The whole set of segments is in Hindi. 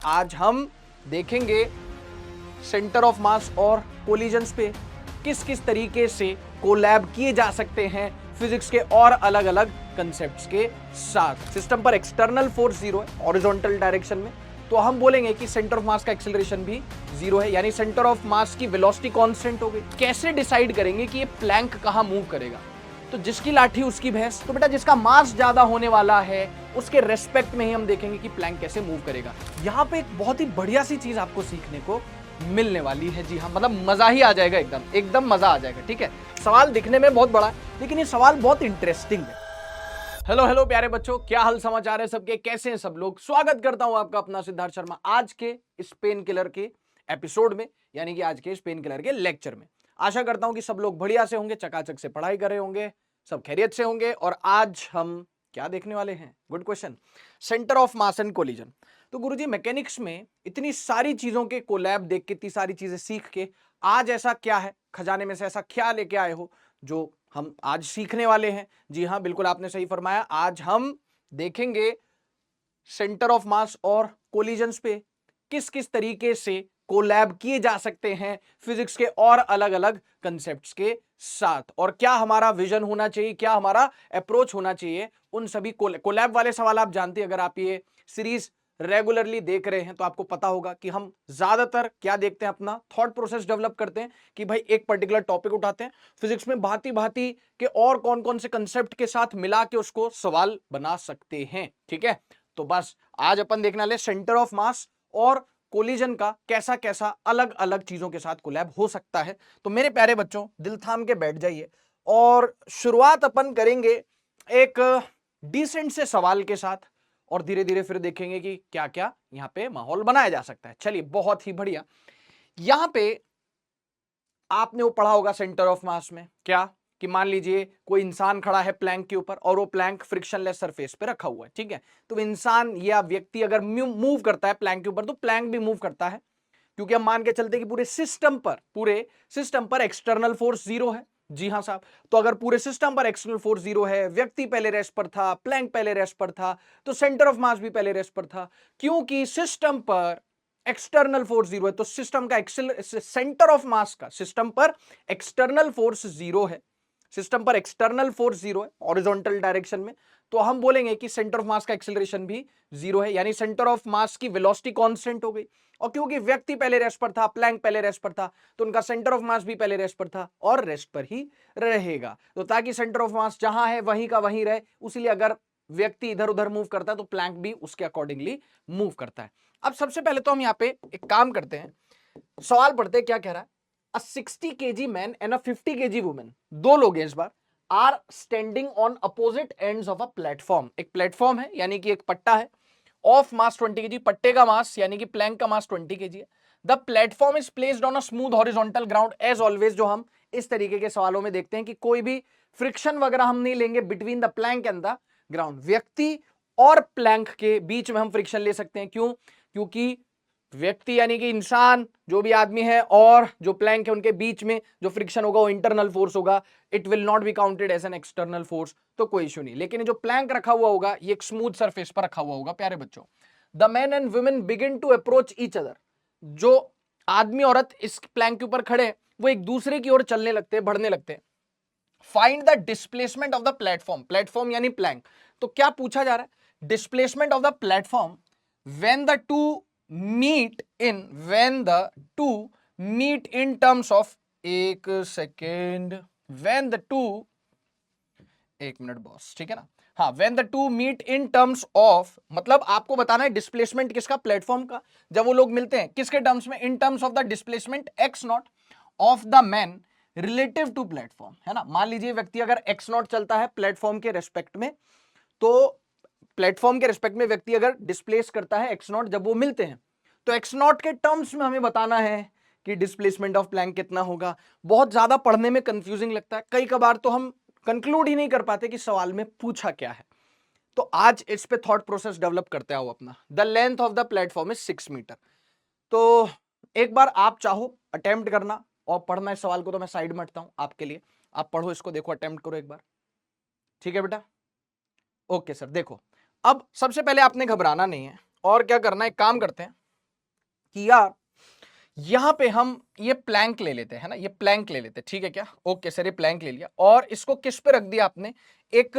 आज हम देखेंगे सेंटर ऑफ मास और कोलिजन्स पे किस किस तरीके से कोलैब किए जा सकते हैं फिजिक्स के और अलग अलग कंसेप्ट्स के साथ। सिस्टम पर एक्सटर्नल फोर्स जीरो है हॉरिजॉन्टल डायरेक्शन में, तो हम बोलेंगे कि सेंटर ऑफ मास का एक्सेलरेशन भी जीरो है, यानी सेंटर ऑफ मास की वेलोसिटी कांस्टेंट हो गई। कैसे डिसाइड करेंगे कि ये प्लैंक कहां मूव करेगा? तो जिसकी लाठी उसकी भैंस। तो बेटा जिसका मास ज्यादा होने वाला है उसके रेस्पेक्ट में ही हम देखेंगे कि प्लैंक कैसे मूव करेगा। यहां पे एक बहुत ही बढ़िया सी चीज आपको सीखने को मिलने वाली है। जी हाँ, मतलब मजा ही आ जाएगा, एकदम एकदम मजा आ जाएगा। ठीक है, सवाल दिखने में बहुत बड़ा है लेकिन ये सवाल बहुत इंटरेस्टिंग है। हेलो हेलो प्यारे बच्चों, क्या हाल समाचार है सबके, कैसे हैं सब लोग? स्वागत करता हूं आपका अपना सिद्धार्थ शर्मा आज के इस पेन किलर के एपिसोड में, यानी कि आज के इस पेन किलर के लेक्चर में। आशा करता हूं कि सब लोग बढ़िया से होंगे, चकाचक से पढ़ाई कर रहे होंगे, सब खैरियत से होंगे। और आज हम क्या देखने वाले हैं? Good question, centre of mass and collision. तो गुरुजी मैकेनिक्स में इतनी सारी चीजों के कोलैब देख के, इतनी सारी चीजें सीख के, आज ऐसा क्या है खजाने में से ऐसा क्या लेके आए हो जो हम आज सीखने वाले हैं? जी हां, बिल्कुल आपने सही फरमाया। आज हम देखेंगे सेंटर ऑफ मास और कोलिजन्स पे किस किस तरीके से कोलैब किए जा सकते हैं फिजिक्स के और अलग अलग कंसेप्ट्स के साथ, और क्या हमारा विजन होना चाहिए, क्या हमारा अप्रोच होना चाहिए उन सभी कोलैब वाले सवाल। आप जानते हैं, अगर आप ये सीरीज रेगुलरली देख रहे हैं तो आपको पता होगा कि हम ज्यादातर क्या देखते हैं, अपना थॉट प्रोसेस डेवलप करते हैं कि भाई एक पर्टिकुलर टॉपिक उठाते हैं, फिजिक्स में भांति भांति के और कौन कौन से कंसेप्ट के साथ मिला के उसको सवाल बना सकते हैं। ठीक है, तो बस आज अपन देखने वाले सेंटर ऑफ मास और कोलिजन का कैसा कैसा अलग अलग चीजों के साथ कोलैब हो सकता है। तो मेरे प्यारे बच्चों, दिल थाम के बैठ जाइए और शुरुआत अपन करेंगे एक डिसेंट से सवाल के साथ, और धीरे धीरे फिर देखेंगे कि क्या क्या यहां पे माहौल बनाया जा सकता है। चलिए, बहुत ही बढ़िया। यहां पे आपने वो पढ़ा होगा सेंटर ऑफ मास में क्या, कि मान लीजिए कोई इंसान खड़ा है प्लैंक के ऊपर और वो प्लैंक फ्रिक्शनलेस सरफेस पे रखा हुआ है। ठीक है, तो इंसान या व्यक्ति अगर मूव करता है प्लैंक के ऊपर तो प्लैंक भी मूव करता है, क्योंकि हम मान के चलते कि पूरे सिस्टम पर एक्सटर्नल फोर्स जीरो है। जी हां साहब, तो अगर पूरे सिस्टम पर एक्सटर्नल फोर्स जीरो है, व्यक्ति पहले रेस्ट पर था, प्लैंक पहले रेस्ट पर था, तो सेंटर ऑफ मास भी पहले रेस्ट पर था। क्योंकि सिस्टम पर एक्सटर्नल फोर्स जीरो है तो सिस्टम का सेंटर ऑफ मास का सिस्टम पर एक्सटर्नल फोर्स जीरो है, सिस्टम पर एक्सटर्नल फोर्स जीरो है हॉरिजॉन्टल डायरेक्शन में, तो हम बोलेंगे कि सेंटर ऑफ मास का एक्सेलरेशन भी जीरो है, यानी सेंटर ऑफ मास की वेलोसिटी कांस्टेंट हो गई। और क्योंकि व्यक्ति पहले रेस्ट पर था, प्लैंक पहले रेस्ट पर था, तो उनका सेंटर ऑफ मास भी पहले रेस्ट पर था और रेस्ट पर ही रहेगा। तो ताकि सेंटर ऑफ मास जहां है वहीं का वहीं रहे, उसलिए अगर व्यक्ति इधर उधर मूव करता है तो प्लैंक भी उसके अकॉर्डिंगली मूव करता है। अब सबसे पहले तो हम यहाँ पे एक काम करते हैं, सवाल पढ़ते हैं क्या कह रहा है। A 60 kg man and a 50 kg women, दो लोग हैं इस बार, are standing on opposite ends of a platform. एक प्लेटफॉर्म है यानी कि एक पट्टा है, ऑफ मास 20 kg, पट्टे का मास यानी कि प्लैंक का मास 20 kg है। The platform is placed on a smooth horizontal ground. As always जो हम इस तरीके के सवालों में देखते हैं कि कोई भी फ्रिक्शन वगैरह हम नहीं लेंगे between the plank and the ground. व्यक्ति और प्लैंक के बीच में हम फ्रिक्शन ले सकते हैं, क्यों? क्योंकि व्यक्ति यानी कि इंसान जो भी आदमी है और जो प्लैंक है उनके बीच में जो फ्रिक्शन होगा वो इंटरनल फोर्स होगा, it will not be counted as an external force, तो कोई इश्यू नहीं। लेकिन जो प्लैंक रखा हुआ होगा ये एक स्मूथ सरफेस पर रखा हुआ होगा। प्यारे बच्चों, the man and women begin to approach each other. जो आदमी औरत इस प्लैंक के ऊपर खड़े वो एक दूसरे की ओर चलने लगते हैं, बढ़ने लगते हैं। Find the displacement of the platform, platform यानी प्लैंक। तो क्या पूछा जा रहा है? Displacement of the platform when the two when the two meet in terms of, एक सेकेंड, when the two, एक मिनट बॉस, ठीक है ना? हाँ, when the two meet in terms of, मतलब आपको बताना है डिस्प्लेसमेंट किसका? प्लेटफॉर्म का। जब वो लोग मिलते हैं किसके टर्म्स में? In terms of the displacement x naught of the man relative to platform, है ना? मान लीजिए व्यक्ति अगर एक्स नॉट चलता है प्लेटफॉर्म के रेस्पेक्ट में, तो प्लेटफॉर्म के रिस्पेक्ट में व्यक्ति अगर डिस्प्लेस करता है एक्स नॉट, जब वो मिलते हैं तो एक्स नॉट के टर्म्स में हमें बताना है कि डिस्प्लेसमेंट ऑफ प्लैंक कितना होगा। बहुत ज्यादा पढ़ने में कंफ्यूजिंग लगता है, कई कबार तो हम कंक्लूड ही नहीं कर पाते कि सवाल में पूछा क्या है। तो आज इस पे थॉट प्रोसेस डेवलप करते आओ अपना। The length of the platform is 6 metre. तो एक बार आप चाहो अटेम्प्ट करना और पढ़ना इस सवाल को, तो मैं साइड में हटता हूं आपके लिए, आप पढ़ो इसको, देखो, अटेम्प्ट करो एक बार। ठीक है बेटा? Okay sir. देखो, अब सबसे पहले आपने घबराना नहीं है, और क्या करना है, एक काम करते हैं, कि यार यहां पे हम ये प्लैंक ले लेते हैं ना, ये प्लैंक ले लेते हैं, ठीक है क्या? ओके सर, ये प्लैंक ले लिया और इसको किस पे रख दिया आपने? एक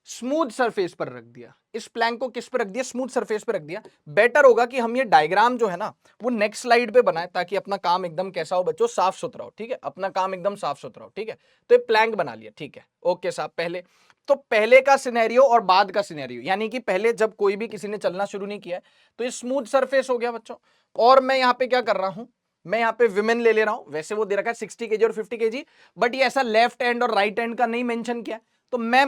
स्मूथ सरफेस पर रख दिया। इस प्लैंक को किस पे रख दिया? स्मूथ सरफेस पे रख दिया। बेटर होगा कि हम ये डायग्राम जो है ना वो नेक्स्ट स्लाइड पे बनाए, ताकि अपना काम एकदम कैसा हो बच्चों? साफ सुथरा हो, ठीक है? अपना काम एकदम साफ सुथरा हो, ठीक है? तो ये प्लैंक बना लिया, ठीक है? ओके साहब, पहले तो पहले का सिनेरियो और बाद का सिनेरियो, यानी कि पहले जब कोई भी किसी ने चलना शुरू नहीं किया है तो ये स्मूथ सरफेस हो गया बच्चों। और मैं यहाँ पे क्या कर रहा हूं? मैं यहाँ पे विमेन ले रहा हूं। वैसे वो दे रखा है 60 केजी और 50 केजी, बट ये ऐसा लेफ्ट हैंड और राइट हैंड का नहीं मेंशन किया। तो मैं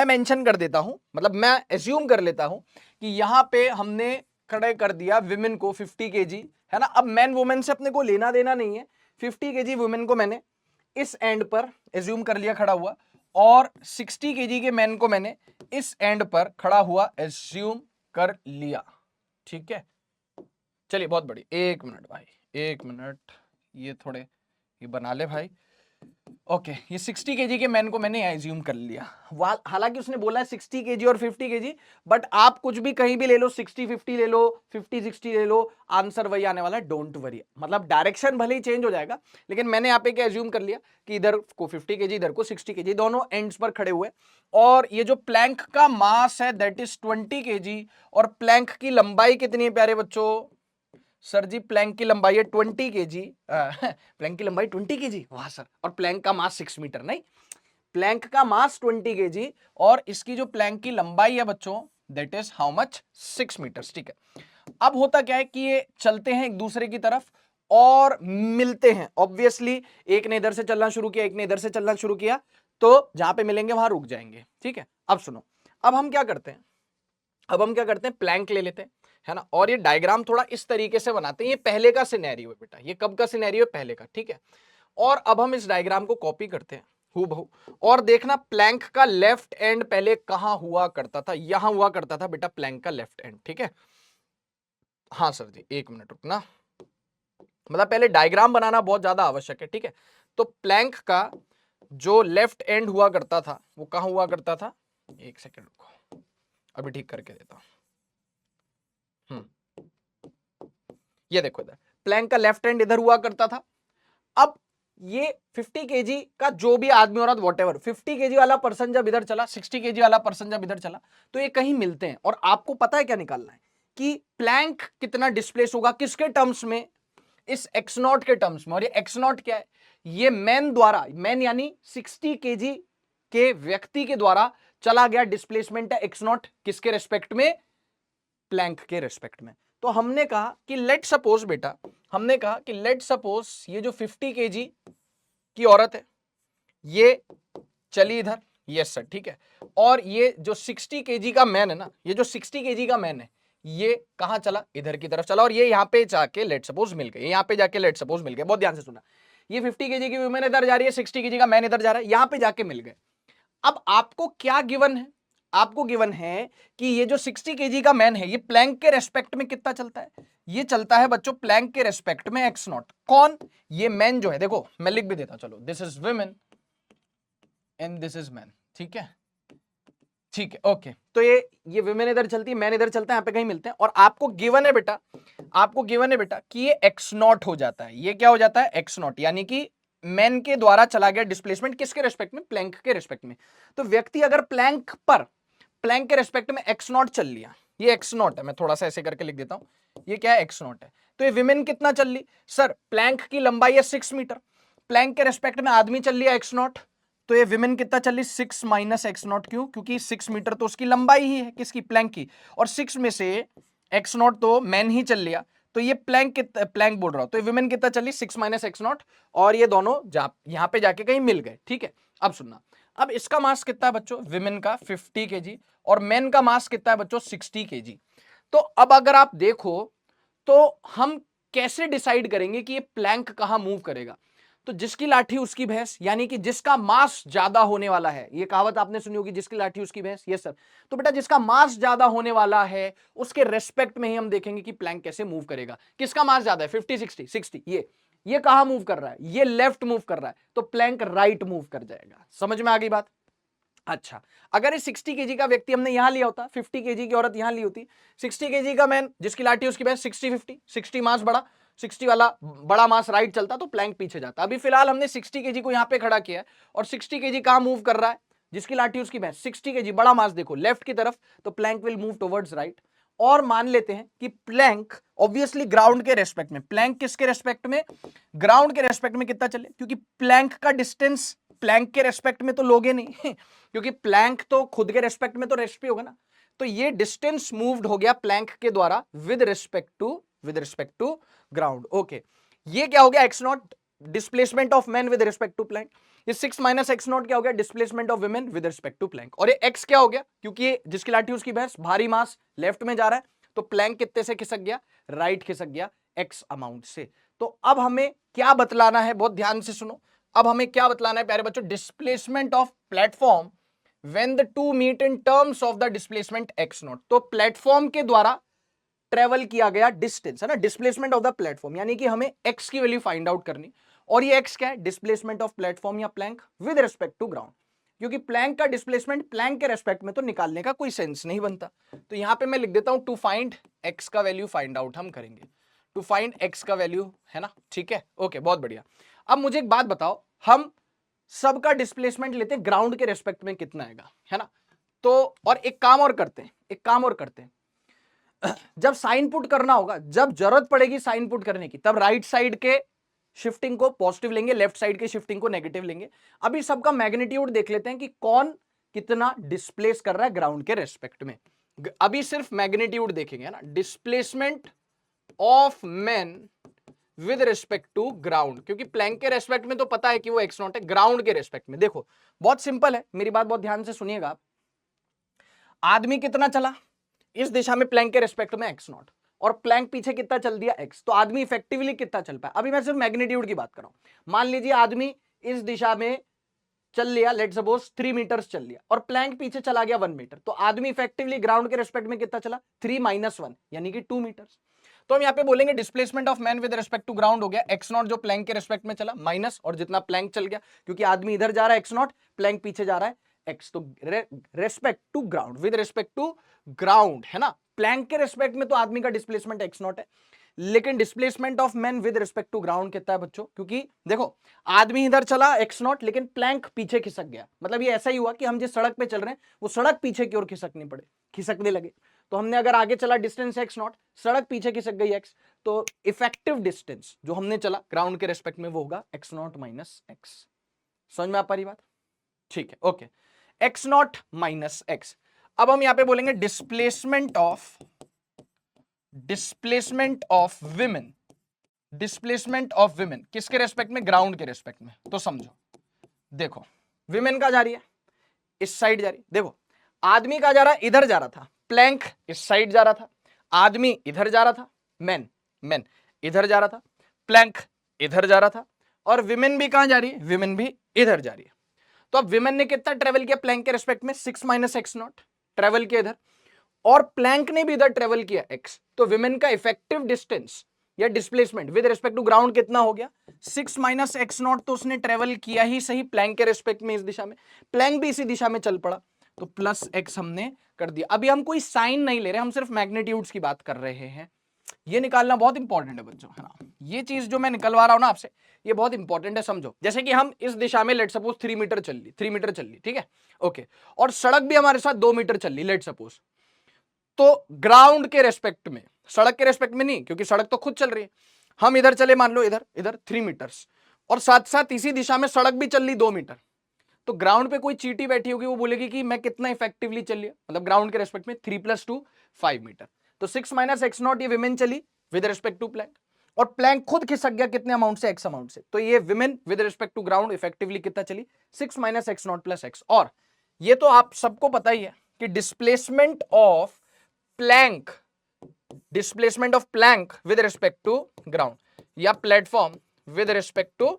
मेंशन कर देता हूं, मतलब मैं एज्यूम कर लेता हूं कि यहां पे हमने खड़े कर दिया विमेन को 50 केजी, है ना? अब मैन वुमेन से अपने को लेना देना नहीं है। 50 केजी वुमेन को मैंने इस एंड पर एज्यूम कर लिया खड़ा हुआ, और 60 केजी के मैन को मैंने इस एंड पर खड़ा हुआ एज्यूम कर लिया, ठीक है? चलिए बहुत बड़ी, एक मिनट भाई, एक मिनट, ये थोड़े ये बना ले भाई। ओके, ये 60 केजी के मैन को मैंने एज्यूम कर लिया। हालांकि उसने बोला है 60 केजी और 50 केजी, बट आप कुछ भी कहीं भी ले लो, 60-50 ले लो, 50-60 ले लो, आंसर वही आने वाला है। डोंट वरी, मतलब डायरेक्शन भले ही चेंज हो जाएगा, लेकिन मैंने यहाँ पे क्या एज्यूम कर लिया कि इधर को 50 केजी, इधर को 60 केजी, दोनों एंड्स पर खड़े हुए। और ये जो प्लैंक का मास है दैट इज 20 केजी, और प्लैंक की लंबाई कितनी है प्यारे बच्चों? सर जी प्लैंक की लंबाई है 20 केजी। प्लैंक की लंबाई 20 केजी, वाह सर। और प्लैंक का मास 6 मीटर, नहीं, प्लैंक का मास 20 केजी और इसकी जो प्लैंक की लंबाई है बच्चों that is how much? 6 metre, ठीक है? अब होता क्या है कि ये चलते हैं एक दूसरे की तरफ और मिलते हैं। ऑब्वियसली एक ने इधर से चलना शुरू किया, एक ने इधर से चलना शुरू किया, तो जहां पे मिलेंगे वहां रुक जाएंगे, ठीक है? अब सुनो, अब हम क्या करते हैं? अब हम क्या करते हैं? प्लैंक ले लेते हैं, है ना? और ये डायग्राम थोड़ा इस तरीके से बनाते हैं। ये पहले का सिनेरियो है बेटा, ये कब का सिनेरियो है? पहले का, ठीक है? और अब हम इस डायग्राम को कॉपी करते हैं हूबहू, और देखना प्लैंक का लेफ्ट एंड पहले कहां हुआ करता था? यहां हुआ करता था बेटा प्लैंक का लेफ्ट एंड, ठीक है? हाँ सर जी, एक मिनट रुकना, मतलब पहले डायग्राम बनाना बहुत ज्यादा आवश्यक है, ठीक है? तो प्लैंक का जो लेफ्ट एंड हुआ करता था वो कहां हुआ करता था? एक सेकेंड रुको, अभी ठीक करके देता हूं। ये देखो, इधर प्लैंक का लेफ्ट हैंड इधर हुआ करता था। अब ये 50 केजी का जो भी आदमी और वॉटेवर, 50 केजी वाला पर्सन जब इधर चला, 60 केजी वाला पर्सन जब इधर चला, तो ये कहीं मिलते हैं। और आपको पता है क्या निकालना है? कि प्लैंक कितना डिस्प्लेस होगा, किसके टर्म्स में? इस एक्स नॉट के टर्म्स में। और ये एक्स नॉट क्या है? ये मैन द्वारा, मैन यानी 60 केजी के व्यक्ति के द्वारा चला गया डिस्प्लेसमेंट है एक्स नॉट, किसके रेस्पेक्ट में? प्लैंक के रेस्पेक्ट में। तो हमने कहा कि लेट सपोज बेटा, हमने कहा कि लेट सपोज ये जो 50 केजी की औरत है ये चली इधर, यस सर, ठीक है? और ये जो 60 केजी का मैन है ना, ये जो 60 केजी का मैन है ये कहां चला? इधर की तरफ चला, और ये यहां पे जाके लेट सपोज मिल गए, यहां पे जाके लेट सपोज मिल गए। बहुत ध्यान से सुना, ये 50 केजी की वुमेन इधर जा रही है, 60 केजी का मैन इधर जा रहा है, यहां पे जाके मिल गए। अब आपको क्या गिवन है? आपको गिवन है कि ये जो 60 केजी का मैन है ये प्लैंक के रेस्पेक्ट में कितना चलता है? ये चलता है बच्चों प्लैंक के रेस्पेक्ट में एक्स नॉट। कौन? ये मैन जो है, देखो मैं लिख भी देता हूं, चलो, this is women and this is man, ठीक है? ठीक है, ओके। तो ये विमेन इधर चलती है, मैन इधर चलता है, यहाँ पे कहीं मिलते हैं। और आपको गिवन है बेटा, आपको गिवन है बेटा कि ये एक्स नॉट हो जाता है। ये क्या हो जाता है? एक्स नॉट, यानी कि मैन के द्वारा चला गया डिस्प्लेसमेंट, किसके रेस्पेक्ट में? प्लैंक के रेस्पेक्ट में। तो व्यक्ति अगर प्लैंक पर, प्लैंक के रेस्पेक्ट में एक्स नॉट चल लिया, ये एक्स नॉट है, मैं थोड़ा सा ऐसे करके लिख देता हूं, ये क्या है? एक्स नॉट है। तो ये विमेन कितना चल ली? सर प्लैंक की लंबाई है 6 मीटर, प्लैंक के रेस्पेक्ट में आदमी चल लिया एक्स नॉट, तो ये विमेन कितना चल रही? 6 माइनस एक्स नॉट। क्यों? क्योंकि 6 मीटर तो उसकी लंबाई ही है, किसकी? प्लैंक की। और 6 में से एक्स नॉट तो मैन ही चल लिया, तो ये प्लैंक प्लैंक बोल रहा हूं, तो ये विमेन कितना चली? 6 माइनस एक्स नॉट, और ये दोनों यहां पे जाके कहीं मिल गए, ठीक है? अब सुनना, अब इसका मास कितना है बच्चों? विमेन का 50 केजी, और मैन का मास कितना है बच्चों? 60 केजी। तो अब अगर आप देखो तो हम कैसे डिसाइड करेंगे कि ये प्लैंक कहां मूव करेगा? तो जिसकी लाठी उसकी भैंस, यानी कि जिसका मास ज्यादा होने वाला है, ये कहावत आपने सुनी होगी, जिसकी लाठी उसकी भैंस। Yes sir. तो बेटा जिसका मास ज्यादा होने वाला है उसके रेस्पेक्ट में ही हम देखेंगे कि प्लैंक कैसे मूव करेगा। किसका मास ज्यादा है? 50 60 60, ये कहां मूव कर रहा है? ये लेफ्ट मूव कर रहा है, तो प्लैंक राइट मूव कर जाएगा। समझ में आ गई बात? अच्छा, अगर ये 60 केजी का व्यक्ति हमने यहां लिया होता, 50 केजी की औरत यहां ली होती, 60 केजी का मैन जिसकी लाठी उसकी भैंस, 60-50, 60 मास बड़ा, 60 वाला बड़ा मास राइट चलता तो प्लैंक पीछे जाता। अभी फिलहाल हमने 60 केजी को यहां पे खड़ा किया है और 60 केजी कहां मूव कर रहा है, जिसकी लाठी उसकी भैंस, 60 केजी बड़ा मास देखो लेफ्ट की तरफ, तो plank will move towards right. और मान लेते हैं कि प्लैंक ऑब्वियसली ग्राउंड के रेस्पेक्ट में, प्लैंक किसके रेस्पेक्ट में, ग्राउंड के रेस्पेक्ट में कितना चले, क्योंकि प्लैंक का डिस्टेंस प्लैंक के रेस्पेक्ट में तो लोगे नहीं क्योंकि प्लैंक तो खुद के रेस्पेक्ट में तो रेस्ट पे होगा ना, तो ये डिस्टेंस मूव्ड हो गया प्लैंक के द्वारा with respect to ground. Okay, ये क्या हो गया, x naught displacement of man with respect to plank. ये 6 माइनस एक्स नॉट क्या हो गया, displacement of women with respect to plank. और ये एक्स क्या हो गया, क्योंकि ये जिसकी लाठी उसकी भैंस, भारी मास लेफ्ट में जा रहा है, तो प्लैंक कितने से खिसक गया, राइट खिसक गया एक्स अमाउंट से। तो अब हमें क्या बतलाना है, बहुत ध्यान से सुनो, अब हमें क्या बतलाना है प्यारे बच्चों, displacement of platform when the two meet in terms of the displacement x naught. तो प्लेटफॉर्म के द्वारा ट्रेवल किया गया डिस्टेंस है ना, डिस्प्लेसमेंट ऑफ द प्लेटफॉर्म, यानी कि हमें एक्स की वैल्यू फाइंड आउट करनी, और ये एक्स क्या है, डिस्प्लेसमेंट ऑफ प्लेटफॉर्म या plank with respect to ground, क्योंकि प्लैंक का डिस्प्लेसमेंट प्लैंक के रेस्पेक्ट में तो निकालने का कोई सेंस नहीं बनता। तो यहां पे मैं लिख देता हूं टू फाइंड एक्स का वैल्यू फाइंड आउट हम करेंगे, टू फाइंड एक्स का वैल्यू, है ना, ठीक है, ओके, बहुत बढ़िया। अब मुझे एक बात बताओ, हम सबका डिस्प्लेसमेंट लेते हैं ग्राउंड के रेस्पेक्ट में कितना आएगा, है ना, तो और एक काम और करते हैं, जब साइन पुट करना होगा, जब जरूरत पड़ेगी साइन पुट करने की, तब राइट साइड के शिफ्टिंग को पॉजिटिव लेंगे, लेफ्ट साइड के शिफ्टिंग को नेगेटिव लेंगे। अभी सबका मैग्नीट्यूड देख लेते हैं कि कौन कितना डिस्प्लेस कर रहा है ग्राउंड के रेस्पेक्ट में। अभी सिर्फ मैग्नीट्यूड देखेंगे, है ना, displacement of man with respect to ground, क्योंकि प्लैंक के रेस्पेक्ट में तो पता है कि वो एक्स नॉट है, ग्राउंड के रेस्पेक्ट में देखो बहुत सिंपल है, मेरी बात बहुत ध्यान से सुनिएगा। आदमी कितना चला इस दिशा में प्लैंक के रेस्पेक्ट में एक्स नॉट, और प्लैंक पीछे कितना चल दिया एक्स, तो आदमी इफेक्टिवली कितना चल पाया। अभी मैं सिर्फ मैग्नीट्यूड की बात कर रहा हूं, मान लीजिए आदमी इस दिशा में चल लिया, लेट सपोज 3 मीटर्स चल लिया, और प्लैंक पीछे चला गया 1 मीटर, तो आदमी इफेक्टिवली ग्राउंड के रेस्पेक्ट में कितना चला, 3 माइनस 1 यानी कि 2 मीटर्स। तो हम यहाँ पे बोलेंगे displacement of man with respect to ground हो गया एक्स नॉट, जो प्लैंक के रेस्पेक्ट में चला, माइनस, और जितना प्लैंक चल गया, क्योंकि आदमी इधर जा रहा है एक्स नॉट, प्लैंक पीछे जा रहा है एक्स, तो respect to ground, with respect to ground, है ना, प्लैंक के रेस्पेक्ट में तो आदमी का डिस्प्लेसमेंट एक्स नॉट है, लेकिन displacement of man with respect to ground कितना है बच्चों, क्योंकि देखो आदमी इधर चला एक्स नॉट, लेकिन प्लैंक पीछे खिसक गया, मतलब ये ऐसा ही हुआ कि हम जिस सड़क पे चल रहे हैं वो सड़क पीछे की ओर खिसकने लगे, तो हमने अगर आगे चला डिस्टेंस एक्स नॉट, सड़क पीछे खिसक गई एक्स, तो इफेक्टिव डिस्टेंस जो हमने चला ग्राउंड के रेस्पेक्ट में वो होगा एक्स नॉट माइनस एक्स। समझ में आ पा रही बात, ठीक है, okay, x naught minus x. अब हम यहां पे बोलेंगे डिस्प्लेसमेंट ऑफ विमेन किसके रेस्पेक्ट में, ग्राउंड के रेस्पेक्ट में। तो समझो, देखो विमेन का जा रही है, इस साइड जा रही है, देखो आदमी का जा रहा है, इधर जा रहा था, प्लैंक इस साइड जा रहा था, आदमी इधर जा रहा था, मैन इधर जा रहा था, प्लैंक इधर जा रहा था, और विमेन भी कहां जा रही है, विमेन भी इधर जा रही है। तो अब विमेन ने कितना ट्रेवल किया प्लैंक के रेस्पेक्ट में, 6 माइनस एक्स नॉट ट्रेवल किया इधर, और प्लैंक ने भी इधर ट्रेवल किया एक्स, तो विमेन का इफेक्टिव डिस्टेंस या displacement with respect to ground कितना हो गया, 6 माइनस एक्स नॉट, तो उसने ट्रेवल किया ही सही प्लैंक के रेस्पेक्ट में इस दिशा में, प्लैंक भी इसी दिशा में चल पड़ा, तो प्लस एक्स हमने कर दिया। अभी हम कोई साइन नहीं ले रहे, हम सिर्फ मैग्नीट्यूड्स की बात कर रहे हैं, ये निकालना बहुत इंपॉर्टेंट है बच्चों, है ना, ये चीज जो मैं निकलवा रहा हूं ना आपसे, ये बहुत इंपॉर्टेंट है, समझो। जैसे कि हम इस दिशा में लेट सपोज 3 मीटर चल ली, ठीक है, ओके, और सड़क भी हमारे साथ 2 मीटर चल ली लेट सपोज, तो ग्राउंड के रेस्पेक्ट में, सड़क के रेस्पेक्ट में नहीं, क्योंकि सड़क तो खुद चल रही है, हम इधर चले, मान लो इधर 3 मीटर्स, और साथ साथ इसी दिशा में सड़क भी चल ली 2 मीटर, तो ग्राउंड पे कोई चीटी बैठी होगी, वो बोलेगी कि मैं कितना इफेक्टिवली चल लिया, मतलब ग्राउंड के रेस्पेक्ट में 3 + 2 5 मीटर, तो 6 माइनस एक्स नॉट ये विमेन चली विद रिस्पेक्ट टू प्लैंक, और प्लैंक खुद खिसक गया कितने अमाउंट से, एक्स अमाउंट से, तो ये women with respect to ground effectively कितना चली, 6 minus x naught plus x. और ये तो आप सबको पता ही है कि displacement of plank with respect to ground या platform with respect to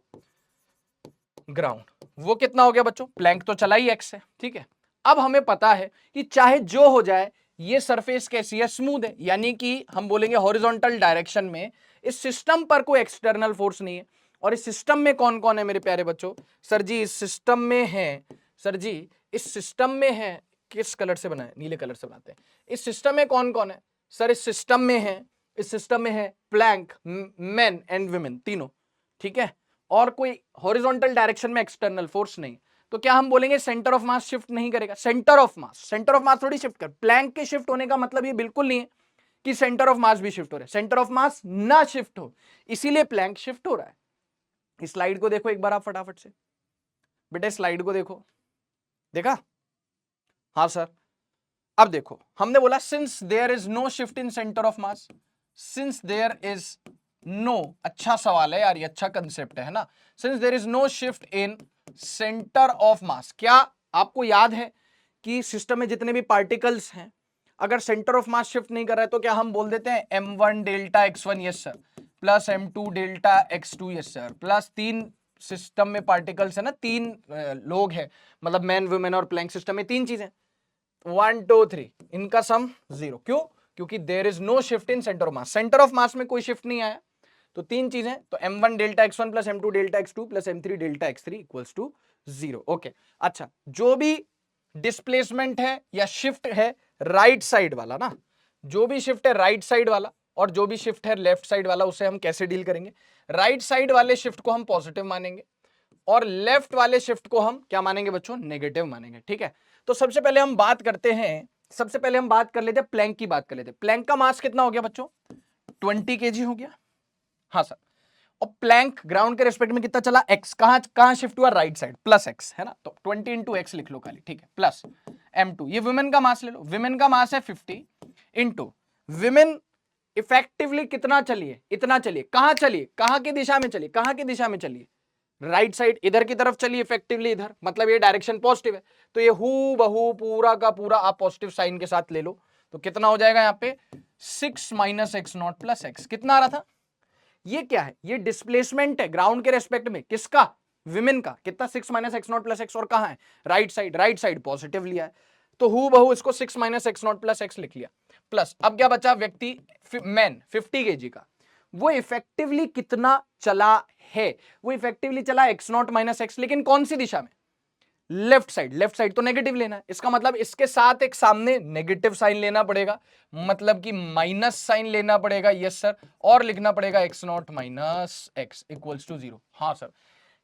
ground, वो कितना हो गया बच्चों, प्लैंक तो चला ही एक्स है, ठीक है। अब हमें पता है कि चाहे जो हो जाए ये सरफेस कैसी है, स्मूथ है, यानी कि हम बोलेंगे हॉरिजॉन्टल डायरेक्शन में इस सिस्टम पर कोई एक्सटर्नल फोर्स नहीं है। और इस सिस्टम में कौन कौन है मेरे प्यारे बच्चों, सर जी इस सिस्टम में है, सर जी इस सिस्टम में है, किस कलर से बना है, नीले कलर से बनाते हैं। इस सिस्टम में कौन कौन है सर? इस सिस्टम में है प्लैंक, मेन एंड वुमेन, तीनों, ठीक है। और कोई हॉरिजॉन्टल डायरेक्शन में एक्सटर्नल फोर्स नहीं। तो क्या हम बोलेंगे सेंटर ऑफ मास शिफ्ट नहीं करेगा? सेंटर ऑफ मास थोड़ी शिफ्ट कर। प्लैंक के शिफ्ट होने का मतलब ये बिल्कुल नहीं है कि सेंटर ऑफ मास भी शिफ्ट हो रहा है। सेंटर ऑफ मास ना शिफ्ट हो, इसीलिए प्लैंक शिफ्ट हो रहा है। इस स्लाइड को देखो एक बार आप फटाफट से, बेटे स्लाइड को देखो, देखा? हाँ सर। अब देखो, हमने बोला since there is no shift in centre of mass, since there is no, अच्छा सवाल है यार, ये अच्छा कंसेप्ट है ना। Since there is no shift in centre of mass, क्या आपको याद है कि सिस्टम में जितने भी पार्टिकल्स हैं, अगर सेंटर ऑफ मास शिफ्ट नहीं कर रहा है तो क्या हम बोल देते हैं m1 delta x1, yes sir, plus m2 delta x2, yes sir, plus तीन सिस्टम में पार्टिकल्स है ना, तीन लोग हैं, मतलब मैन, वुमेन और प्लैंक सिस्टम में तीन चीजें, 1 2 3, इनका सम 0। क्यों? क्योंकि there is no shift in centre of mass, centre of mass में कोई शिफ्ट नहीं आया। तो तीन चीजें, तो m1 delta x1 plus m2 delta x2 plus m3 delta x3 equals to 0। Okay, अच्छा, जो भी डिस्प्लेसमेंट है या शिफ्ट है राइट साइड वाला ना, जो भी शिफ्ट है राइट साइड वाला और जो भी शिफ्ट है लेफ्ट साइड वाला, उसे हम कैसे डील करेंगे? राइट साइड वाले शिफ्ट को हम पॉजिटिव मानेंगे और लेफ्ट वाले शिफ्ट को हम क्या मानेंगे बच्चों? नेगेटिव मानेंगे, ठीक है। तो सबसे पहले हम बात करते हैं, सबसे पहले हम बात कर लेते हैं प्लैंक की, बात कर लेते हैं। प्लैंक का मास कितना हो गया बच्चों? 20 kg हो गया, हाँ सर। और प्लैंक ग्राउंड के रेस्पेक्ट में कितना चला? x, कहां शिफ्ट हुआ? राइट साइड, प्लस x है ना, तो 20 इंटू एक्स लिख लो खाली, ठीक है, प्लस m2। ये वुमेन का मास ले लो, वुमेन का मास है 50 इंटू, वुमेन इफेक्टिवली कितना चलिए? इतना चलिए। कहां चलिए? कहां की दिशा में चलिए? कहां की दिशा में चलिए? राइट साइड, इधर की तरफ चलिए इफेक्टिवली, इधर, मतलब ये डायरेक्शन पॉजिटिव है, तो ये हु बहू पूरा का पूरा आप पॉजिटिव साइन के साथ ले लो। तो कितना हो जाएगा यहाँ पे? 6 minus x naught plus x. कितना आ रहा था? ये क्या है? ये डिस्प्लेसमेंट है ग्राउंड के रेस्पेक्ट में, किसका? विमेन का। कितना? 6 minus x naught plus x, और कहां है? Right side, right side positive लिया है, तो हु बहू इसको 6 minus x naught plus x लिख लिया। प्लस अब क्या बचा? व्यक्ति मैन 50 kg का, वो इफेक्टिवली कितना चला है? वो इफेक्टिवली चला एक्स नॉट माइनस एक्स, लेकिन कौन सी दिशा में? Left side. लेफ्ट साइड तो नेगेटिव लेना है, इसका मतलब इसके साथ एक सामने नेगेटिव साइन लेना पड़ेगा, मतलब कि माइनस साइन लेना पड़ेगा, यस सर, और लिखना पड़ेगा x naught minus x equals to 0। हाँ सर,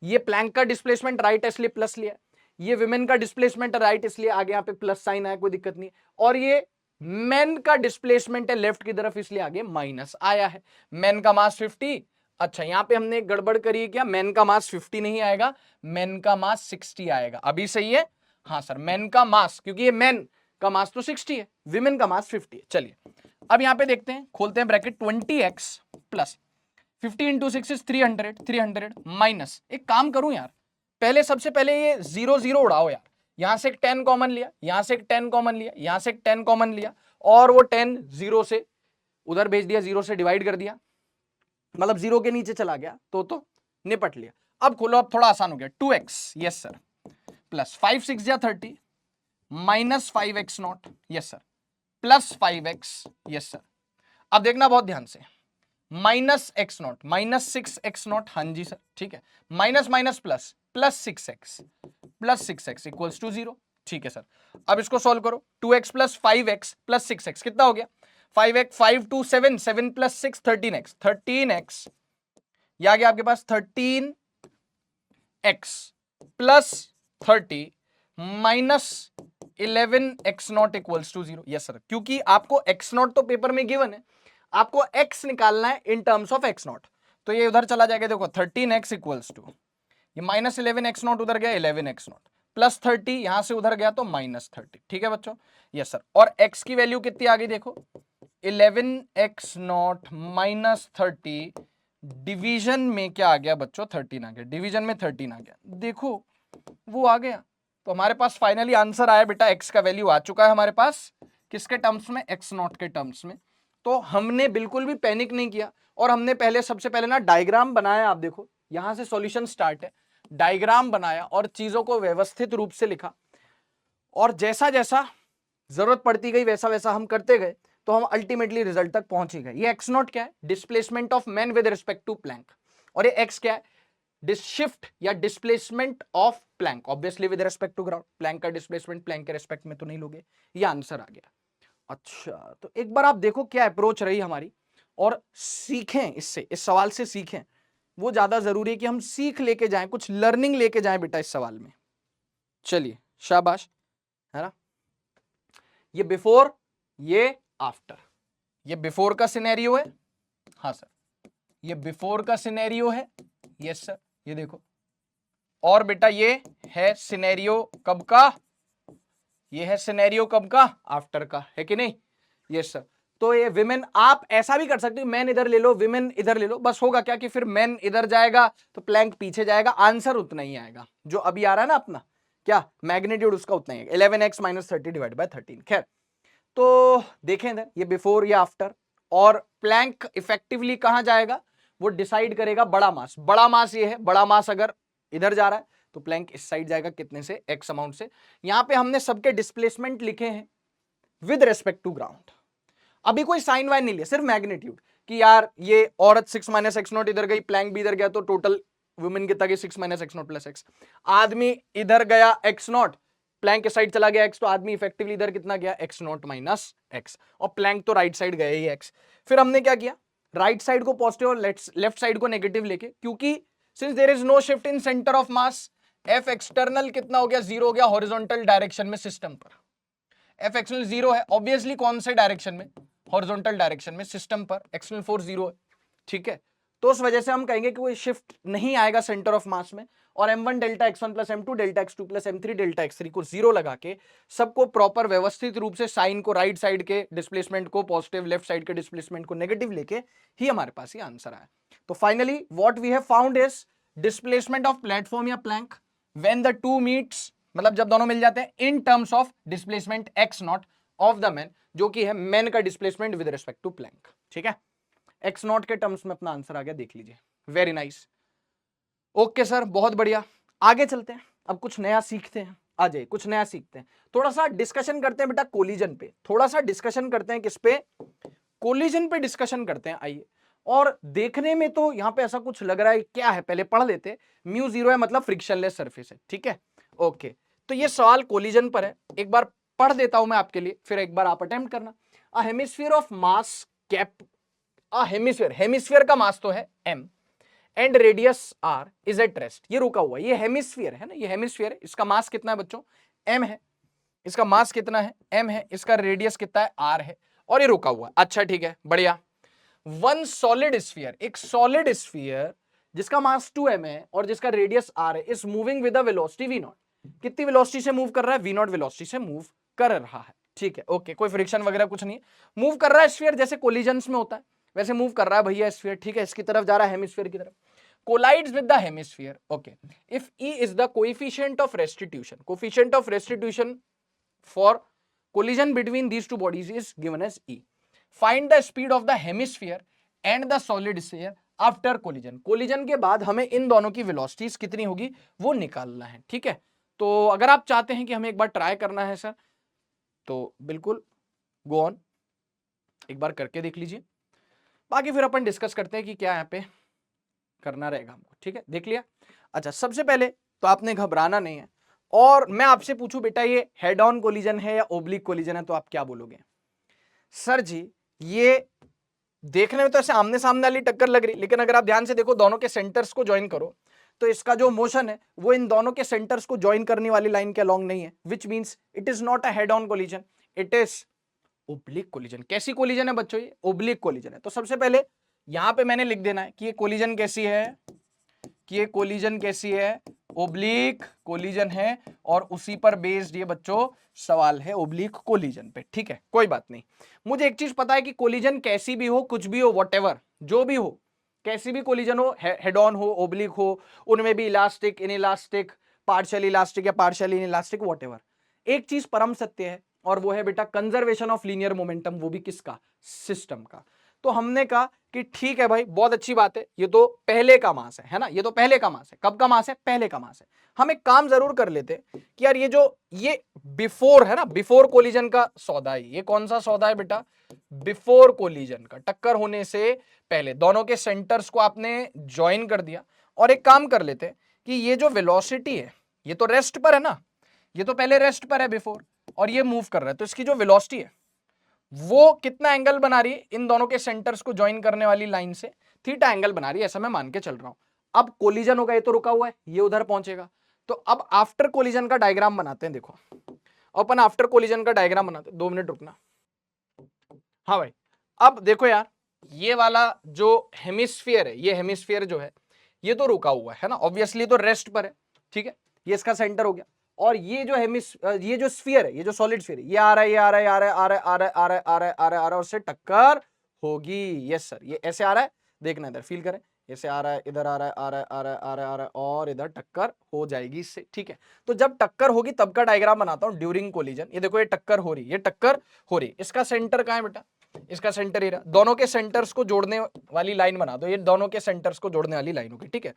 ये प्लैंक का डिस्प्लेसमेंट राइट है इसलिए प्लस लिया, ये विमेन का डिस्प्लेसमेंट राइट इसलिए आगे यहाँ पे प्लस साइन आया, कोई दिक्कत नहीं, और ये मेन का डिस्प्लेसमेंट है लेफ्ट की तरफ इसलिए आगे माइनस आया है। मेन का मास 50, अच्छा यहां पे हमने गड़बड़ करी है क्या? मेन का मास 50 नहीं आएगा, मेन का मास 60 आएगा। अभी सही है? हाँ सर, मेन का मास, क्योंकि ये मेन का मास तो 60 है, विमेन का मास 50 है। चलिए अब यहां पे देखते हैं, खोलते हैं bracket, 20x plus 50 into 6 is 300 minus, एक काम करूं यार, पहले सबसे पहले ये 0 0 उड़ाओ यार, यहां से एक 10 कॉमन लिया, यहां से एक 10 कॉमन लिया, यहां से एक 10 कॉमन लिया, और वो 10 0 से उधर भेज दिया, 0 से डिवाइड कर दिया, मतलब 0 के नीचे चला गया, तो निपट लिया। अब खोलो, अब थोड़ा आसान हो गया, 2x, यस सर, प्लस 5 6 या 30 minus 5x naught, yes sir, plus 5x, yes sir. अब देखना बहुत ध्यान से, minus x naught, minus 6x naught, हाँ जी सर, ठीक है, minus minus plus, plus 6x equals to 0, ठीक है सर। अब इसको सॉल्व करो, 2x plus 5x plus 6x कितना हो गया? 5x, 5 2 7, 7 प्लस 6 13x, ये आ गया आपके पास 13x plus 30 minus 11x naught equals to 0, yes sir, क्योंकि आपको x नॉट तो पेपर में गिवन है, आपको x निकालना है in terms of x naught, तो ये उधर चला जाएगा, देखो 13x इक्वल्स टू, ये माइनस 11x नॉट उधर गया, 11x नॉट प्लस 30 यहां से उधर गया तो माइनस 30, ठीक है बच्चों, यस सर। और x की वैल्यू कितनी आ गई देखो, 11x नॉट माइनस 30, डिवीजन में क्या आ गया बच्चों? 13 आ गया, डिवीजन में 13 आ गया, देखो वो आ गया। तो हमारे पास फाइनली आंसर आया बेटा, x का वैल्यू आ चुका है हमारे पास, किसके टर्म्स में? x नॉट के टर्म्स में। तो हमने बिल्कुल भी पैनिक नहीं किया, और हमने पहले सबसे पहले ना डायग्राम बनाया, आप देखो यहां से सॉल्यूशन स्टार्ट है, डायग्राम बनाया और चीजों को व्यवस्थित रूप से लिखा, और जैसा जैसा जरूरत पड़ती गई वैसा वैसा हम करते गए, तो हम अल्टीमेटली रिजल्ट तक पहुंच ही गए। ये एक्स नॉट क्या है? Displacement of man with respect to plank, और ये एक्स क्या है? शिफ्ट या displacement of plank, obviously with respect to ground, plank का डिस्प्लेसमेंट प्लैंक के रिस्पेक्ट में तो नहीं लोगे, ये आंसर आ गया। अच्छा, तो एक बार आप देखो क्या अप्रोच रही हमारी, और सीखें इससे, इस सवाल से सीखें, वो ज्यादा जरूरी है कि हम सीख लेके जाएं, कुछ लर्निंग लेके जाएं बेटा इस सवाल में। चलिए शाबाश, है ना। ये बिफोर, ये आफ्टर, ये बिफोर का सिनेरियो है, हाँ सर, ये बिफोर का सिनेरियो है, यस सर, ये देखो, और बेटा ये है सिनेरियो कब का, ये है सिनेरियो कब का, आफ्टर का, है कि नहीं, यस सर। तो ये विमेन, आप ऐसा भी कर सकते हो, मैन इधर ले लो, विमेन इधर ले लो, बस होगा क्या कि फिर मैन इधर जाएगा तो प्लैंक पीछे जाएगा, आंसर उतना ही आएगा जो अभी आ रहा है ना अपना, क्या मैग्नीट्यूड उसका उतना ही है, 11x - 30 डिवाइड बाय 13। खैर, तो देखें इधर, ये बिफोर या आफ्टर, और प्लैंक इफेक्टिवली कहां जाएगा वो डिसाइड करेगा बड़ा मास, बड़ा मास ये है, बड़ा मास अगर इधर जा रहा है तो प्लैंक इस साइड जाएगा, कितने से, x अमाउंट से। यहां पे हमने सबके डिस्प्लेसमेंट लिखे हैं विद रेस्पेक्ट टू ग्राउंड, अभी कोई साइन वाइन नहीं लिया, सिर्फ मैग्नीट्यूड कि यार ये औरत 6 - x0 इधर गई, प्लैंक भी इधर गया, तो टोटल वुमेन कितना गया, 6 - x0 + x। आदमी इधर गया x0, प्लैंक के साइड चला गया x, तो आदमी इफेक्टिवली इधर कितना गया, x0 - x, और प्लैंक तो राइट साइड गया ही x। फिर हमने क्या किया, राइट साइड को पॉजिटिव और लेफ्ट साइड को नेगेटिव लेके, क्योंकि since there is no shift in centre of mass, F external कितना हो गया, 0 हो गया हॉरिजॉन्टल डायरेक्शन में सिस्टम पर, एफ एक्सटर्नल 0 है, ऑब्वियसली कौन से डायरेक्शन में, हॉरिजॉन्टल डायरेक्शन में सिस्टम पर, एक्सटर्नल फोर्स 0 है, ठीक है। तो उस वजह से हम कहेंगे कि कोई शिफ्ट नहीं आएगा सेंटर ऑफ मास में, और m1 delta x1 + m2 delta x2 + m3 delta x3 को 0 लगा के सबको प्रॉपर व्यवस्थित रूप से साइन को, राइट साइड के डिस्प्लेसमेंट को पॉजिटिव, लेफ्ट साइड के डिस्प्लेसमेंट को नेगेटिव लेके ही हमारे पास ये आंसर आया। तो finally what we have found is displacement of platform या plank when the two meets, मतलब जब दोनों मिल जाते हैं, in terms of displacement x0 of the man, जो कि है मैन का displacement with respect to plank, ठीक है। x0 के टर्म्स में अपना आंसर आ गया, देख लीजिए, वेरी नाइस। ओके सर, बहुत बढ़िया, आगे चलते हैं, अब कुछ नया सीखते हैं, आ जाइए कुछ नया सीखते हैं, थोड़ा सा डिस्कशन करते हैं बेटा कोलिजन पे, थोड़ा सा डिस्कशन करते हैं किस पे, कोलिजन पे डिस्कशन करते हैं, आइए। और देखने में तो यहां पे ऐसा कुछ लग रहा है, क्या है पहले पढ़ लेते, μ0 है मतलब फ्रिक्शनलेस सरफेस है, ठीक है, ओके। तो ये सवाल कोलिजन पर है, एक बार पढ़ देता हूं मैं आपके लिए, फिर एक बार आप अटेम्प्ट करना। अ hemisphere of mass cap, a hemisphere, hemisphere का मास तो है m and radius r is at rest, ये रुका हुआ, ये हेमिस्फीयर है ना, ये हेमिस्फीयर है, इसका मास कितना है बच्चों, m है, इसका मास कितना है, m है, इसका रेडियस कितना है, r है, और ये रुका हुआ। अच्छा ठीक है, बढ़िया। वन सॉलिड स्फीयर, एक सॉलिड स्फीयर जिसका मास 2m है और जिसका रेडियस r है, is moving with a velocity v0, कितनी वेलोसिटी से मूव कर रहा है, v0 वेलोसिटी से मूव कर रहा है, ठीक है, ओके, कोई फ्रिक्शन वगैरह कुछ नहीं है, मूव कर रहा है स्फीयर, जैसे कोलिजन्स में होता है वैसे मूव कर रहा है भैया स्फीयर, ठीक है, इसकी तरफ जा रहा है, हेमिस्फीयर की तरफ, collides with the hemisphere, okay, if E is the coefficient of restitution for collision between these two bodies is given as E, find the speed of the hemisphere and the solid sphere after collision के बाद हमें इन दोनों की velocities कितनी होगी वो निकालना है, ठीक है। तो अगर आप चाहते हैं कि हमें एक बार ट्राई करना है सर, तो बिल्कुल गो ऑन, एक बार करके देख लीजिए, बाकी फिर अपन डिस्कस करते हैं कि क्या यहाँ पे करना रहेगा हमको, ठीक है, देख लिया। अच्छा, सबसे पहले तो आपने घबराना नहीं है, और मैं आपसे पूछूं बेटा ये हेड ऑन कोलिजन है या ओब्लिक कोलिजन है, तो आप क्या बोलोगे, सर जी ये देखने में तो ऐसे आमने सामने वाली टक्कर लग रही, लेकिन अगर आप ध्यान से देखो दोनों के सेंटर्स को ज्वाइन करो तो इसका जो मोशन है वो इन दोनों के सेंटर्स को ज्वाइन करने वाली लाइन के अलोंग नहीं है, which means it is not a head on collision, it is oblique collision. कैसी कोलिजन है बच्चों, ये ओब्लिक कोलिजन है। तो सबसे पहले यहां पे मैंने लिख देना है कि ये कोलिजन कैसी है, कि ये कोलिजन कैसी है, ओब्लिक कोलिजन है, और उसी पर बेस्ड ये बच्चों सवाल है ओब्लिक कोलिजन पे, ठीक है, कोई बात नहीं। मुझे एक चीज पता है कि कोलिजन कैसी भी हो, कुछ भी हो, व्हाटएवर जो भी हो, कैसी भी कोलिजन हो, हेड ऑन हो, ओब्लिक हो, उनमें भी इलास्टिक, इनइलास्टिक, पार्शियल इलास्टिक या पार्शियल इनइलास्टिक, व्हाटएवर, एक चीज परम सत्य है, और वो है बेटा कंजर्वेशन ऑफ लीनियर मोमेंटम, वो भी किसका, सिस्टम का। तो हमने कहा कि ठीक है भाई, बहुत अच्छी बात है, ये तो पहले का मास है ना, ये तो पहले का मास है, कब का मास है, पहले का मास है। हम एक काम जरूर कर लेते कि यार ये जो ये बिफोर है ना, बिफोर कोलिजन का सौदा है, ये कौन सा सौदा है बेटा, बिफोर कोलिजन का, टक्कर होने से पहले दोनों के सेंटर्स को आपने ज्वाइन कर दिया, और एक काम कर लेते कि ये जो वेलोसिटी है ये तो रेस्ट पर है ना, ये तो पहले रेस्ट पर है बिफोर, और ये मूव कर रहा है, तो इसकी जो वेलोसिटी है वो कितना एंगल बना रही है, इन दोनों के सेंटर्स को ज्वाइन करने वाली लाइन से थीटा एंगल बना रही है, ऐसा मैं मान के चल रहा हूं। अब कोलिजन होगा, ये तो रुका हुआ है, ये उधर पहुंचेगा, तो अब आफ्टर कोलिजन का डायग्राम बनाते हैं। देखो अपन आफ्टर कोलिजन का डायग्राम बनाते हैं, 2 मिनट रुकना। हाँ भाई, अब देखो यार, ये वाला जो हेमिस्फीयर है, ये हेमिस्फीयर जो है ये तो रुका हुआ है ना, ऑब्वियसली तो रेस्ट पर है, ठीक है, ये इसका सेंटर हो गया। और ये जो ये जो स्फीयर है, ये जो सॉलिड स्फीयर है, ये आ रहा है, ये आ रहा है, आ रहा है, आ रहा है, आ रहा है, आ रहा है, आ रहा है, आ रहा है, आ रहा है, उससे टक्कर होगी। यस सर, ये ऐसे आ रहा है, देखना इधर फील करें, ऐसे आ रहा है, इधर आ रहा है, आ रहा है, आ रहा है, आ रहा है, आ रहा है, और इधर टक्कर हो जाएगी इससे, ठीक है। तो जब टक्कर होगी तब का डायग्राम बनाता हूं, ड्यूरिंग कोलिजन। ये देखो, ये टक्कर हो रही है, ये टक्कर हो रही है, इसका सेंटर कहां है बेटा, इसका सेंटर ये रहा, दोनों के सेंटर्स को जोड़ने वाली लाइन बना दो, ये दोनों के सेंटर्स को जोड़ने वाली लाइन होगी, ठीक है।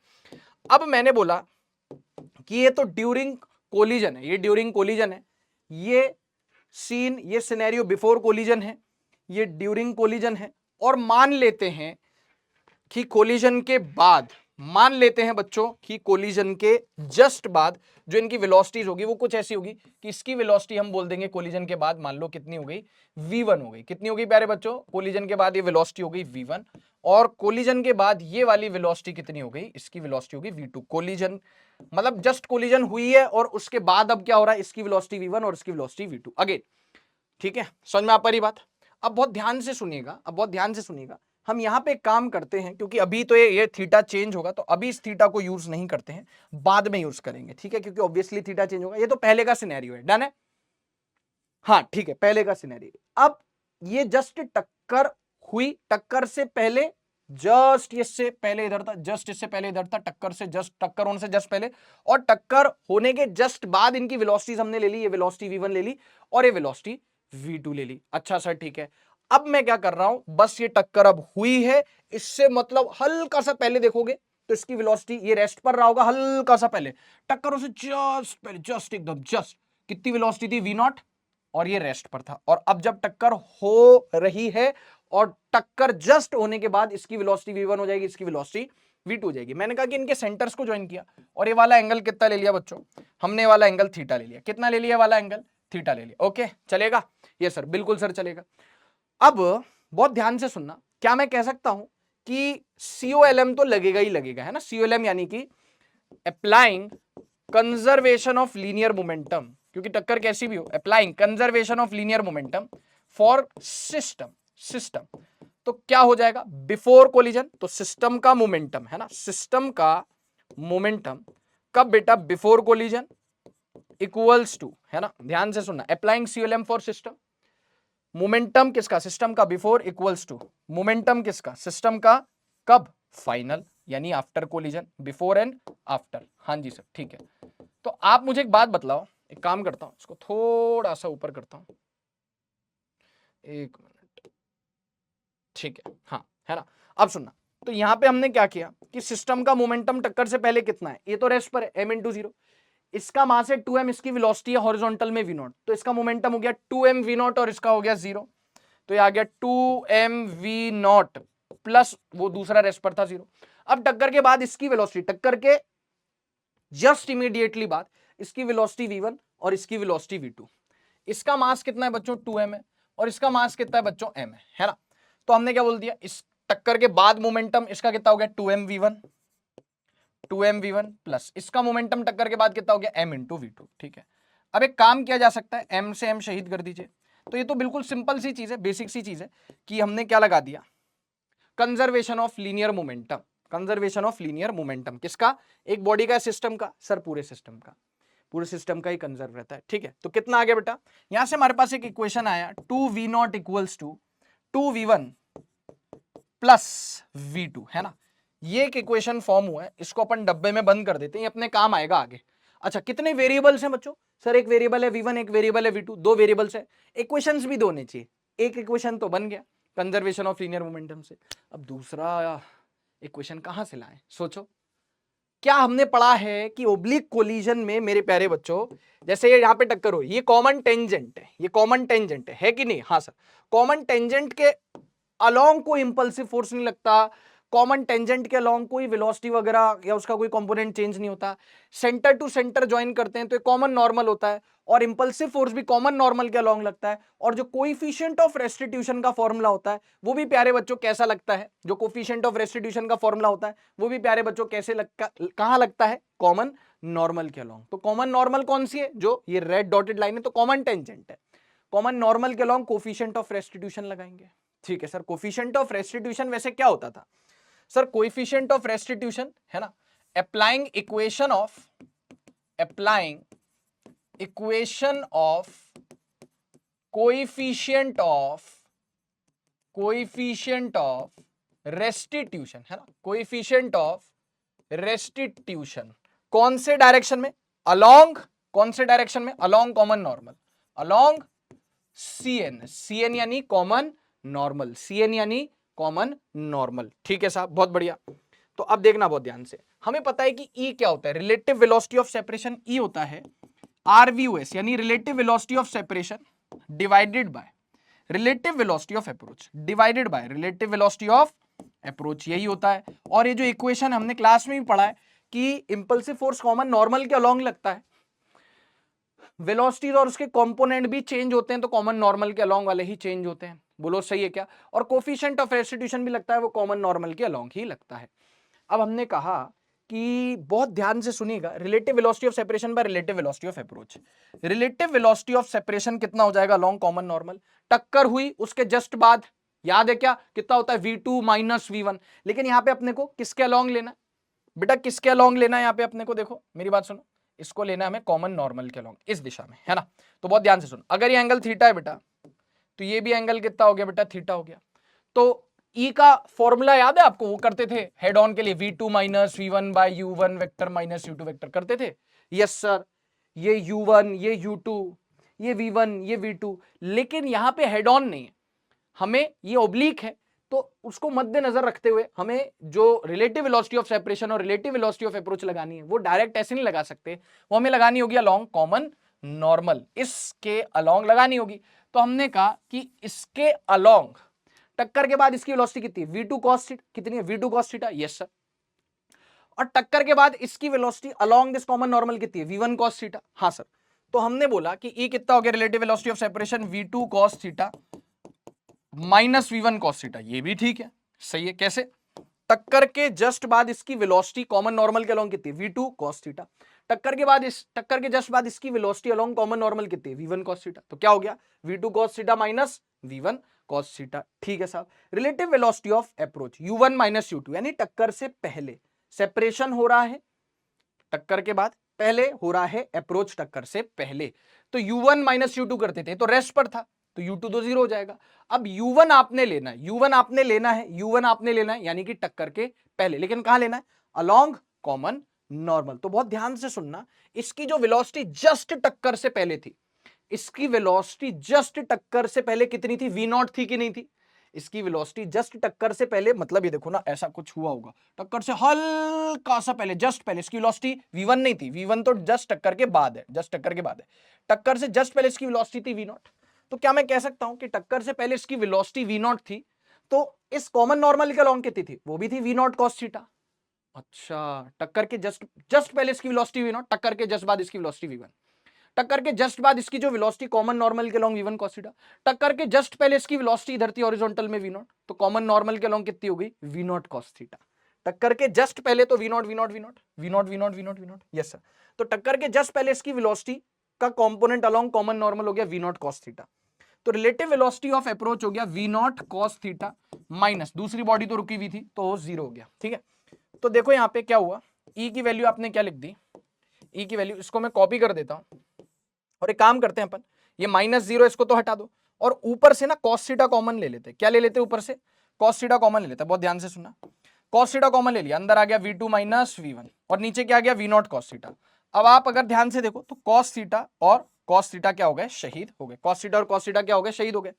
अब मैंने बोला कि ये तो ड्यूरिंग कोलिजन है, ये ड्यूरिंग कोलिजन है, ये सीन, ये सिनेरियो बिफोर कोलिजन है, ये ड्यूरिंग कोलिजन है, और मान लेते हैं कि कोलिजन के बाद, मान लेते हैं बच्चों कि कोलिजन के जस्ट बाद जो इनकी वेलोसिटीज होगी वो कुछ ऐसी होगी कि इसकी वेलोसिटी हम बोल देंगे कोलिजन के बाद, मान लो कितनी हो गई, v1 हो गई। कितनी होगी प्यारे बच्चों, कोलिजन के बाद ये वेलोसिटी हो गई v1, और कोलिजन के बाद ये वाली वेलोसिटी कितनी हो गई, इसकी वेलोसिटी होगी v2। कोलिजन मतलब जस्ट कोलिजन हुई है और उसके बाद अब क्या हो रहा है, इसकी वेलोसिटी v1 और इसकी वेलोसिटी v2 अगेन, ठीक है। समझ में आ पा रही बात? अब बहुत ध्यान से सुनिएगा, अब बहुत ध्यान से सुनिएगा। हम यहां पे काम करते हैं, क्योंकि अभी तो ये थीटा चेंज होगा, तो अभी इस थीटा को यूज नहीं करते हैं, बाद में यूज करेंगे, ठीक है, क्योंकि ऑब्वियसली थीटा चेंज होगा। ये तो पहले का सिनेरियो है, डन है, हाँ ठीक है, पहले का सिनेरियो। अब ये जस्ट टक्कर हुई, टक्कर से पहले जस्ट इससे पहले इधर था, जस्ट इससे पहले इधर था, टक्कर से जस्ट, टक्कर होने से जस्ट पहले, और टक्कर होने के जस्ट बाद इनकी वेलोसिटीज हमने ले ली, ये वेलोसिटी v1 ले ली और ये वेलोसिटी v2 ले ली। अच्छा सर ठीक है, अब मैं क्या कर रहा हूं, बस ये टक्कर अब हुई है, इससे मतलब हल्का सा पहले देखोगे तो इसकी वेलोसिटी, ये रेस्ट पर रहा होगा, हल्का सा पहले टक्कर से जस्ट पहले, जस्ट एकदम जस्ट कितनी वेलोसिटी थी, v0, और ये रेस्ट पर था। और अब जब टक्कर हो रही है और टक्कर जस्ट होने के बाद इसकी वेलोसिटी v1 हो जाएगी, इसकी वेलोसिटी v2 हो जाएगी। मैंने कहा कि इनके सेंटर्स को ज्वाइन किया, और ये वाला एंगल कितना ले लिया बच्चों, हमने वाला एंगल थीटा ले लिया। कितना ले लिया वाला एंगल, थीटा ले लिया। ओके चलेगा, ये सर बिल्कुल सर चलेगा। अब बहुत ध्यान से सुनना, क्या मैं कह सकता हूं कि COLM तो लगेगा ही लगेगा, है ना, COLM यानी कि applying conservation of linear momentum, क्योंकि टक्कर कैसी भी हो, applying conservation of linear momentum for system. तो क्या हो जाएगा बिफोर कोलिजन, तो सिस्टम का मोमेंटम है ना, सिस्टम का मोमेंटम कब बेटा, बिफोर कोलिजन इक्वल्स टू, है ना, ध्यान से सुनना, applying COLM for system, momentum किसका, सिस्टम का, बिफोर इक्वल्स टू मोमेंटम किसका, सिस्टम का, कब, फाइनल यानी after collision, before and after. हाँ जी सर ठीक है। तो आप मुझे एक बात बतलाओ, एक काम करता हूं, इसको थोड़ा सा ऊपर करता हूं, एक मिनट, ठीक है, हाँ है ना। अब सुनना, तो यहां पे हमने क्या किया कि सिस्टम का मोमेंटम टक्कर से पहले कितना है, ये तो रेस्ट पर है, m/0, इसका मास है 2m, इसकी वेलोसिटी है हॉरिजॉन्टल में v0, तो इसका मोमेंटम हो गया 2m v0 और इसका हो गया 0, तो ये आ गया 2m v0 प्लस वो दूसरा रेस्ट पर था 0। अब टक्कर के बाद इसकी वेलोसिटी, टक्कर के जस्ट इमीडिएटली बाद इसकी वेलोसिटी v1 और इसकी वेलोसिटी v2, इसका मास कितना है बच्चों 2m है, और इसका मास कितना है बच्चों m है ना। तो हमने क्या बोल दिया, इस टक्कर के बाद मोमेंटम इसका कितना हो गया 2m v1 प्लस इसका मोमेंटम टक्कर के बाद कितना हो गया m × v2, ठीक है। अब एक काम किया जा सकता है, m से m शहीद कर दीजिए, तो ये तो बिल्कुल सिंपल सी चीज है, बेसिक सी चीज है कि हमने क्या लगा दिया, conservation of linear momentum, conservation of linear momentum किसका, एक बॉडी का, सिस्टम का, सर पूरे सिस्टम का, पूरे सिस्टम का ही कंजर्व रहता है, ठीक है। तो कितना आ गया बेटा, यहां से हमारे पास एक इक्वेशन आया 2v0 equals to 2v1 plus v2, है ना, ये एक इक्वेशन फॉर्म हुआ है, इसको अपन डब्बे में बंद कर देते हैं, ये अपने काम आएगा आगे। अच्छा कितने वेरिएबल्स हैं बच्चों, सर एक वेरिएबल है v1, एक वेरिएबल है v2, 2 वेरिएबल्स है, इक्वेशंस भी 2 होने चाहिए, एक इक्वेशन तो बन गया कंजर्वेशन ऑफ लीनियर मोमेंटम से। अब दूसरा इक्वेशन कहां से लाएं, सोचो, क्या हमने पढ़ा है कि ओब्लिक कोलिजन में मेरे प्यारे बच्चों, जैसे ये यहां पे टक्कर हो, ये कॉमन टेंजेंट है, ये कॉमन टेंजेंट है कि नहीं, हाँ सर, कॉमन टेंजेंट के अलोंग कोई इंपल्सिव फोर्स नहीं लगता, कॉमन टेंजेंट के अलोंग कोई वेलोसिटी वगैरह या उसका कोई कंपोनेंट चेंज नहीं होता, सेंटर टू सेंटर ज्वाइन करते हैं तो कॉमन नॉर्मल होता है, और इंपल्सिव फोर्स भी कॉमन नॉर्मल के अलोंग लगता है, और जो कोएफिशिएंट ऑफ रेस्टिट्यूशन का फॉर्मूला होता है वो भी प्यारे बच्चों कैसा लगता है, जो कोएफिशिएंट ऑफ रेस्टिट्यूशन का फॉर्मूला होता है वो भी प्यारे बच्चों कैसे कहां लगता है, कॉमन नॉर्मल के अलोंग। तो कॉमन नॉर्मल कौन सी है, जो ये रेड डॉटेड लाइन है तो कॉमन टेंजेंट है, कॉमन नॉर्मल के अलोंग कोएफिशिएंट ऑफ रेस्टिट्यूशन लगाएंगे। ठीक है सर, कोएफिशिएंट ऑफ रेस्टिट्यूशन वैसे क्या होता था सर, कोएफिशिएंट ऑफ रेस्टिट्यूशन है ना, applying equation of coefficient of restitution है ना, कोएफिशिएंट ऑफ रेस्टिट्यूशन कौन से डायरेक्शन में, अलोंग, कौन से डायरेक्शन में, along common normal, along CN यानी कॉमन नॉर्मल, CN यानी कॉमन नॉर्मल। ठीक है साहब, बहुत बढ़िया। तो अब देखना बहुत ध्यान से, हमें पता है कि E क्या होता है, relative velocity of separation E होता है RVOS यानी relative velocity of separation divided by relative velocity of approach divided by relative velocity of approach, यही होता है। और ये जो इक्वेशन हमने क्लास में भी पढ़ा है कि इंपल्सिव फोर्स कॉमन नॉर्मल के अलोंग लगता है, वेलोसिटीज और उसके कंपोनेंट भी चेंज होते हैं तो कॉमन नॉर्मल के अलोंग वाले ही चेंज होते हैं, बोलो सही है क्या, और कोएफिशिएंट ऑफ रेस्टिट्यूशन भी लगता है वो कॉमन नॉर्मल के अलोंग ही लगता है। अब हमने कहा कि बहुत ध्यान से सुनिएगा, relative velocity of separation by relative velocity of approach, relative velocity of separation कितना हो जाएगा अलोंग कॉमन नॉर्मल, टक्कर हुई उसके जस्ट बाद, याद है क्या कितना होता है V2 माइनस V1, लेकिन यहां पे अपने को किसके अलोंग लेना है बेटा, किसके अलोंग लेना है यहाँ पे अपने को, देखो मेरी बात सुनो, इसको लेना है हमें कॉमन नॉर्मल के अलोंग, इस दिशा में है ना। तो बहुत ध्यान से सुनो, अगर ये एंगल थीटा है बेटा तो ये भी एंगल कितना हो गया बेटा, थीटा हो गया। तो E का फॉर्मूला याद है आपको, वो करते थे हेड ऑन के लिए V2 minus V1 by U1 vector minus U2 vector करते थे, यस सर, ये U1 ये U2 ये V1 ये V2, लेकिन यहां पे हेड ऑन नहीं है, हमें ये ओब्लिक है, तो उसको मद्देनजर रखते हुए हमें जो रिलेटिव वेलोसिटी ऑफ सेपरेशन और रिलेटिव वेलोसिटी ऑफ अप्रोच लगानी है वो डायरेक्ट ऐसे नहीं लगा सकते, वो हमें लगानी होगी अलोंग कॉमन नॉर्मल, इसके अलोंग लगानी होगी। तो हमने कहा कि इसके अलोंग टक्कर के बाद इसकी वेलोसिटी कितनी है, V2 cos थीटा, कितनी है V2 cos theta, yes sir, और टक्कर के बाद इसकी velocity along this common normal कितनी है, V1 cos थीटा, हाँ सर। तो हमने बोला कि E कितना हो गया, relative velocity of separation V2 cos theta minus V1 cos theta, ये भी ठीक है, सही है। कैसे, टक्कर के जस्ट बाद इसकी वेलोसिटी कॉमन नॉर्मल के अलोंग कितनी है, V2 cos थीटा, टक्कर के जस्ट बाद इसकी वेलोसिटी अलोंग कॉमन नॉर्मल कितनी है, V1 cos थीटा, तो क्या हो गया V2 cos theta minus V1 cos theta. ठीक है साहब, relative velocity of approach U1 minus U2 यानी टक्कर से पहले सेपरेशन हो रहा है, टक्कर के बाद पहले हो रहा है अप्रोच टक्कर से पहले, तो U1 माइनस U2 करते थे तो रेस्ट पर था तो U2 तो जीरो हो जाएगा। अब U1 आपने लेना है, U1 आपने लेना है यानी कि टक्कर के पहले, लेकिन कहां लेना है, अलोंग कॉमन नॉर्मल। तो बहुत ध्यान से सुनना, इसकी जो वेलोसिटी जस्ट टक्कर से पहले थी, इसकी वेलोसिटी जस्ट टक्कर से पहले कितनी थी, V0 थी कि नहीं थी, इसकी वेलोसिटी जस्ट टक्कर से पहले, मतलब ये देखो ना ऐसा कुछ हुआ होगा, टक्कर से हल्का सा पहले, जस्ट पहले इसकी वेलोसिटी V1 नहीं थी, V1 तो जस्ट टक्कर के बाद है, जस्ट टक्कर के बाद है, टक्कर से जस्ट पहले इसकी वेलोसिटी थी V0। तो क्या मैं कह सकता हूं कि टक्कर से पहले इसकी वेलोसिटी V0 थी, तो इस कॉमन नॉर्मल के अलोंग कितनी थी, वो भी थी V0 cos थीटा। अच्छा, टक्कर के जस्ट पहले इसकी वेलोसिटी V0, टक्कर के जस्ट बाद इसकी वेलोसिटी V1, टक्कर के जस्ट बाद इसकी जो वेलोसिटी कॉमन नॉर्मल के अलोंग V1 cos थीटा, टक्कर के जस्ट पहले इसकी वेलोसिटी इधर थी हॉरिजॉन्टल में V0, तो कॉमन नॉर्मल के अलोंग कितनी हो गई, V0 cos थीटा। टक्कर के जस्ट पहले तो V0, यस सर, तो टक्कर के जस्ट पहले इसकी वेलोसिटी का कंपोनेंट अलोंग कॉमन नॉर्मल हो गया V0 cos थीटा, तो रिलेटिव वेलोसिटी ऑफ अप्रोच हो गया V0 cos थीटा माइनस दूसरी बॉडी तो रुकी हुई थी तो जीरो हो गया। ठीक है, तो देखो यहां पे क्या हुआ, E की वैल्यू आपने क्या लिख दी, E की वैल्यू, इसको मैं कॉपी कर देता हूं और एक काम करते हैं अपन, ये माइनस जीरो इसको तो हटा दो और ऊपर से ना cos थीटा कॉमन ले लेते, क्या ले लेते ऊपर से, cos थीटा कॉमन ले लेते, बहुत ध्यान से सुनना, cos थीटा कॉमन ले लिया, अंदर आ गया V2 माइनस V1 और नीचे क्या आ गया V0 cos थीटा। अब आप अगर ध्यान से देखो तो cos थीटा और cos थीटा क्या हो गए, शहीद हो गए, cos थीटा और cos थीटा क्या हो गए, शहीद हो गए।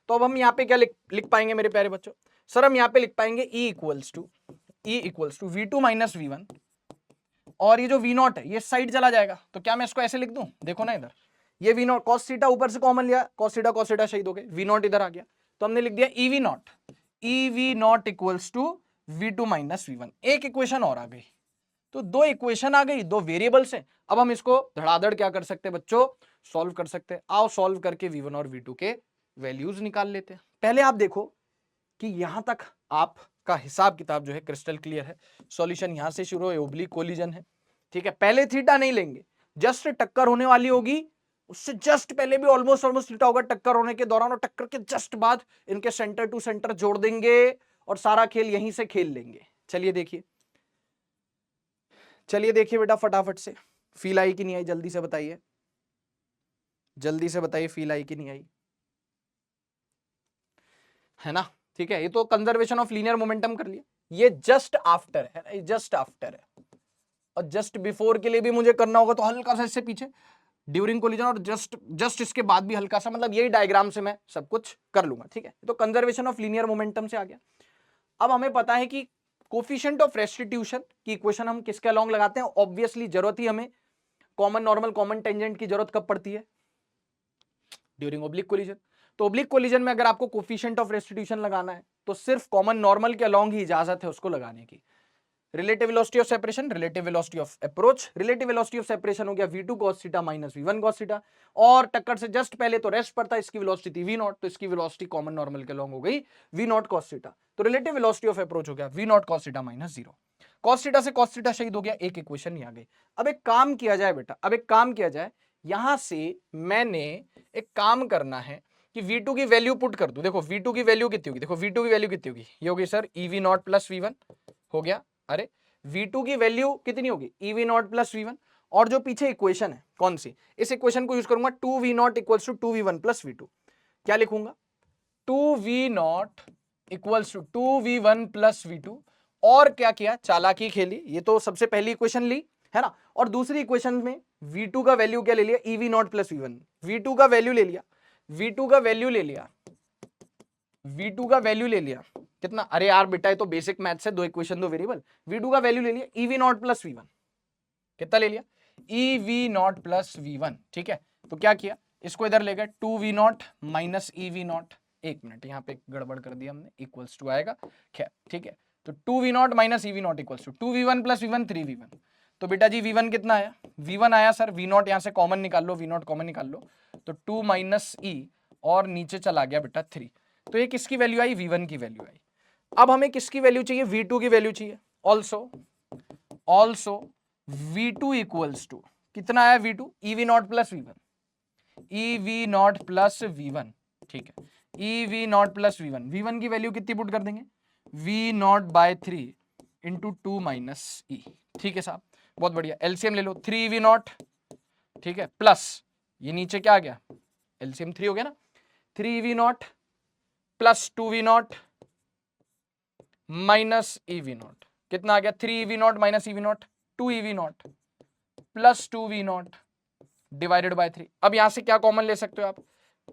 तो अब हम यहाँ पे क्या लिख पाएंगे मेरे प्यारे बच्चों, सर हम यहाँ पे लिख पाएंगे E equals to V2 minus V1 और ये जो V0 है ये साइड चला जाएगा, तो क्या मैं इसको ऐसे लिख दूं, देखो ना इधर, ये V0 cos थीटा ऊपर से कॉमन लिया, cos थीटा शहीद हो गए, V0 इधर आ गया, तो हमने लिख दिया EV0 equals to v2 minus v1। एक इक्वेशन और आ गई, तो दो इक्वेशन आ गई, दो वेरिएबल्स हैं। अब हम इसको धड़ाधड़ क्या कर सकते हैं बच्चों, सॉल्व कर सकते हैं। आओ सॉल्व करके v1 और v2 के वैल्यूज निकाल लेते हैं। पहले आप देखो कि यहां तक आपका हिसाब किताब जो है क्रिस्टल क्लियर है। सॉल्यूशन यहां से शुरू है, ओब्लिक कोलिजन है, ठीक है। पहले थीटा नहीं लेंगे, जस्ट टक्कर होने वाली होगी, उससे जस्ट पहले भी ऑलमोस्ट थीटा होगा टक्कर होने के दौरान, और टक्कर के जस्ट बाद इनके सेंटर टू सेंटर जोड़ देंगे और सारा खेल यहीं से खेल लेंगे। चलिए देखिए, चलिए देखिए बेटा फटाफट से, फील आई कि नहीं आई, जल्दी से बताइए, जल्दी से बताइए फील आई कि नहीं आई, है ना। ठीक है, ये तो कंजर्वेशन ऑफ लीनियर मोमेंटम कर लिया, ये जस्ट आफ्टर है, ये जस्ट आफ्टर है। और जस्ट बिफोर के लिए भी मुझे करना होगा तो हल्का सा इससे पीछे ड्यूरिंग कोलिजन, और जस्ट इसके बाद भी हल्का सा, मतलब यही डायग्राम से मैं सब कुछ कर लूंगा। ठीक है, तो कंजर्वेशन ऑफ लीनियर मोमेंटम से आ गया। अब हमें पता है कि कोफिशिएंट ऑफ रेस्टिट्यूशन की इक्वेशन हम किसके अलोंग लगाते हैं। ऑब्वियसली जरूरत ही हमें कॉमन नॉर्मल कॉमन टेंजेंट की जरूरत कब पड़ती है, ड्यूरिंग ओब्लिक कोलिजन। तो ओब्लिक कोलिजन में अगर आपको कोफिशिएंट ऑफ रेस्टिट्यूशन लगाना है तो सिर्फ कॉमन नॉर्मल के अलोंग ही इजाजत है उसको लगाने की। Relative velocity of separation, relative velocity of approach, relative velocity of separation हो गया v2 cos theta minus v1 cos theta, और टक्कर से जस्ट पहले तो रेस्ट पर था, इसकी वेलोसिटी थी v0, तो इसकी वेलोसिटी कॉमन नॉर्मल के अलोंग हो गई v0 cos थीटा। तो रिलेटिव वेलोसिटी ऑफ अप्रोच हो गया v0 cos theta minus 0। cos theta से cos थीटा शहीद हो गया, एक इक्वेशन ही आ गई। अब एक काम किया जाए बेटा, अब एक काम किया जाए, यहां से मैंने एक काम करना है कि v2 की वैल्यू पुट कर दूं। देखो v2 की वैल्यू कितनी होगी, देखो v2 की वैल्यू कितनी होगी, ये होगी सर ev0 प्लस v1 हो गया। अरे v2 की वैल्यू कितनी होगी, ev0 प्लस v1, और जो पीछे इक्वेशन है कौन सी, इस इक्वेशन को यूज करूंगा 2v0 equals to 2v1 plus v2। क्या लिखूंगा, 2v0 equals to 2v1 plus v2। और क्या किया, चालाकी खेली, ये तो सबसे पहली इक्वेशन ली है ना, और दूसरी इक्वेशन में v2 का वैल्यू क्या ले लिया, ev0 प्लस v1। v2 का वैल्यू ले लिया, v2 का वैल्यू ले लिया, v2 का वैल्यू ले लिया कितना, अरे यार बेटा ये तो बेसिक मैथ्स है, दो इक्वेशन दो वेरिएबल, v2 का वैल्यू ले लिया ev0 प्लस v1, कितना ले लिया ev0 प्लस v1। ठीक है, तो क्या किया, इसको इधर ले गए 2v0 माइनस ev0, एक मिनट यहाँ पे गड़बड़ कर दिया हमने, इक्वल्स टू आएगा, खैर ठीक है। तो 2v0 minus ev0 equals to 2v1 plus v1 3v1। तो बेटा जी v1 कितना आया, v1 आया सर, v0 यहाँ से कॉमन निकाल लो, v0 कॉमन निकाल लो, तो 2 माइनस e और नीचे चला गया बेटा 3। तो ये किसकी वैल्यू आई, v1 की वैल्यू आई। अब हमें किसकी वैल्यू चाहिए, v2 की वैल्यू चाहिए। ऑल्सो v2 इक्वल्स टू कितना आया, v2 ev0 plus v1, ev0 plus v1। ठीक है, ev0 प्लस v1, v1 की वैल्यू कितनी पुट कर देंगे, v0 bye 3 into 2 minus e। ठीक है साहब, बहुत बढ़िया, एलसीएम ले लो 3v0, ठीक है, प्लस ये नीचे क्या आ गया, एलसीएम 3 हो गया ना, 3v0 plus 2v0 minus ev0, कितना आ गया, 3ev0 minus ev0 2ev0 plus 2v0 divided by 3। अब यहां से क्या कॉमन ले सकते हो आप,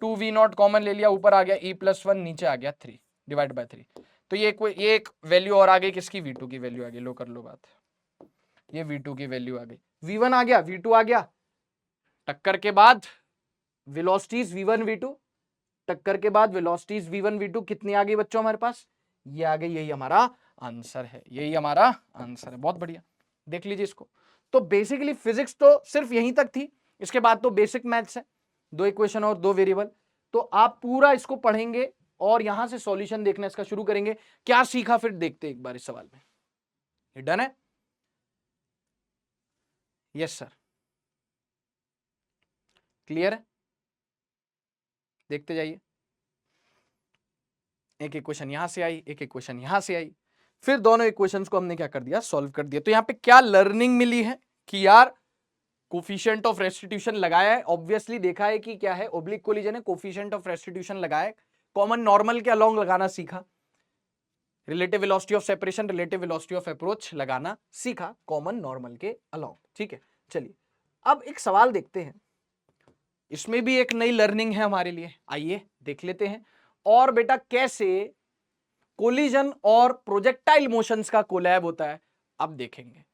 2v0 कॉमन ले लिया, ऊपर आ गया e प्लस 1, नीचे आ गया 3 डिवाइड बाय 3। तो ये एक वैल्यू और आ गई, किसकी, v2 की वैल्यू आ गई, लो कर लो बात, ये v2 की वैल्यू आ गई, v1 आ गया, v2 आ गया, टक्कर के बाद वेलोसिटीज v1 v2, टक्कर के बाद वेलोसिटीज v1 v2 कितनी आ गई बच्चों हमारे पास, ये आ गई, यही हमारा आंसर है, यही हमारा आंसर है। बहुत बढ़िया, देख लीजिए इसको। तो बेसिकली फिजिक्स तो सिर्फ यहीं तक थी, इसके बाद तो बेसिक मैथ्स है, दो इक्वेशन और दो वेरिएबल। तो आप पूरा इसको पढ़ेंगे और यहां से सॉल्यूशन देखना इसका शुरू करेंगे। क्या सीखा फिर देखते एक बार इस सवाल में, ये डन है, यस सर, क्लियर है, देखते जाइए। एक इक्वेशन यहां से आई, एक इक्वेशन यहां से आई, फिर दोनों इक्वेशंस को हमने क्या कर दिया, सॉल्व कर दिया। तो यहां पे क्या लर्निंग मिली है कि यार कोफिशिएंट ऑफ रेस्टिट्यूशन लगाया है, ऑब्वियसली देखा है कि क्या है, ओब्लिक कोलिजन है, कोफिशिएंट ऑफ रेस्टिट्यूशन लगाया है, कॉमन नॉर्मल के अलोंग लगाना सीखा, relative velocity of separation, relative velocity of approach लगाना सीखा कॉमन नॉर्मल के अलोंग। ठीक है, चलिए अब एक सवाल देखते हैं, इसमें भी एक नई लर्निंग है हमारे लिए, आइए देख लेते हैं। और बेटा कैसे कोलिजन और प्रोजेक्टाइल मोशंस का कोलैब होता है अब देखेंगे,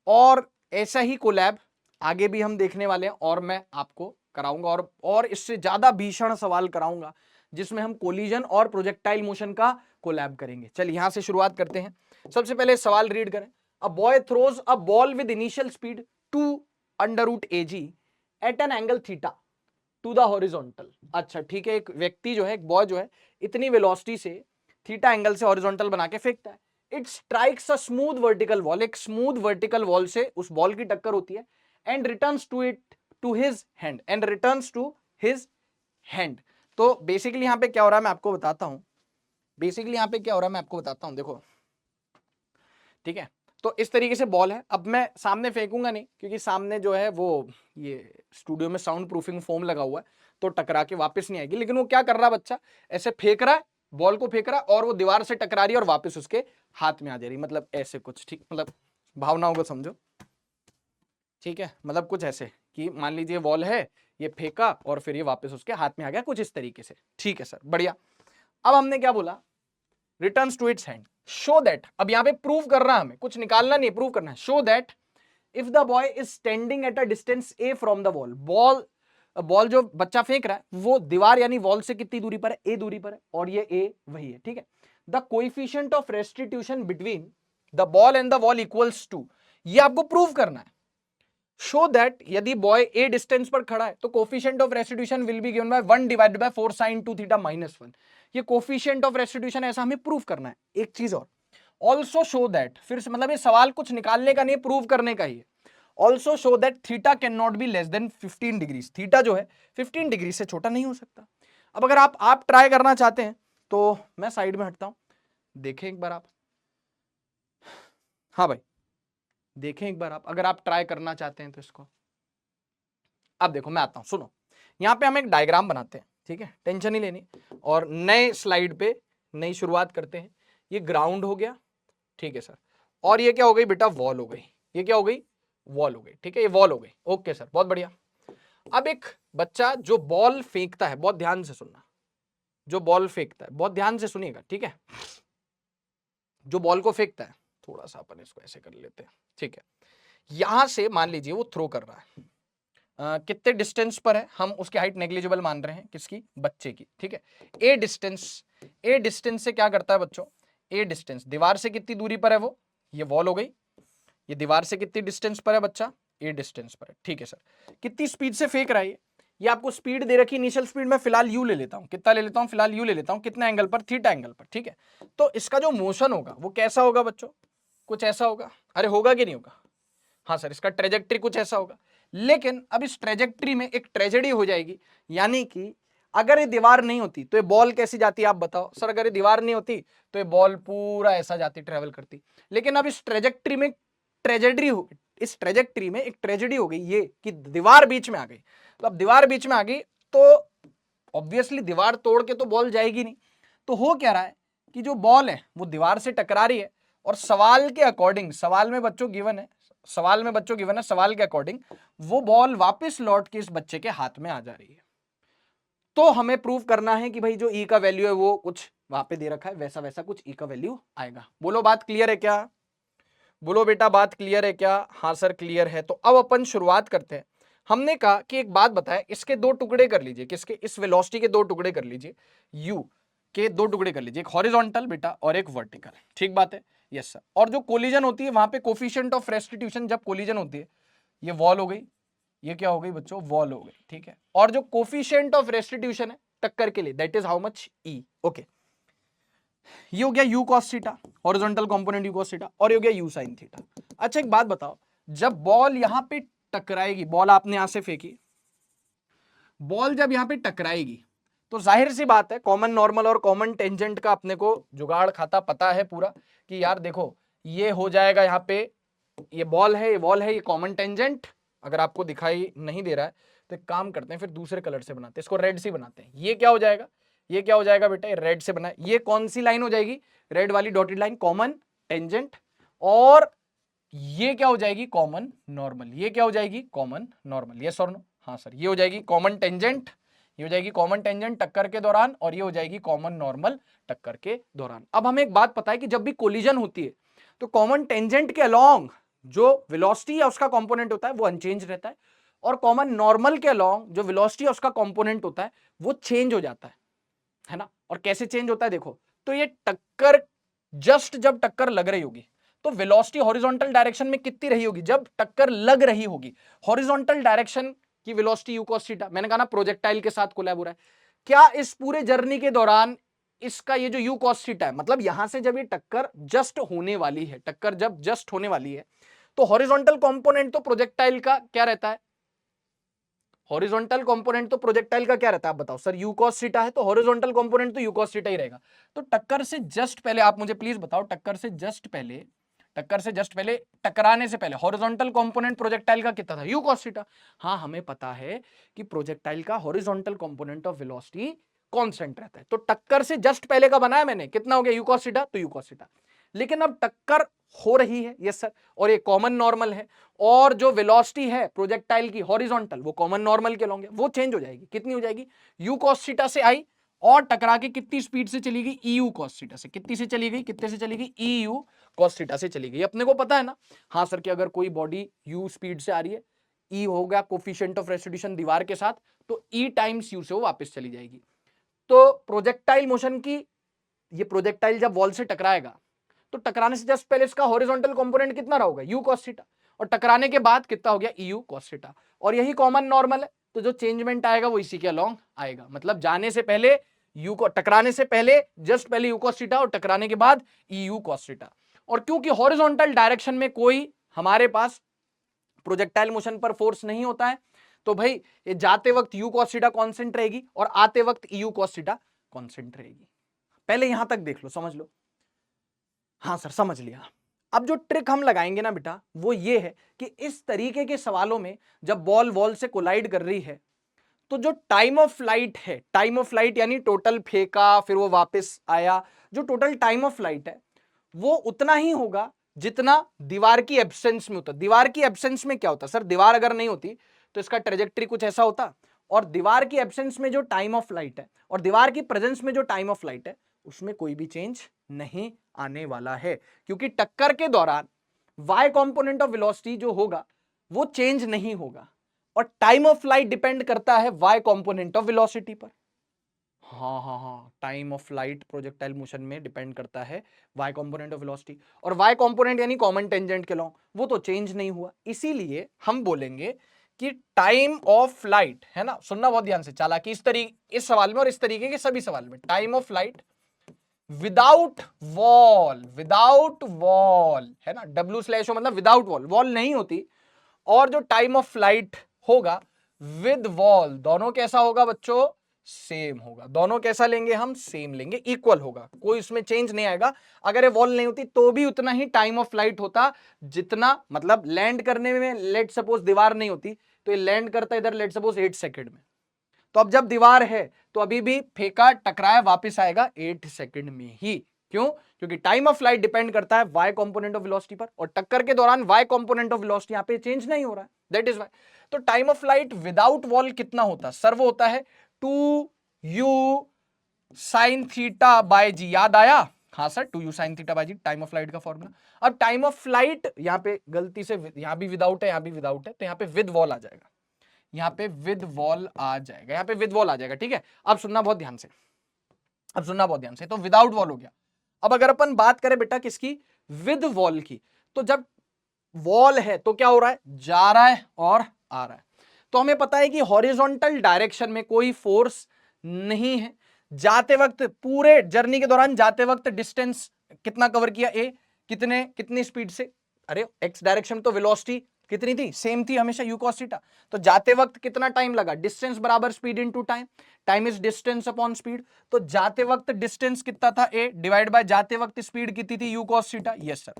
और ऐसा ही कोलैब आगे भी हम देखने वाले हैं, और मैं आपको कराऊंगा और इससे ज्यादा भीषण सवाल कराऊंगा जिसमें हम कोलिजन और प्रोजेक्टाइल मोशन का कोलैब करेंगे। चलिए यहां से शुरुआत करते हैं। सबसे पहले सवाल रीड करें। A boy throws a ball with initial speed 2 under root AG at an angle theta to the horizontal. अच्छा ठीक है, एक व्यक्ति जो है, एक बॉय जो है, इतनी वेलोसिटी से थीटा एंगल से हॉरिजॉन्टल बना के फेंकता है। It strikes a smooth vertical wall, एक स्मूथ वर्टिकल वॉल से उस बॉल की टक्कर होती है। And returns to his hand, and returns to his hand. तो बेसिकली यहां पे क्या हो रहा है मैं आपको बताता हूं। देखो ठीक है, तो इस तरीके से बॉल है। अब मैं सामने फेंकूंगा नहीं, क्योंकि सामने जो है वो ये स्टूडियो में साउंड प्रूफिंग फोम लगा हुआ है, तो टकरा के वापस नहीं आएगी। लेकिन वो क्या कर रहा है बच्चा, ऐसे फेंक रहा है, बॉल को फेंक रहा है और वो दीवार से टकरा रही है और वापस उसके हाथ में आ जा रही है। मतलब ऐसे कुछ, ठीक, मतलब भावनाओं को समझो, ठीक है। मतलब कुछ ऐसे कि मान लीजिए बॉल है, ये फेंका और फिर ये वापस उसके हाथ में आ गया, कुछ इस तरीके से। ठीक है सर, बढ़िया। अब हमने क्या बोला, returns to its hand. Show that, अब यहां पे प्रूव कर रहा है, हमें कुछ निकालना नहीं, प्रूव करना है। Show that if the boy is standing at a distance A from the wall, ball जो बच्चा फेंक रहा है वो दीवार यानी वॉल से कितनी दूरी पर है, A दूरी पर है, और ये A वही है, ठीक है। The coefficient of restitution between the ball and the wall equals to, ये आपको प्रूव करना है। शो दैट यदि बॉय A डिस्टेंस पर खड़ा है तो coefficient of restitution will be given by 1 divided by 4 sin 2 theta minus 1। ये कोफिशिएंट ऑफ रेस्टिट्यूशन ऐसा हमें प्रूव करना है। एक चीज और, ऑल्सो शो दैट, फिर से मतलब ये सवाल कुछ निकालने का नहीं, प्रूव करने का ही है। Also show that theta can not be less than 15 degrees, theta जो है 15 डिग्री से छोटा नहीं हो सकता। अब अगर आप ट्राई करना चाहते हैं तो मैं साइड में हटता हूं, देखें एक बार आप। हाँ भाई, देखें एक बार आप, अगर आप ट्राई करना चाहते हैं तो इसको। अब देखो मैं आता हूं, सुनो। यहां पे हम एक डायग्राम बनाते हैं, ठीक है, टेंशन नहीं लेनी, और नए स्लाइड पे नई शुरुआत करते हैं। ये ग्राउंड हो गया, ठीक है सर, और ये क्या हो गई बेटा, वॉल हो गई। ये क्या हो गई, वॉल हो गई, ठीक है, ये वॉल हो गई। ओके सर, बहुत बढ़िया। अब एक बच्चा जो बॉल फेंकता है, बहुत ध्यान से सुनना, जो बॉल फेंकता है, बहुत ध्यान से सुनिएगा, ठीक है। जो बॉल को फेंकता है, थोड़ा सा अपन इसको ऐसे कर लेते हैं, ठीक है। यहां से मान लीजिए वो थ्रो कर रहा है, कितने डिस्टेंस पर है, हम उसकी हाइट नेग्लिजिबल मान रहे हैं, किसकी, बच्चे की, ठीक है। ए डिस्टेंस से क्या करता है बच्चों, ए डिस्टेंस दीवार से कितनी दूरी पर है वो, ये वॉल हो गई। ये दीवार से कितनी डिस्टेंस पर है बच्चा, ए डिस्टेंस पर है, ठीक है सर। कितनी स्पीड से फेंक रहा है ये आपको स्पीड दे रखी, इनिशियल स्पीड में फिलहाल यू ले लेता हूं, कितना ले लेता हूं, फिलहाल यू ले लेता हूं, कितना एंगल पर, थीटा एंगल पर, ठीक है। तो इसका जो मोशन होगा वो कैसा होगा बच्चों, कुछ ऐसा होगा। अरे होगा कि नहीं होगा, हाँ सर, इसका ट्रेजेक्ट्री कुछ ऐसा होगा। लेकिन अब इस ट्रेजेक्ट्री में एक ट्रेजेडी हो जाएगी, यानी कि अगर ये दीवार नहीं होती तो ये बॉल कैसी जाती, आप बताओ सर। अगर ये दीवार नहीं होती तो ये बॉल पूरा ऐसा जाती, ट्रेवल करती। लेकिन अब इस ट्रेजेक्ट्री में ट्रेजेडी हो, इस ट्रेजेक्ट्री में एक ट्रेजेडी हो गई, ये कि दीवार बीच में आ गई। तो अब दीवार बीच में आ गई तो ऑब्वियसली दीवार तोड़ के तो बॉल जाएगी नहीं। तो हो क्या रहा है कि जो बॉल है वो दीवार से टकरा रही है, और सवाल के अकॉर्डिंग, सवाल में बच्चों गिवन है, सवाल के अकॉर्डिंग वो बॉल वापस लौट के इस बच्चे के हाथ में आ जा रही है। तो हमें प्रूव करना है कि भाई जो ई का वैल्यू है वो कुछ वहां पे दे रखा है, वैसा वैसा कुछ ई का वैल्यू आएगा। बोलो बात क्लियर है क्या, बोलो बेटा बात क्लियर है क्या। हाँ सर क्लियर है। तो अब अपन शुरुआत करते हैं। हमने कहा कि एक बात बताए, इसके दो टुकड़े कर लीजिए, किसके, इस वेलोसिटी के दो टुकड़े कर लीजिए, यू के दो टुकड़े कर लीजिए, एक हॉरिजॉन्टल बेटा और एक वर्टिकल, ठीक बात है, यस सर। और जो कोलिजन होती है वहां पे कोफिशिएंट ऑफ रेस्टिट्यूशन, जब कोलिजन होती है, ये वॉल हो गई, ये क्या हो गई बच्चों, वॉल हो गई, ठीक है। और जो कोफिशिएंट ऑफ रेस्टिट्यूशन है टक्कर के लिए, that is how much, E, okay. ये हो गया you cos theta, horizontal component you cos theta, और ये हो गया यू साइन थीटा। अच्छा एक बात बताओ, जब बॉल यहां पे टकराएगी, बॉल आपने यहां से फेंकी, बॉल जब यहां पे टकराएगी तो जाहिर सी बात है कॉमन नॉर्मल और कॉमन टेंजेंट का अपने को जुगाड़ खाता पता है पूरा, कि यार देखो ये हो जाएगा यहाँ पे, ये बॉल है, ये वॉल है, ये कॉमन टेंजेंट। अगर आपको दिखाई नहीं दे रहा है तो एक काम करते हैं, फिर दूसरे कलर से बनाते हैं, इसको रेड से बनाते हैं। ये क्या हो जाएगा, ये क्या हो जाएगा बेटा, रेड से बना, ये कौन सी लाइन हो जाएगी, रेड वाली डॉटेड लाइन, कॉमन टेंजेंट। और ये क्या हो जाएगी, कॉमन नॉर्मल। ये क्या हो जाएगी, कॉमन नॉर्मल, यस और नो, हाँ सर। ये हो जाएगी कॉमन टेंजेंट, ये हो जाएगी कॉमन टेंजेंट टक्कर के दौरान, और ये हो जाएगी कॉमन नॉर्मल टक्कर के दौरान। अब हमें एक बात पता है कि जब भी कोलिजन होती है तो कॉमन टेंजेंट के अलोंग जो वेलोसिटी है उसका कंपोनेंट होता है वो अनचेंज रहता है, और कॉमन नॉर्मल के अलोंग जो वेलोसिटी है उसका कंपोनेंट होता है वो चेंज हो जाता है ना। और कैसे चेंज होता है देखो, तो ये टक्कर जस्ट जब टक्कर लग रही होगी तो वेलोसिटी हॉरिजॉन्टल डायरेक्शन में कितनी रही होगी? जब टक्कर लग रही होगी हॉरिजॉन्टल डायरेक्शन की वेलोसिटी u cos थीटा, मैंने कहा ना प्रोजेक्टाइल के साथ कोलैब हो रहा है। क्या इस पूरे जर्नी के दौरान इसका ये जो u cos थीटा है, मतलब यहां से जब ये टक्कर जस्ट होने वाली है, टक्कर जब जस्ट होने वाली है तो हॉरिजॉन्टल कंपोनेंट तो प्रोजेक्टाइल का क्या रहता है? हॉरिजॉन्टल कंपोनेंट तो प्रोजेक्टाइल का क्या रहता है? आप बताओ सर, u cos थीटा है तो हॉरिजॉन्टल कंपोनेंट तो u cos थीटा ही रहेगा। तो टक्कर से जस्ट पहले आप मुझे प्लीज बताओ, टक्कर से जस्ट पहले टकराने से पहले हॉरिजॉन्टल कंपोनेंट प्रोजेक्टाइल का कितना था? u cos theta. हाँ, हमें पता है कि प्रोजेक्टाइल का horizontal component of velocity constant रहता है। तो टक्कर से जस्ट पहले का बनाया मैंने, कितना हो गया? u cos थीटा, तो u cos थीटा। लेकिन अब टक्कर हो रही है, यस सर, और ये कॉमन नॉर्मल है, और जो वेलोसिटी है प्रोजेक्टाइल की हॉरिजॉन्टल वो कॉमन नॉर्मल के लॉन्ग है, वो चेंज हो जाएगी। कितनी हो जाएगी? u cos थीटा से आई और टकरा के कितनी स्पीड से चली गई? eu cos थीटा से। कितनी से चली गई? कितने से चली गई? eu cos थीटा से चली गई। अपने को पता है ना, हाँ सर, कि अगर कोई बॉडी u स्पीड से आ रही है, e हो गया कोफिशिएंट ऑफ रेस्टिट्यूशन दीवार के साथ, तो e टाइम्स u से वो वापस चली जाएगी। तो प्रोजेक्टाइल मोशन की, ये प्रोजेक्टाइल जब वॉल से टकराएगा तो टकराने से जस्ट पहले इसका हॉरिजॉन्टल कंपोनेंट कितना रहोगा? u cos थीटा, और टकराने के बाद कितना हो गया? eu cos थीटा, और यही कॉमन नॉर्मल है, तो जो चेंजमेंट आएगा वो इसी के अलोंग आएगा। मतलब जाने से पहले u को, टकराने से पहले जस्ट पहले u cos थीटा और टकराने के बाद eu cos थीटा। और क्योंकि हॉरिजॉन्टल डायरेक्शन में कोई हमारे पास प्रोजेक्टाइल मोशन पर फोर्स नहीं होता है, तो भाई ये जाते वक्त u cos थीटा कांस्टेंट रहेगी और आते वक्त eu cos थीटा कांस्टेंट रहेगी। पहले यहां तक देख लो, समझ लो। हाँ सर, समझ लिया। अब जो ट्रिक हम लगाएंगे ना बेटा, वो ये है कि इस तरीके के सवालों में जब बॉल वॉल से कोलाइड कर रही है तो जो टाइम ऑफ फ्लाइट है, टाइम ऑफ फ्लाइट यानी टोटल फेंका फिर वो वापस आया, जो टोटल टाइम ऑफ फ्लाइट है वो उतना ही होगा जितना दीवार की एब्सेंस में होता। दीवार की एब्सेंस में क्या होता सर? दीवार अगर नहीं होती तो इसका ट्रेजेक्टरी कुछ ऐसा होता, और दीवार की एब्सेंस में जो टाइम ऑफ फ्लाइट है और दीवार की प्रेजेंस में जो टाइम ऑफ फ्लाइट है उसमें कोई भी चेंज नहीं आने वाला है, क्योंकि टक्कर के दौरान y कंपोनेंट ऑफ वेलोसिटी जो होगा वो चेंज नहीं होगा, और टाइम ऑफ फ्लाइट डिपेंड करता है y कंपोनेंट ऑफ वेलोसिटी पर। हाँ, time of flight projectile motion में डिपेंड करता है y कंपोनेंट ऑफ वेलोसिटी, और y कंपोनेंट यानी कॉमन टेंजेंट के लॉन्ग, वो तो चेंज नहीं हुआ। इसीलिए हम बोलेंगे कि टाइम ऑफ फ्लाइट, है ना, सुनना बहुत ध्यान से, चालाकी इस सवाल में और इस तरीके के सभी सवाल में, time of flight without wall, है ना, W/O मतलब विदाउट वॉल, वॉल नहीं होती, और जो टाइम ऑफ फ्लाइट होगा विद वॉल, दोनों कैसा होगा बच्चों? सेम होगा। दोनों कैसा लेंगे हम? सेम लेंगे, इक्वल होगा, कोई इसमें चेंज नहीं आएगा। अगर ये वॉल नहीं होती तो भी उतना ही टाइम ऑफ फ्लाइट होता जितना, मतलब लैंड करने में, लेट सपोज दीवार नहीं होती तो ये लैंड करता इधर लेट सपोज 8 सेकंड में, तो अब जब दीवार है तो अभी भी फेंका टकराया वापस आएगा 8 सेकंड में ही। क्यों? क्योंकि टाइम ऑफ फ्लाइट डिपेंड करता है y कंपोनेंट ऑफ वेलोसिटी पर, और टक्कर के दौरान y कंपोनेंट ऑफ वेलोसिटी यहां पे चेंज नहीं हो रहा है, दैट इज वाई। तो time of flight without wall कितना होता है सर? वो होता है 2u sin थीटा बाय जी। याद आया? हाँ sir, 2u sin theta by g time of flight का फॉर्मूला। अब टाइम ऑफ फ्लाइट यहां पे गलती से, यहां भी विदाउट है, यहां भी विदाउट है, तो यहां पे विद वॉल आ जाएगा, यहां पे विद वॉल आ जाएगा, यहां पे विद वॉल आ जाएगा, ठीक है। अब सुनना बहुत ध्यान से, तो विदाउट वॉल हो गया। अब अगर अपन बात करें बेटा किसकी? विद वॉल की, तो जब वॉल है तो क्या हो रहा है? जा रहा है और आ रहा है। तो हमें पता है कि हॉरिजॉन्टल डायरेक्शन में कोई फोर्स नहीं है। जाते वक्त, पूरे जर्नी के दौरान जाते वक्त डिस्टेंस कितना कवर किया? ए, कितनी स्पीड से? अरे एक्स डायरेक्शन तो वेलोसिटी कितनी थी? सेम थी हमेशा, u cos थीटा। तो जाते वक्त कितना टाइम लगा? डिस्टेंस बराबर speed into time, time is distance upon speed. तो जाते वक्त डिस्टेंस कितना था? a डिवाइड बाय जाते वक्त स्पीड कितनी थी? u cos theta, yes sir,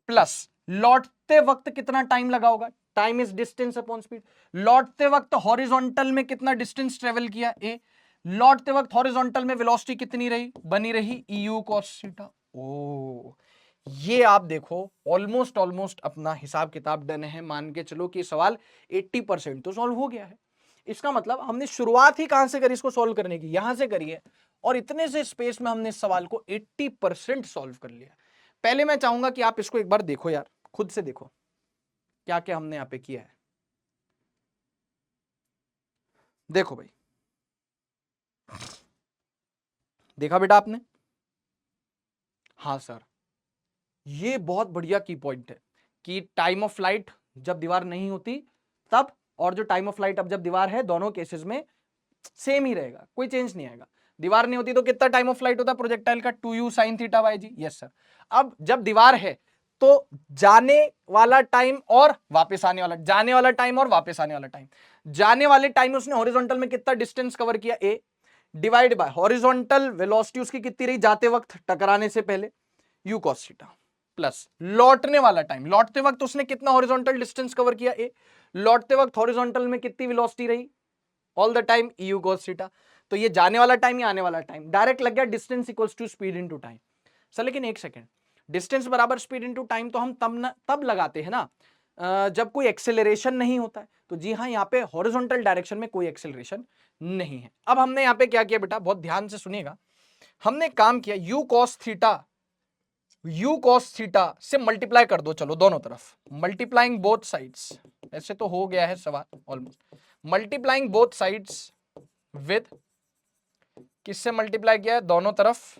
plus लौटते वक्त कितना टाइम लगा होगा? Time is distance upon speed. लौटते वक्त हॉरिजॉन्टल में कितना डिस्टेंस ट्रेवल किया? a। लौटते वक्त हॉरिजॉन्टल में वेलोसिटी कितनी रही? बनी रही eu cos थीटा। ओ, ये आप देखो ऑलमोस्ट अपना हिसाब किताब डन है। मान के चलो कि सवाल 80% तो सॉल्व हो गया है। इसका मतलब हमने शुरुआत ही कहां से करी इसको सॉल्व करने की? यहां से करी है, और इतने से स्पेस में हमने इस सवाल को 80% सॉल्व कर लिया। पहले मैं चाहूंगा कि आप इसको एक बार देखो यार, खुद से देखो क्या क्या हमने यहां पे किया है। देखो भाई, देखा बेटा आपने? हाँ सर, ये बहुत बढ़िया की पॉइंट है कि टाइम ऑफ फ्लाइट जब दीवार नहीं होती तब, और जो टाइम ऑफ फ्लाइट अब जब दीवार है, दोनों केसेस में सेम ही रहेगा, कोई चेंज नहीं आएगा। दीवार नहीं होती तो कितना टाइम ऑफ फ्लाइट होता है प्रोजेक्टाइल का? 2u sin theta by g. Yes sir. अब जब दीवार है तो जाने वाला टाइम और वापस आने वाला, जाने वाला टाइम और वापस आने वाला टाइम, जाने वाले टाइम उसने हॉरिजॉन्टल में कितना डिस्टेंस कवर किया, a divide by horizontal velocity उसकी कितनी रही जाते वक्त टकराने से पहले, u cos थीटा, प्लस लौटने वाला टाइम, लौटते वक्त उसने कितना हॉरिजॉन्टल डिस्टेंस कवर किया, a लौटते वक्त हॉरिजॉन्टल में कितनी वेलोसिटी रही all the time, eu cos theta. तो ये जाने वाला टाइम या आने वाला टाइम, डायरेक्ट लग गया distance equals to speed into time. Sir लेकिन एक सेकंड, डिस्टेंस बराबर स्पीड इनटू टाइम तो हम तब लगाते हैं ना जब कोई एक्सेलरेशन नहीं होता है। तो जी हाँ, यहाँ पे हॉरिजॉन्टल डायरेक्शन में कोई एक्सेलरेशन नहीं है। अब हमने यहाँ पे क्या किया बेटा, बहुत ध्यान से सुनिएगा, हमने काम किया u cos थीटा से मल्टीप्लाई कर दो, चलो दोनों तरफ, मल्टीप्लाइंग बोथ साइड्स, ऐसे तो हो गया है सवाल almost, multiplying both sides with, किससे मल्टीप्लाई किया है, दोनों तरफ,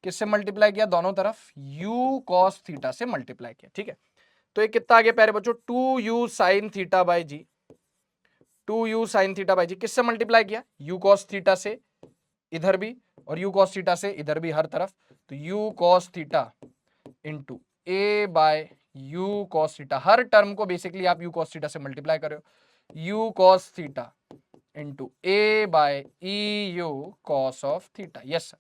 किससे मल्टीप्लाई किया, दोनों तरफ u cos थीटा से मल्टीप्लाई किया, ठीक है। तो ये कितना आ गया प्यारे बच्चों, 2u sin theta by g, 2u sin theta by g, किससे मल्टीप्लाई किया, u cos थीटा से इधर भी और u cos थीटा से इधर भी, हर तरफ, तो u cos theta into a by u cos theta, हर टर्म को बेसिकली आप u cos थीटा से मल्टीप्लाई कर रहे हो, u cos theta into a by e u cos of theta. Yes sir.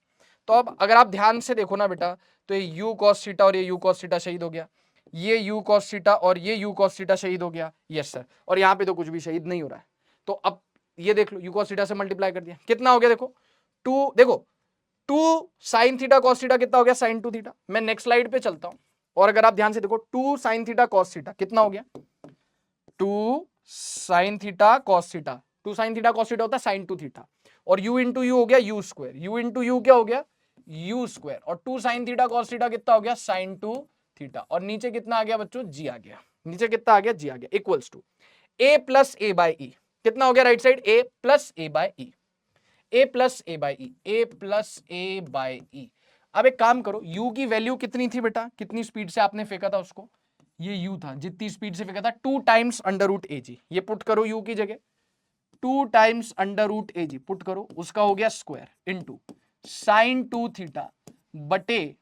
तो अब अगर आप ध्यान से देखो ना बेटा, तो ये u cos थीटा और ये u cos थीटा शहीद हो गया, ये u cos थीटा और ये u cos थीटा शहीद हो गया। Yes sir. और यहाँ पे तो कुछ भी शहीद नहीं हो रहा है। तो अब ये देख लो, u cos थीटा से मल्टीप्लाई कर दिया, कितना हो गया देखो, 2, देखो 2 sin थीटा cos थीटा कितना हो गया, sin 2 थीटा। मैं नेक्स्ट स्लाइड पे चलता हूं, और अगर आप ध्यान से देखो 2 sin थीटा cos थीटा कितना हो गया, 2 sin theta cos theta, 2 sin theta cos theta होता है sin 2 थीटा, और u इंटू यू हो गया u square, u into you क्या हो गया, u स्क्वायर, और 2 sin थीटा cos थीटा कितना हो गया, sin 2 थीटा, और नीचे कितना आ गया बच्चों, g आ गया, नीचे कितना आ गया, g आ गया, equals to a plus a by e, कितना हो गया right side, a plus a by e, a plus a by e, a plus a by e. अब एक काम करो, u की वैल्यू कितनी थी बेटा, कितनी स्पीड से आपने फेंका था उसको, ये u था, जितनी स्पीड से फेंका था 2 टाइम्स अंडर रूट ए जी, ये पुट करो u की जगह, 2 टाइम्स अंडर रूट ए जी पुट करो, उसका हो गया स्क्वायर इंटू साइन 2 थीटा बटे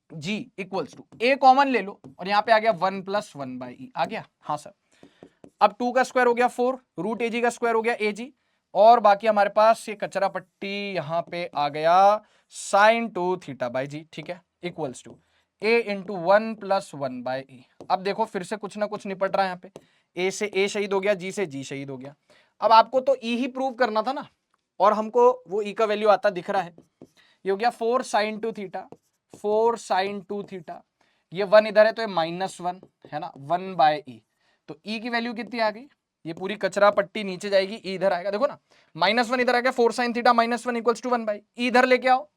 G equals to a common ले लो, और यहां पे आ गया 1 प्लस 1 बाई ई, आ गया, हाँ सर। अब 2 का स्क्वायर हो गया 4, रूट ए जी का स्क्वायर हो गया ए जी, और बाकी हमारे पास ये कचरा पट्टी यहां पे आ गया साइन 2 थीटा बाई जी, ठीक है, equals to a into 1 plus 1 by e. अब देखो फिर से कुछ ना कुछ निपट रहा है, यहाँ पे a से a शहीद हो गया, g से g शहीद हो गया। अब आपको तो e ही प्रूव करना था ना, और हमको वो e का वैल्यू आता दिख रहा है, ये हो गया 4 साइन 2 थीटा, 4 साइन 2 थीटा, ये 1 इधर है तो ये -1 है ना, 1 बाय ई, तो e की वैल्यू कितनी आ गई, ये पूरी कचरा पट्टी नीचे जाएगी, e इधर आएगा, देखो ना, -1 इधर आ गया, 4 sine theta -1 equals to 1 by e, इधर लेके आओ,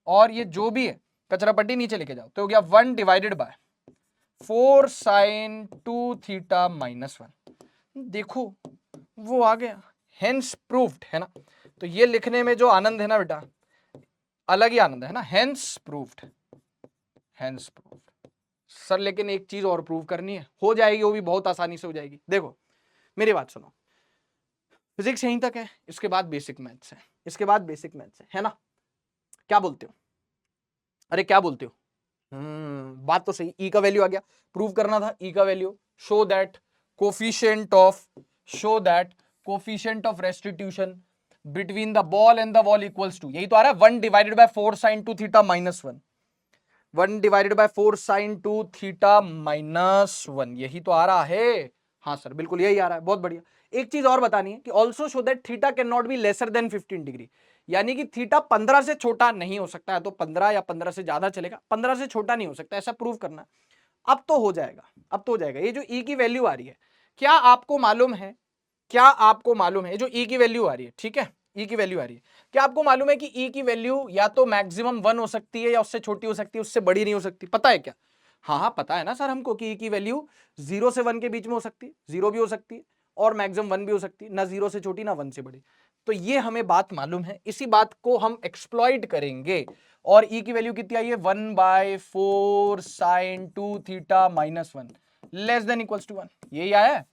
और ये जो भी है कचरा पट्टी नीचे लेके जाओ, तो हो गया 1 डिवाइडेड बाय 4 साइन 2 थीटा -1, देखो वो आ गया, हेंस प्रूव्ड, है ना। तो ये लिखने में जो आनंद है ना बेटा, अलग ही आनंद है ना, hence proved, hence proved. Sir लेकिन एक चीज और प्रूव करनी है, हो जाएगी, वो भी बहुत आसानी से हो जाएगी। देखो मेरी बात सुनो, फिजिक्स यहीं तक है, इसके बाद बेसिक मैथ्स है, इसके बाद बेसिक मैथ्स है ना, क्या बोलते हो, अरे क्या बोलते हो, बात तो सही, ई का वैल्यू आ गया, प्रूव करना था ई का value, show that coefficient of restitution between the ball and the wall equals to, यही तो आ रहा है, 1 divided by 4 sine 2 theta -1, 1 divided by 4 sine 2 theta -1, यही तो आ रहा है, हाँ सर बिल्कुल यही आ रहा है, बहुत बढ़िया। एक चीज और बतानी है कि also show that theta can not be lesser than 15 degree, यानी कि थीटा 15 से छोटा नहीं हो सकता है, तो 15 या 15 से ज्यादा चलेगा, 15 से छोटा नहीं हो सकता, ऐसा प्रूव करना है। अब तो हो जाएगा, अब तो हो जाएगा। ये जो ई की वैल्यू आ रही है, क्या आपको मालूम है, क्या आपको मालूम है, जो ई की वैल्यू आ रही है, ठीक है, ई की वैल्यू आ रही है, क्या आपको मालूम है कि ई की वैल्यू या तो मैक्सिमम 1 हो सकती है या उससे छोटी हो सकती है, उससे बड़ी नहीं हो सकती, पता है क्या? हाँ हाँ पता है ना सर हमको कि ई की वैल्यू 0 से 1 के बीच में हो सकती है, 0 भी हो सकती है और मैक्सिमम 1 भी हो सकती है, ना 0 से छोटी ना 1 से बड़ी। तो ये हमें बात मालूम है, इसी बात को हम एक्सप्लॉइट करेंगे। और ई की वैल्यू कितनी आई है 1/4 sine 2 theta minus 1 less than equals to 1, यही आया है।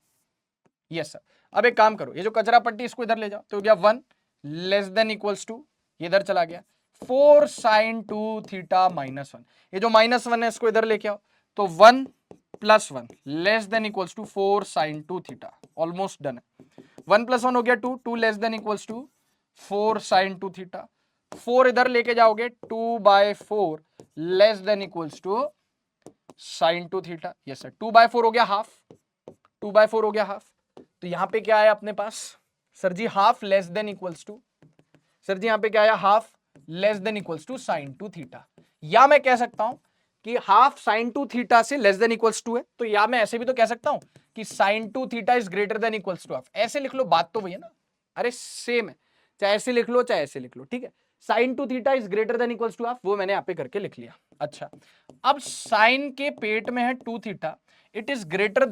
Yes sir. अब एक काम करो, ये जो कचरा पट्टी इसको इधर ले जाओ, तो हो गया 1 लेस देन इक्वल्स टू, ये इधर चला गया 4 साइन 2 थीटा माइनस 1, ये जो माइनस 1 है इसको इधर लेके आओ, तो 1 plus 1 less than equals to 4 sine 2 theta, almost done है। 1 प्लस 1 हो गया 2, 2 less than equals to 4 sine 2 theta, 4 इधर लेके जाओगे 2/4 less than equals to sine 2 theta. Yes sir, 2/4 हो गया हाफ, 2/4 हो गया हाफ, तो यहां पे क्या आया अपने पास sir ji half less than equals to, sir ji यहां पे क्या आया half less than equals to sine 2 theta. या मैं कह सकता हूं कि हाफ साइन 2 थीटा से लेस देन इक्वल्स टू है, तो या मैं ऐसे भी तो कह सकता हूं कि sine 2 theta is greater than equals to half, ऐसे लिख लो, बात तो वही है ना, अरे सेम है, चाहे ऐसे लिख लो चाहे ऐसे लिख लो, ठीक है। Sine 2 theta is greater than equals to half, वो मैंने यहां पे करके लिख लिया। अच्छा, अब साइन के पेट में है 2 theta, it is greater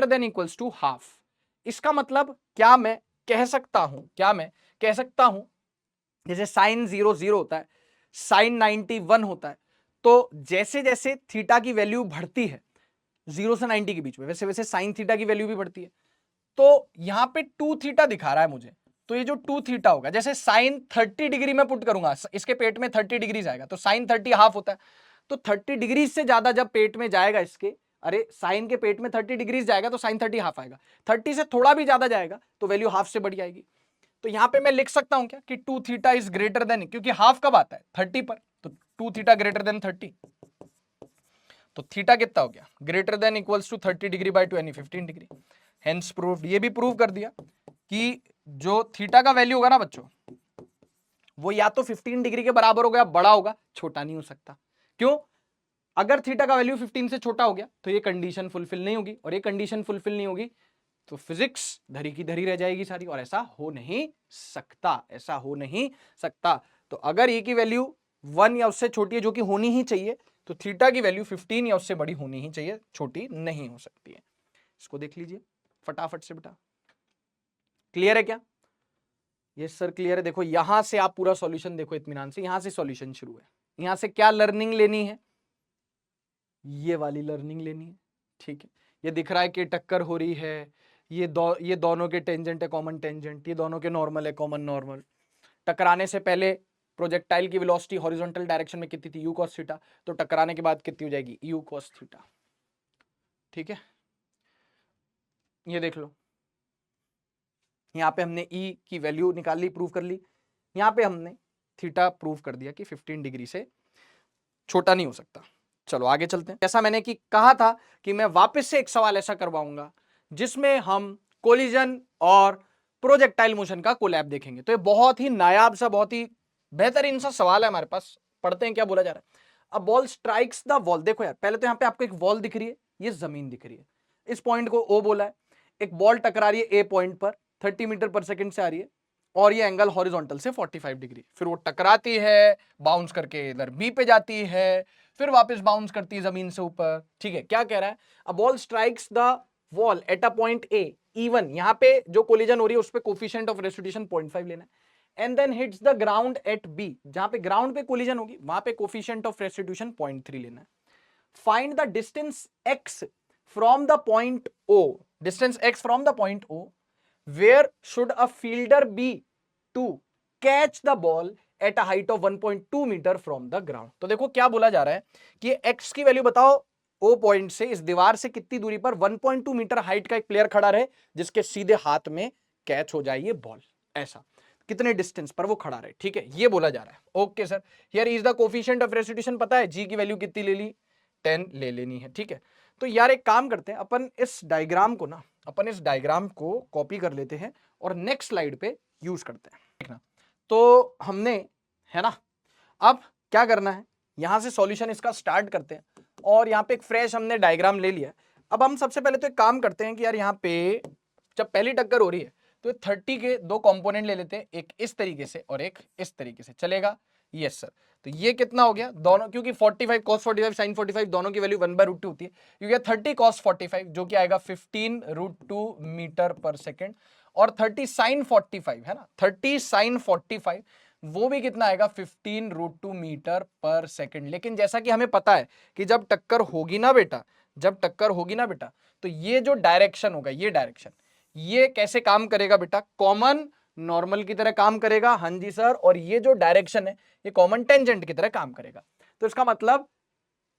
than equals to half. इसका मतलब क्या मैं कह सकता हूं, जैसे साइन 0 होता है, साइन 91 होता है, तो जैसे जैसे थीटा की वैल्यू बढ़ती है 0 से 90 के बीच में, वैसे वैसे साइन थीटा की वैल्यू भी बढ़ती है। तो यहां पे 2 थीटा दिखा रहा है मुझे, तो ये जो 2 थीटा होगा, जैसे साइन 30 डिग्री में पुट करूंगा, इसके पेट में 30 डिग्री जाएगा, तो साइन 30 हाफ होता है, तो 30 डिग्री से ज्यादा जब पेट में जाएगा इसके, अरे साइन के पेट में 30 डिग्री जाएगा तो साइन 30 हाफ आएगा, 30 से थोड़ा भी ज्यादा जाएगा तो वैल्यू हाफ से बढ़ जाएगी। तो यहां पे मैं लिख सकता हूं क्या कि 2 थीटा इज ग्रेटर देन, क्योंकि हाफ कब आता है 30 पर, तो 2 थीटा ग्रेटर देन 30, तो थीटा कितना हो गया greater than equals to 30 degree by 2 यानी 15 डिग्री। हेंस प्रूव्ड, ये भी प्रूव कर दिया कि जो थीटा का वैल्यू होगा ना बच्चों, वो या तो 15 डिग्री के बराबर होगा या बड़ा होगा, छोटा नहीं हो सकता। क्यों? अगर थीटा का वैल्यू 15 से छोटा हो गया तो ये कंडीशन फुलफिल नहीं होगी, और ये कंडीशन फुलफिल नहीं होगी तो फिजिक्स धरी की धरी रह जाएगी सारी, और ऐसा हो नहीं सकता। तो अगर ए की वैल्यू 1 या उससे छोटी है, जो कि होनी ही चाहिए, तो थीटा की वैल्यू 15 या उससे बड़ी होनी ही चाहिए, छोटी नहीं हो सकती है। इसको देख लीजिए फटाफट से बेटा, क्लियर है क्या? यस सर क्लियर है। देखो यहां से आप पूरा सॉल्यूशन देखो इत्मीनान से, यहां से सॉल्यूशन शुरू है, यहां से क्या लर्निंग लेनी है, ये वाली लर्निंग लेनी है, ठीक है। ये दिख रहा है कि टक्कर हो रही है, ये दोनों के टेंजेंट है कॉमन टेंजेंट, ये दोनों के नॉर्मल है कॉमन नॉर्मल। टकराने से पहले प्रोजेक्टाइल की वेलोसिटी हॉरिजॉन्टल डायरेक्शन में कितनी थी u cos थीटा, तो टकराने के बाद कितनी हो जाएगी u cos थीटा, ठीक है। ये देख लो, यहां पे हमने e की वैल्यू निकाल ली, प्रूव कर ली, यहां पे हमने थीटा प्रूव कर दिया कि 15 डिग्री से छोटा नहीं हो सकता। चलो आगे चलते हैं। जैसा मैंने कि कहा था कि मैं वापस से एक सवाल ऐसा करवाऊंगा जिसमें हम कोलिजन और प्रोजेक्टाइल मोशन का कोलैब देखेंगे। तो ये बहुत ही नायाब सा, बहुत ही बेहतरीन सा सवाल है हमारे पास, पढ़ते हैं क्या बोला जा रहा है। अब बॉल स्ट्राइक्स द वॉल, देखो यार पहले तो यहाँ पे आपको एक वॉल दिख रही है, ये जमीन दिख रही है, इस पॉइंट को O बोला है, एक बॉल टकरा रही है A पॉइंट पर 30 मीटर पर सेकंड से आ रही है, और ये एंगल हॉरिजॉन्टल से 45 डिग्री, फिर वो टकराती है, बाउंस करके इधर B पे जाती है, फिर वापस बाउंस करती है जमीन से ऊपर, ठीक है। क्या कह रहा है, a ball strikes the wall at a point A even, यहां पे जो कोलिजन हो रही है उस पे कोफिशिएंट ऑफ रेस्टिट्यूशन 0.5 लेना है, and then hits the ground at B, जहां पे ग्राउंड पे कोलिजन होगी वहां पे कोफिशिएंट ऑफ रेस्टिट्यूशन 0.3 लेना है। Find the distance x from the point O, distance x from the point O, where should a fielder be to catch the ball at a height of 1.2 metre from the ground. तो देखो क्या बोला जा रहा है कि x की वैल्यू बताओ, O पॉइंट से इस दीवार से कितनी दूरी पर 1.2 मीटर हाइट का एक प्लेयर खड़ा रहे जिसके सीधे हाथ में कैच हो जाए ये बॉल, ऐसा कितने डिस्टेंस पर वो खड़ा रहे, ठीक है, ये बोला जा रहा है। Okay sir, here is the coefficient of restitution, पता है g की वैल्यू कितनी ले ली, 10 ले लेनी है, ठीक है। तो यार एक काम करते हैं, अपन इस डायग्राम को कॉपी कर लेते हैं और नेक्स्ट स्लाइड पे यूज करते हैं, देखना। तो हमने, है ना, अब क्या करना है, यहां से सॉल्यूशन इसका स्टार्ट करते हैं, और यहाँ पे एक फ्रेश हमने डायग्राम ले लिया। अब हम सबसे पहले तो एक काम करते हैं कि यार यहाँ पे जब पहली टक्कर हो रही है तो 30 के दो कंपोनेंट ले लेते हैं, एक इस तरीके से और एक इस तरीके से, चलेगा? Yes sir. तो ये कितना हो गया दोनों, क्योंकि 45 cos 45 sin 45 दोनों की वैल्यू 1/√2 होती है, क्योंकि 30 cos 45 जो कि आएगा 15√2 मीटर पर सेकेंड, और 30 साइन 45 है ना, 30 साइन 45 वो भी कितना आएगा 15√2 मीटर पर सेकंड। लेकिन जैसा कि हमें पता है कि जब टक्कर होगी ना बेटा, जब टक्कर होगी ना बेटा, तो ये जो डायरेक्शन होगा, ये डायरेक्शन, ये कैसे काम करेगा बेटा, कॉमन नॉर्मल की तरह काम करेगा। हाँ जी सर। और ये जो डायरेक्शन है ये कॉमन टेंजेंट की तरह काम करेगा। तो इसका मतलब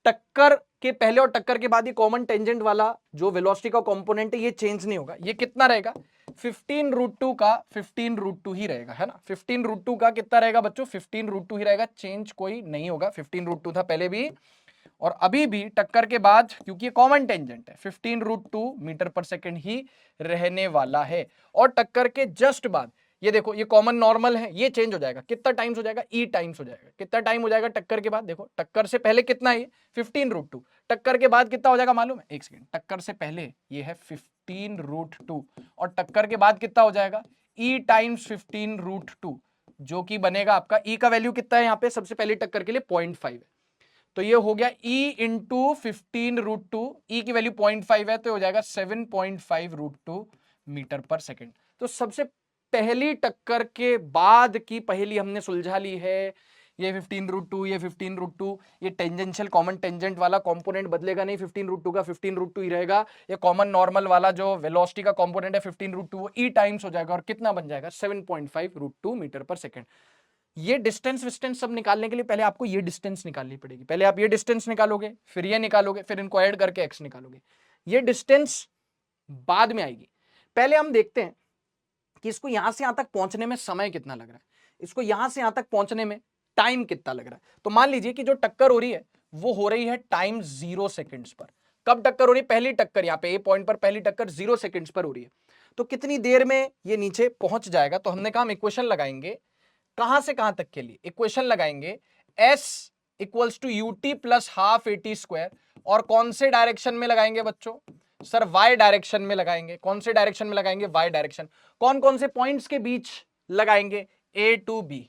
टक्कर के पहले और टक्कर के बाद ये कॉमन टेंजेंट वाला जो वेलोसिटी का कंपोनेंट है ये चेंज नहीं होगा। ये कितना रहेगा 15√2 का 15√2 ही रहेगा, है ना। 15√2 का कितना रहेगा बच्चों, 15√2 ही रहेगा, चेंज कोई नहीं होगा। 15√2 था पहले भी और अभी भी टक्कर के बाद, क्योंकि ये कॉमन टेंजेंट है, 15√2 मीटर पर सेकंड ही रहने वाला है। और टक्कर के जस्ट बाद ये देखो, ये कॉमन नॉर्मल है, ये चेंज हो जाएगा, कितना टाइम्स हो जाएगा, ई टाइम्स हो जाएगा। कितना टाइम हो जाएगा टक्कर के बाद, देखो टक्कर से पहले कितना है, 15√2, टक्कर के बाद कितना हो जाएगा मालूम है, एक सेकेंड, टक्कर से पहले ये है 15√2 और टक्कर के बाद कितना हो जाएगा, ई टाइम्स 15√2, जो कि बनेगा आपका, ई का वैल्यू कितना है यहाँ पे, सबसे पहले टक्कर के लिए 0.5 है, तो ये हो गया e इंटू 15√2, ई की वैल्यू 0.5 है तो हो जाएगा 7.5√2 मीटर पर सेकेंड। तो सबसे पहली टक्कर के बाद की पहेली हमने सुलझा ली है। ये 15√2, ये 15√2, ये टेंजेंशियल कॉमन टेंजेंट वाला कंपोनेंट बदलेगा नहीं, 15√2 का 15√2 ही रहेगा। ये कॉमन नॉर्मल वाला जो वेलोसिटी का कंपोनेंट है 15√2 वो ई टाइम्स हो जाएगा और कितना बन जाएगा 7.5√2 मीटर पर सेकेंड। ये डिस्टेंस विस्टेंस सब निकालने के लिए पहले आपको ये डिस्टेंस निकालनी पड़ेगी। पहले आप ये डिस्टेंस निकालोगे, फिर ये निकालोगे, फिर इनको ऐड करके एक्स निकालोगे। ये डिस्टेंस बाद में आएगी। पहले हम देखते हैं कि इसको यहां से यहां तक पहुंचने में समय कितना लग रहा है, इसको यहां से यहां तक पहुंचने में टाइम कितना लग रहा है। तो मान लीजिए कि जो टक्कर हो रही है वो हो रही है टाइम 0 सेकेंड्स पर। कब टक्कर हो रही है, पहली टक्कर, यहाँ पे ए पॉइंट पर पहली टक्कर 0 सेकेंड्स पर हो रही है, तो कितनी देर में ये नीचे पहुंच जाएगा। तो हमने कहा हम इक्वेशन लगाएंगे, कहां से कहां तक के लिए इक्वेशन लगाएंगे, s equals to UT plus half AT square, और कौन से डायरेक्शन में लगाएंगे बच्चों, सर y डायरेक्शन में लगाएंगे। कौन से डायरेक्शन में लगाएंगे, y डायरेक्शन। कौन कौन से पॉइंट्स के बीच लगाएंगे, a टू b,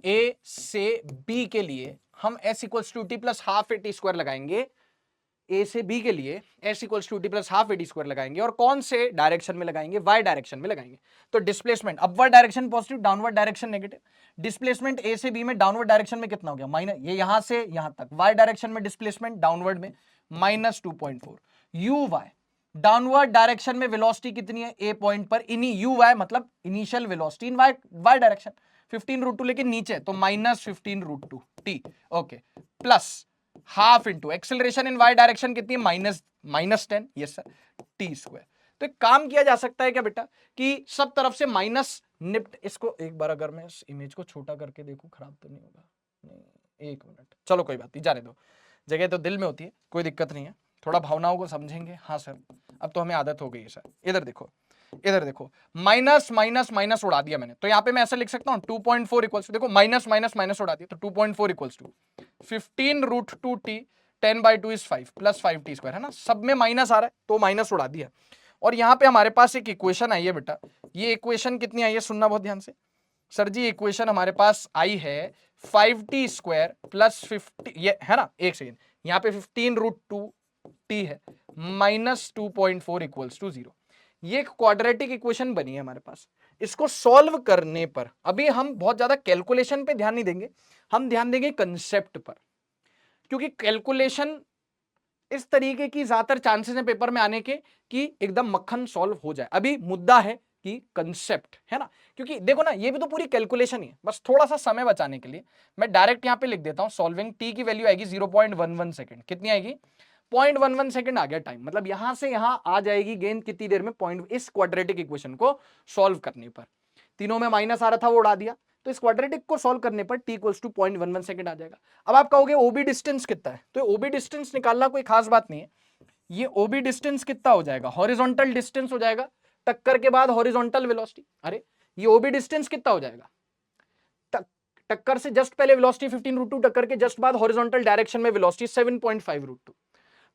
a से b के लिए हम s equals to T plus half AT square लगाएंगे, ए से बी के लिए s equals to T plus half AT square लगाएंगे, और कौन से डायरेक्शन में लगाएंगे, y डायरेक्शन में लगाएंगे। तो displacement upward direction positive, downward direction negative. Displacement A से बी में डाउनवर्ड डायरेक्शन में कितना हो गया, माइनस, ये यहां से यहां तक। y डायरेक्शन में डिस्प्लेसमेंट डाउनवर्ड में -2.4। uy डाउनवर्ड डायरेक्शन में वेलोसिटी कितनी है, ए पॉइंट पर, uy मतलब initial velocity in y direction 15√2, लेकिन नीचे तो -15√2 t, okay, plus half into acceleration in Y direction कितनी है, -10, यस सर, टी स्क्वायर। तो एक काम किया जा सकता है क्या बेटा कि सब तरफ से माइनस निप्ट, इसको एक बार अगर मैं इस इमेज को छोटा करके देखूं, खराब तो नहीं होगा, नहीं, एक मिनट, चलो कोई बात नहीं, जाने दो, जगह तो दिल में होती है, कोई दिक्कत नहीं है, थोड़ा भावनाओं को समझेंगे। हाँ सर, अब तो हमें आदत हो गई है सर। इधर देखो, इधर देखो, माइनस माइनस माइनस उड़ा दिया मैंने, तो यहाँ पे मैं ऐसा लिख सकता हूँ 2.4 इक्वल्स टू, देखो माइनस माइनस माइनस उड़ा दिया, तो 2.4 equals to 15√2t 10/2 is 5 plus 5t square, है ना, सब में माइनस आ रहा है तो माइनस उड़ा दिया। और यहाँ पे हमारे पास एक इक्वेशन आई है बेटा, ये इक्वेशन कितनी आई है, सुनना बहुत ध्यान से सर जी, इक्वेशन हमारे पास आई है 5t स्क्वायर प्लस 50, ये है ना, एक सेकेंड, यहाँ पे 15√2t है माइनस 2.4 इक्वल्स टू 0। ये एक क्वाड्रेटिक इक्वेशन बनी है हमारे पास। इसको सॉल्व करने पर, अभी हम बहुत ज्यादा कैलकुलेशन पे ध्यान नहीं देंगे, हम ध्यान देंगे कंसेप्ट पर, क्योंकि कैलकुलेशन इस तरीके की ज्यादातर चांसेस हैं पेपर में आने के कि एकदम मक्खन सॉल्व हो जाए। अभी मुद्दा है कि कंसेप्ट, है ना, क्योंकि देखो ना, ये भी तो पूरी कैलकुलेशन ही है, बस थोड़ा सा समय बचाने के लिए मैं डायरेक्ट यहां पे लिख देता हूं, सॉल्विंग टी की वैल्यू आएगी 0.11 सेकंड, कितनी आएगी 0.11 सेकंड आ गया टाइम, मतलब यहां से यहां आ जाएगी गेंद कितनी देर में, पॉइंट, इस क्वाड्रेटिक इक्वेशन को सॉल्व करने पर। तीनों में माइनस आ रहा था वो उड़ा दिया, तो इस क्वाड्रेटिक को सॉल्व करने पर t इक्वल्स टू 0.11 सेकंड आ जाएगा। अब आप कहोगे ओबी डिस्टेंस कितना है, तो ओबी डिस्टेंस निकालना कोई खास बात नहीं है। ये ओबी डिस्टेंस कितना हो जाएगा, हॉरिजॉन्टल डिस्टेंस हो जाएगा, टक्कर के बाद हॉरिजॉन्टल वेलोसिटी। अरे ये ओबी डिस्टेंस कितना हो जाएगा, टक्कर से जस्ट पहले वेलोसिटी 15√2, टक्कर के जस्ट बाद हॉरिजॉन्टल डायरेक्शन में वेलोसिटी 7.5√2।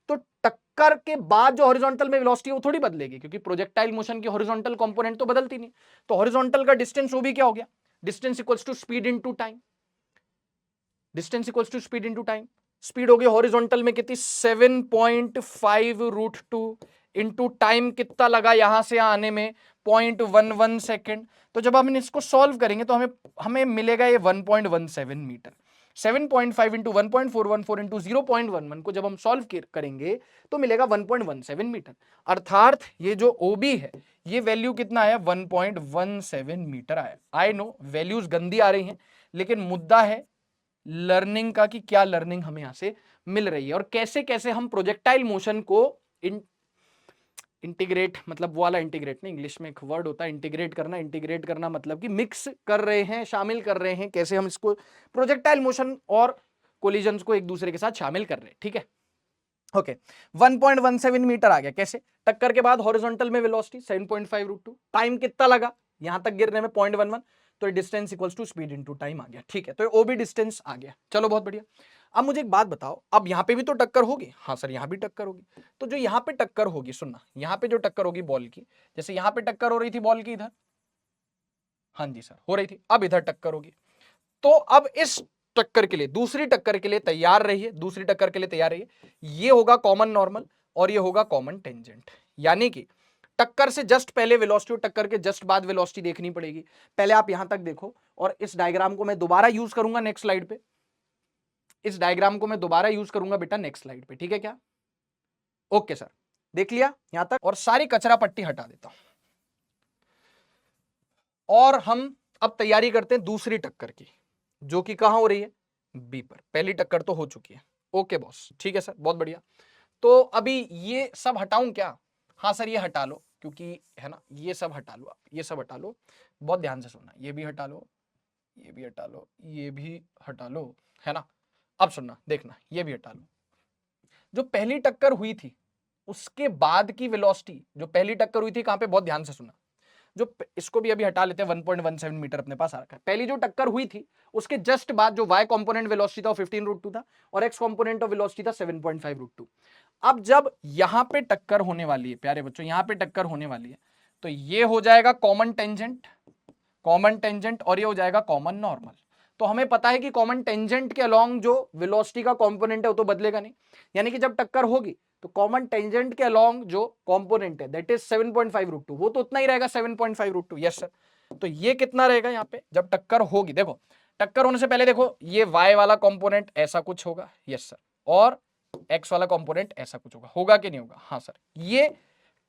तो टक्कर के बाद जो हॉरिजॉन्टल में वेलोसिटी वो थोड़ी बदलेगी, क्योंकि प्रोजेक्टाइल मोशन की हॉरिजॉन्टल कंपोनेंट तो बदलती नहीं। तो हॉरिजॉन्टल का डिस्टेंस वो भी क्या हो गया, distance equals to speed into time, distance equals to speed into time. Speed हो गई हॉरिजॉन्टल में कितनी 7.5√2 इनटू टाइम कितना लगा यहां से यहां आने में 0.11 सेकेंड। तो जब हम इसको सॉल्व करेंगे तो हमें मिलेगा ये 1.17 मीटर। 7.5 इंटू 1.414 इंटू 0.11 को जब हम सॉल्व करेंगे तो मिलेगा 1.17 मीटर। अर्थात ये जो OB है ये वैल्यू कितना आया, 1.17 मीटर आया। आई नो वैल्यूज गंदी आ रही हैं, लेकिन मुद्दा है लर्निंग का कि क्या लर्निंग हमें यहां से मिल रही है और कैसे कैसे हम प्रोजेक्टाइल मोशन को इंटीग्रेट, मतलब वो वाला इंटीग्रेट नहीं, इंग्लिश में एक वर्ड होता है इंटीग्रेट करना। इंटीग्रेट करना मतलब कि मिक्स कर रहे हैं, शामिल कर रहे हैं, कैसे हम इसको प्रोजेक्टाइल मोशन और कोलिजन्स को एक दूसरे के साथ शामिल कर रहे हैं। ठीक है, ओके। 1.17 मीटर आ गया। कैसे? टक्कर के बाद हॉरिजॉन्टल में वेलोसिटी 7.5√2, टाइम कितना लगा यहां तक गिरने में 0.11, तो distance equals to speed into time आ गया। ठीक है, तो OB डिस्टेंस आ गया। चलो बहुत बढ़िया। अब मुझे एक बात बताओ, अब यहां पे भी तो टक्कर होगी। हाँ सर, यहां भी टक्कर होगी। तो जो यहां पे टक्कर होगी, सुनना, यहां पे जो टक्कर होगी बॉल की, जैसे यहां पे टक्कर हो रही थी बॉल की इधर, हाँ जी सर हो रही थी, अब इधर टक्कर होगी। तो अब इस टक्कर के लिए, दूसरी टक्कर के लिए तैयार रहिए, दूसरी टक्कर के लिए तैयार रहिए। ये होगा कॉमन नॉर्मल और ये होगा कॉमन टेंजेंट। यानी कि टक्कर से जस्ट पहले वेलोसिटी और टक्कर के जस्ट बाद वेलोसिटी देखनी पड़ेगी। पहले आप यहां तक देखो और इस डायग्राम को मैं दोबारा यूज करूंगा नेक्स्ट स्लाइड पे। इस डायग्राम को मैं दोबारा यूज करूंगा बेटा नेक्स्ट स्लाइड पे, ठीक है क्या? ओके सर, देख लिया यहां तक, और सारी कचरा पट्टी हटा देता हूं और हम अब तैयारी करते हैं दूसरी टक्कर की, जो कि कहां हो रही है, बी पर। पहली टक्कर तो हो चुकी है। ओके बॉस, ठीक है सर, बहुत बढ़िया। तो अभी ये सब हटाऊं क्या? हाँ सर ये हटा लो, क्योंकि है ना, ये सब हटा लो, आप ये सब हटा लो, बहुत ध्यान से सुनना। ये भी हटा लो, ये भी हटा लो, ये भी हटा लो, है ना। अब सुनना, देखना, ये भी हटा लो। जो पहली टक्कर हुई थी उसके बाद की वेलोसिटी, जो पहली टक्कर हुई थी कहां पे, बहुत ध्यान से सुनना। जो इसको भी अभी हटा लेते हैं, 1.17 मीटर अपने पास आ रखा है। पहली जो टक्कर हुई थी उसके जस्ट बाद जो y कंपोनेंट वेलोसिटी था वो 15√2 था और x कंपोनेंट ऑफ वेलोसिटी था 7.5√2। अब जब यहां पे टक्कर होने वाली है प्यारे बच्चों, यहां पे टक्कर होने वाली है, तो ये हो जाएगा कॉमन टेंजेंट, कॉमन टेंजेंट, और ये हो जाएगा कॉमन नॉर्मल। तो हमें पता है कि कॉमन टेंजेंट के अलोंग जो वेलोसिटी का कंपोनेंट है वो तो बदलेगा नहीं, यानी कि जब टक्कर होगी तो कॉमन टेंजेंट के अलोंग जो कंपोनेंट है दैट इज 7.5√2, वो तो उतना ही रहेगा 7.5√2। यस सर, तो ये कितना रहेगा यहाँ पे जब टक्कर होगी? देखो, टक्कर होने से पहले देखो, ये y वाला कंपोनेंट ऐसा कुछ होगा, यस सर, और x वाला कंपोनेंट ऐसा कुछ होगा कि नहीं होगा? हाँ सर। ये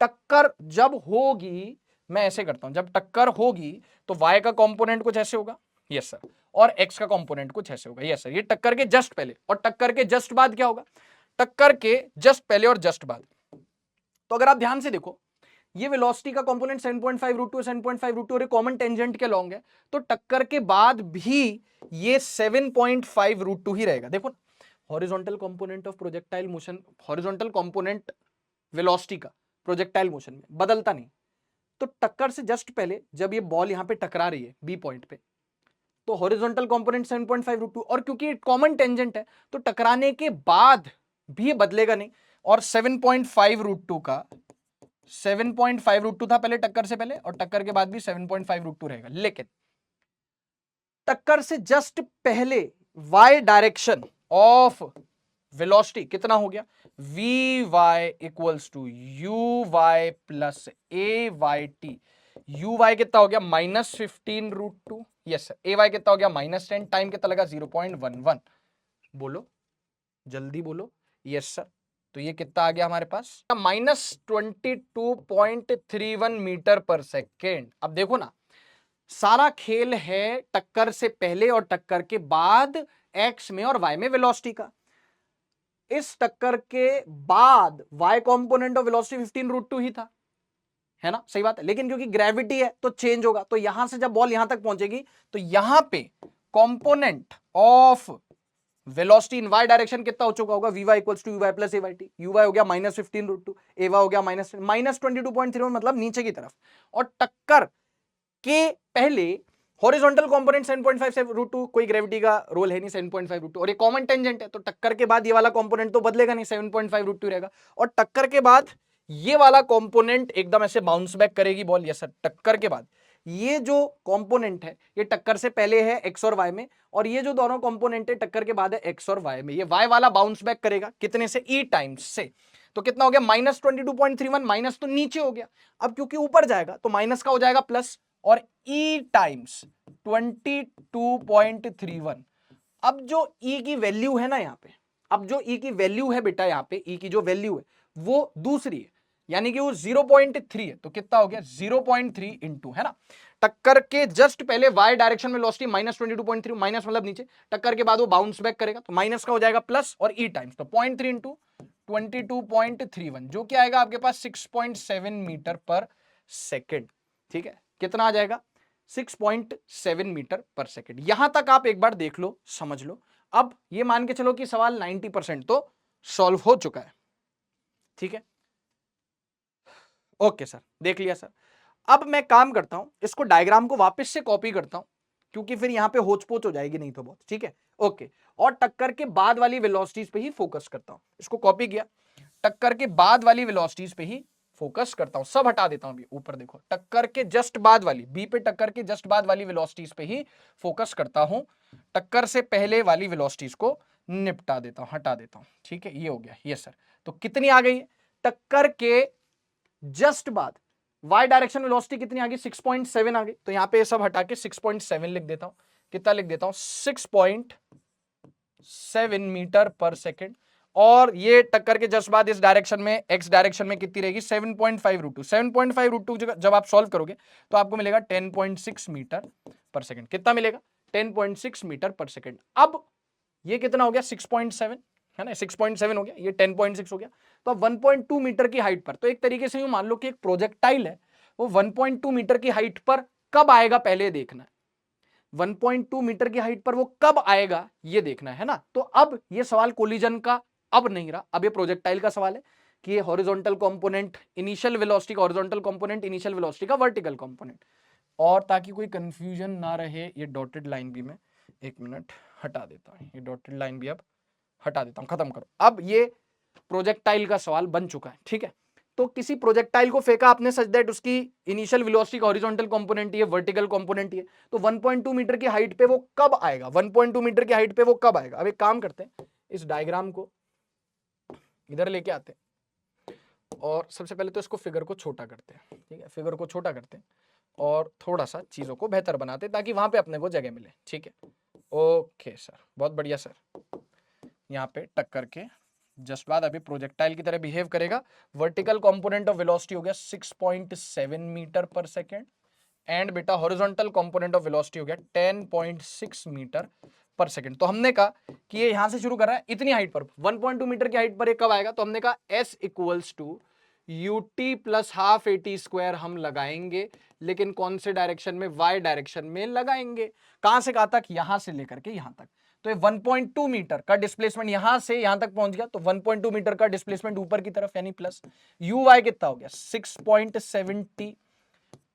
टक्कर जब होगी, मैं ऐसे करता हूं, जब टक्कर होगी तो y का कंपोनेंट कुछ ऐसे होगा, यस सर, और x का कंपोनेंट कुछ ऐसे होगा, यस सर। ये टक्कर के जस्ट पहले, और टक्कर के जस्ट बाद क्या होगा? टक्कर के जस्ट पहले और जस्ट बाद। तो अगर आप ध्यान से देखो, ये वेलोसिटी का कंपोनेंट 7.5√2 7.5√2 और कॉमन टेंजेंट के लॉन्ग है, तो टक्कर के बाद भी ये 7.5√2 ही रहेगा। देखो, horizontal component of projectile motion, horizontal component velocity का प्रोजेक्टाइल मोशन में बदलता नहीं। तो टक्कर से जस्ट पहले जब ये बॉल यहां पे टकरा रही है बी पॉइंट पे, तो हॉरिजॉन्टल कंपोनेंट 7.5√2, और क्योंकि कॉमन टेंजेंट है तो टकराने के बाद भी बदलेगा नहीं। और 7.5√2 का 7.5√2 था पहले, टक्कर से पहले, और टक्कर के बाद भी 7.5√2 रहेगा। लेकिन टक्कर से जस्ट पहले y डायरेक्शन ऑफ वेलोसिटी कितना हो गया? vy equals to uy plus ay t। uy कितना हो गया? -15√2। Yes sir. ay कितना हो गया? -10। टाइम कितना लगा? 0.11। बोलो, जल्दी बोलो। Yes sir. तो ये कितना आ गया हमारे पास? -22.31 मीटर पर सेकेंड। अब देखो ना, सारा खेल है टक्कर से पहले और टक्कर के बाद x में और y में वेलोसिटी का। इस टक्कर के बाद y कंपोनेंट ऑफ वेलोसिटी 15√2 ही था, है ना, सही बात है। लेकिन क्योंकि ग्रेविटी है तो चेंज होगा, तो यहां से जब बॉल यहां तक पहुंचेगी तो यहां पे component of velocity in y direction कितना हो चुका होगा? vy equals to uy plus ay t। uy हो गया -15√2, ay हो गया -22.31, मतलब नीचे की तरफ। और टक्कर के पहले हॉरिजॉन्टल कंपोनेंट 7.5√2, कोई ग्रेविटी का रोल है नहीं, 7.5√2, और ये कॉमन टेंजेंट है तो टक्कर के बाद ये वाला कंपोनेंट तो बदलेगा नहीं, 7.5√2 रहेगा। और टक्कर के बाद ये वाला कंपोनेंट एकदम ऐसे बाउंस बैक करेगी बॉल। यस सर, टक्कर के बाद ये जो कंपोनेंट है ये टक्कर से पहले है x और y में, और ये जो दोनों कंपोनेंट है टक्कर के बाद है x और y में। ये y वाला बाउंस बैक करेगा कितने से? e टाइम्स से। तो कितना हो गया -22.31, माइनस तो नीचे हो गया, अब क्योंकि ऊपर जाएगा तो माइनस का हो जाएगा प्लस, और E टाइम्स 22.31। अब जो E की वैल्यू है ना यहाँ पे, अब जो E की वैल्यू है बेटा, यहाँ पे E की जो वैल्यू है वो दूसरी है, यानी कि वो 0.3 है, तो कितना हो गया 0.3 इंटू, है ना, टक्कर के जस्ट पहले y डायरेक्शन में वेलोसिटी -22.3, माइनस मतलब नीचे, टक्कर के बाद वो बाउंस बैक करेगा तो माइनस का हो जाएगा प्लस, और E टाइम्स तो 0.3 इंटू 22.31, जो क्या आएगा आपके पास 6.7 मीटर पर सेकेंड। ठीक है, कितना आ जाएगा 6.7 मीटर पर सेकेंड। यहां तक आप एक बार देख लो, समझ लो। अब ये मान के चलो कि सवाल 90% तो सॉल्व हो चुका है। ठीक है, ओके सर, देख लिया सर। अब मैं काम करता हूं, इसको डायग्राम को वापस से कॉपी करता हूं, क्योंकि फिर यहां पे होच पोच हो जाएगी नहीं तो बहुत। ठीक है, ओके, और टक्कर के बाद वाली वेलोसिटीज पे ही फोकस करता हूं। इसको कॉपी किया, टक्कर के बाद वाली वेलोसिटीज पे ही फोकस करता हूं, सब हटा देता हूं अभी। ऊपर देखो, टक्कर के जस्ट बाद वाली, बी पे टक्कर के जस्ट बाद वाली वेलोसिटीज पे ही फोकस करता हूं, टक्कर से पहले वाली वेलोसिटीज को निपटा देता हूं, हटा देता हूं। ठीक है, ये हो गया, ये सर। तो कितनी आ गई टक्कर के जस्ट बाद y डायरेक्शन वेलोसिटी कितनी आ गई 6.7 आ गई, तो यहां पे सब हटा के 6.7 लिख देता हूं। कितना लिख देता हूं 6.7 मीटर पर सेकेंड, और ये टक्कर के जस्ट बाद इस डायरेक्शन में, x डायरेक्शन में कितनी रहेगी 7.5 √2। 7.5 √2 जब आप सॉल्व करोगे तो आपको मिलेगा 10.6 मीटर पर सेकेंड। कितना मिलेगा 10.6 मीटर पर सेकेंड। अब ये कितना हो गया 6.7, है ना, 6.7 हो गया, ये 10.6 हो गया। तो अब 1.2 मीटर की हाइट पर, तो एक तरीके से यूं मान लो कि एक प्रोजेक्टाइल है, वो 1.2 मीटर की हाइट पर कब आएगा पहले देखना है। 1.2 मीटर की हाइट पर वो कब आएगा ये देखना है ना। तो अब ये सवाल कोलिजन का अब नहीं रहा, अब ये प्रोजेक्टाइल का सवाल है कि ये हॉरिजॉन्टल कंपोनेंट इनिशियल वेलोसिटी का, हॉरिजॉन्टल कंपोनेंट इनिशियल वेलोसिटी का वर्टिकल कंपोनेंट। और ताकि कोई कंफ्यूजन ना रहे, ये डॉटेड लाइन भी मैं 1 मिनट हटा देता हूं, ये डॉटेड लाइन भी अब हटा देता हूं, खत्म करो। अब ये प्रोजेक्टाइल का सवाल बन चुका है। ठीक है, तो किसी प्रोजेक्टाइल को फेंका आपने सच दैट उसकी इनिशियल वेलोसिटी का हॉरिजॉन्टल कंपोनेंट ही है, वर्टिकल कंपोनेंट ही है, तो 1.2 मीटर की हाइट पे वो कब आएगा, 1.2 मीटर की हाइट पे वो कब आएगा। अब एक काम करते हैं, इस डायग्राम को इधर लेके आते हैं, और सबसे पहले तो इसको फिगर को छोटा करते हैं। ठीक है, फिगर को छोटा करते हैं और थोड़ा सा चीजों को बेहतर बनाते हैं ताकि वहां पे अपने को जगह मिले। ठीक है, ओके सर, बहुत बढ़िया सर। यहाँ पे टक्कर के जस्ट बाद अभी प्रोजेक्टाइल की तरह बिहेव करेगा। वर्टिकल कंपोनेंट ऑफ वेलोसिटी हो गया 6.7 मीटर पर सेकेंड, एंड बेटा हॉरिजॉन्टल कंपोनेंट ऑफ वेलोसिटी हो गया 10.6 मीटर पर सेकेंड। तो हमने कहा कि ये यहां से शुरू कर रहा है इतनी हाइट पर, 1.2 मीटर की हाइट पर ये कब आएगा, तो हमने कहा S equals to UT plus half AT square हम लगाएंगे, लेकिन कौन से डायरेक्शन में, y डायरेक्शन में लगाएंगे। कहां से कहां तक, यहां से लेकर के यहां तक। तो ये 1.2 मीटर का डिस्प्लेसमेंट यहां से यहां तक पहुंच गया, तो 1.2 मीटर का डिस्प्लेसमेंट ऊपर की तरफ यानी प्लस, uy कितना हो गया 6.70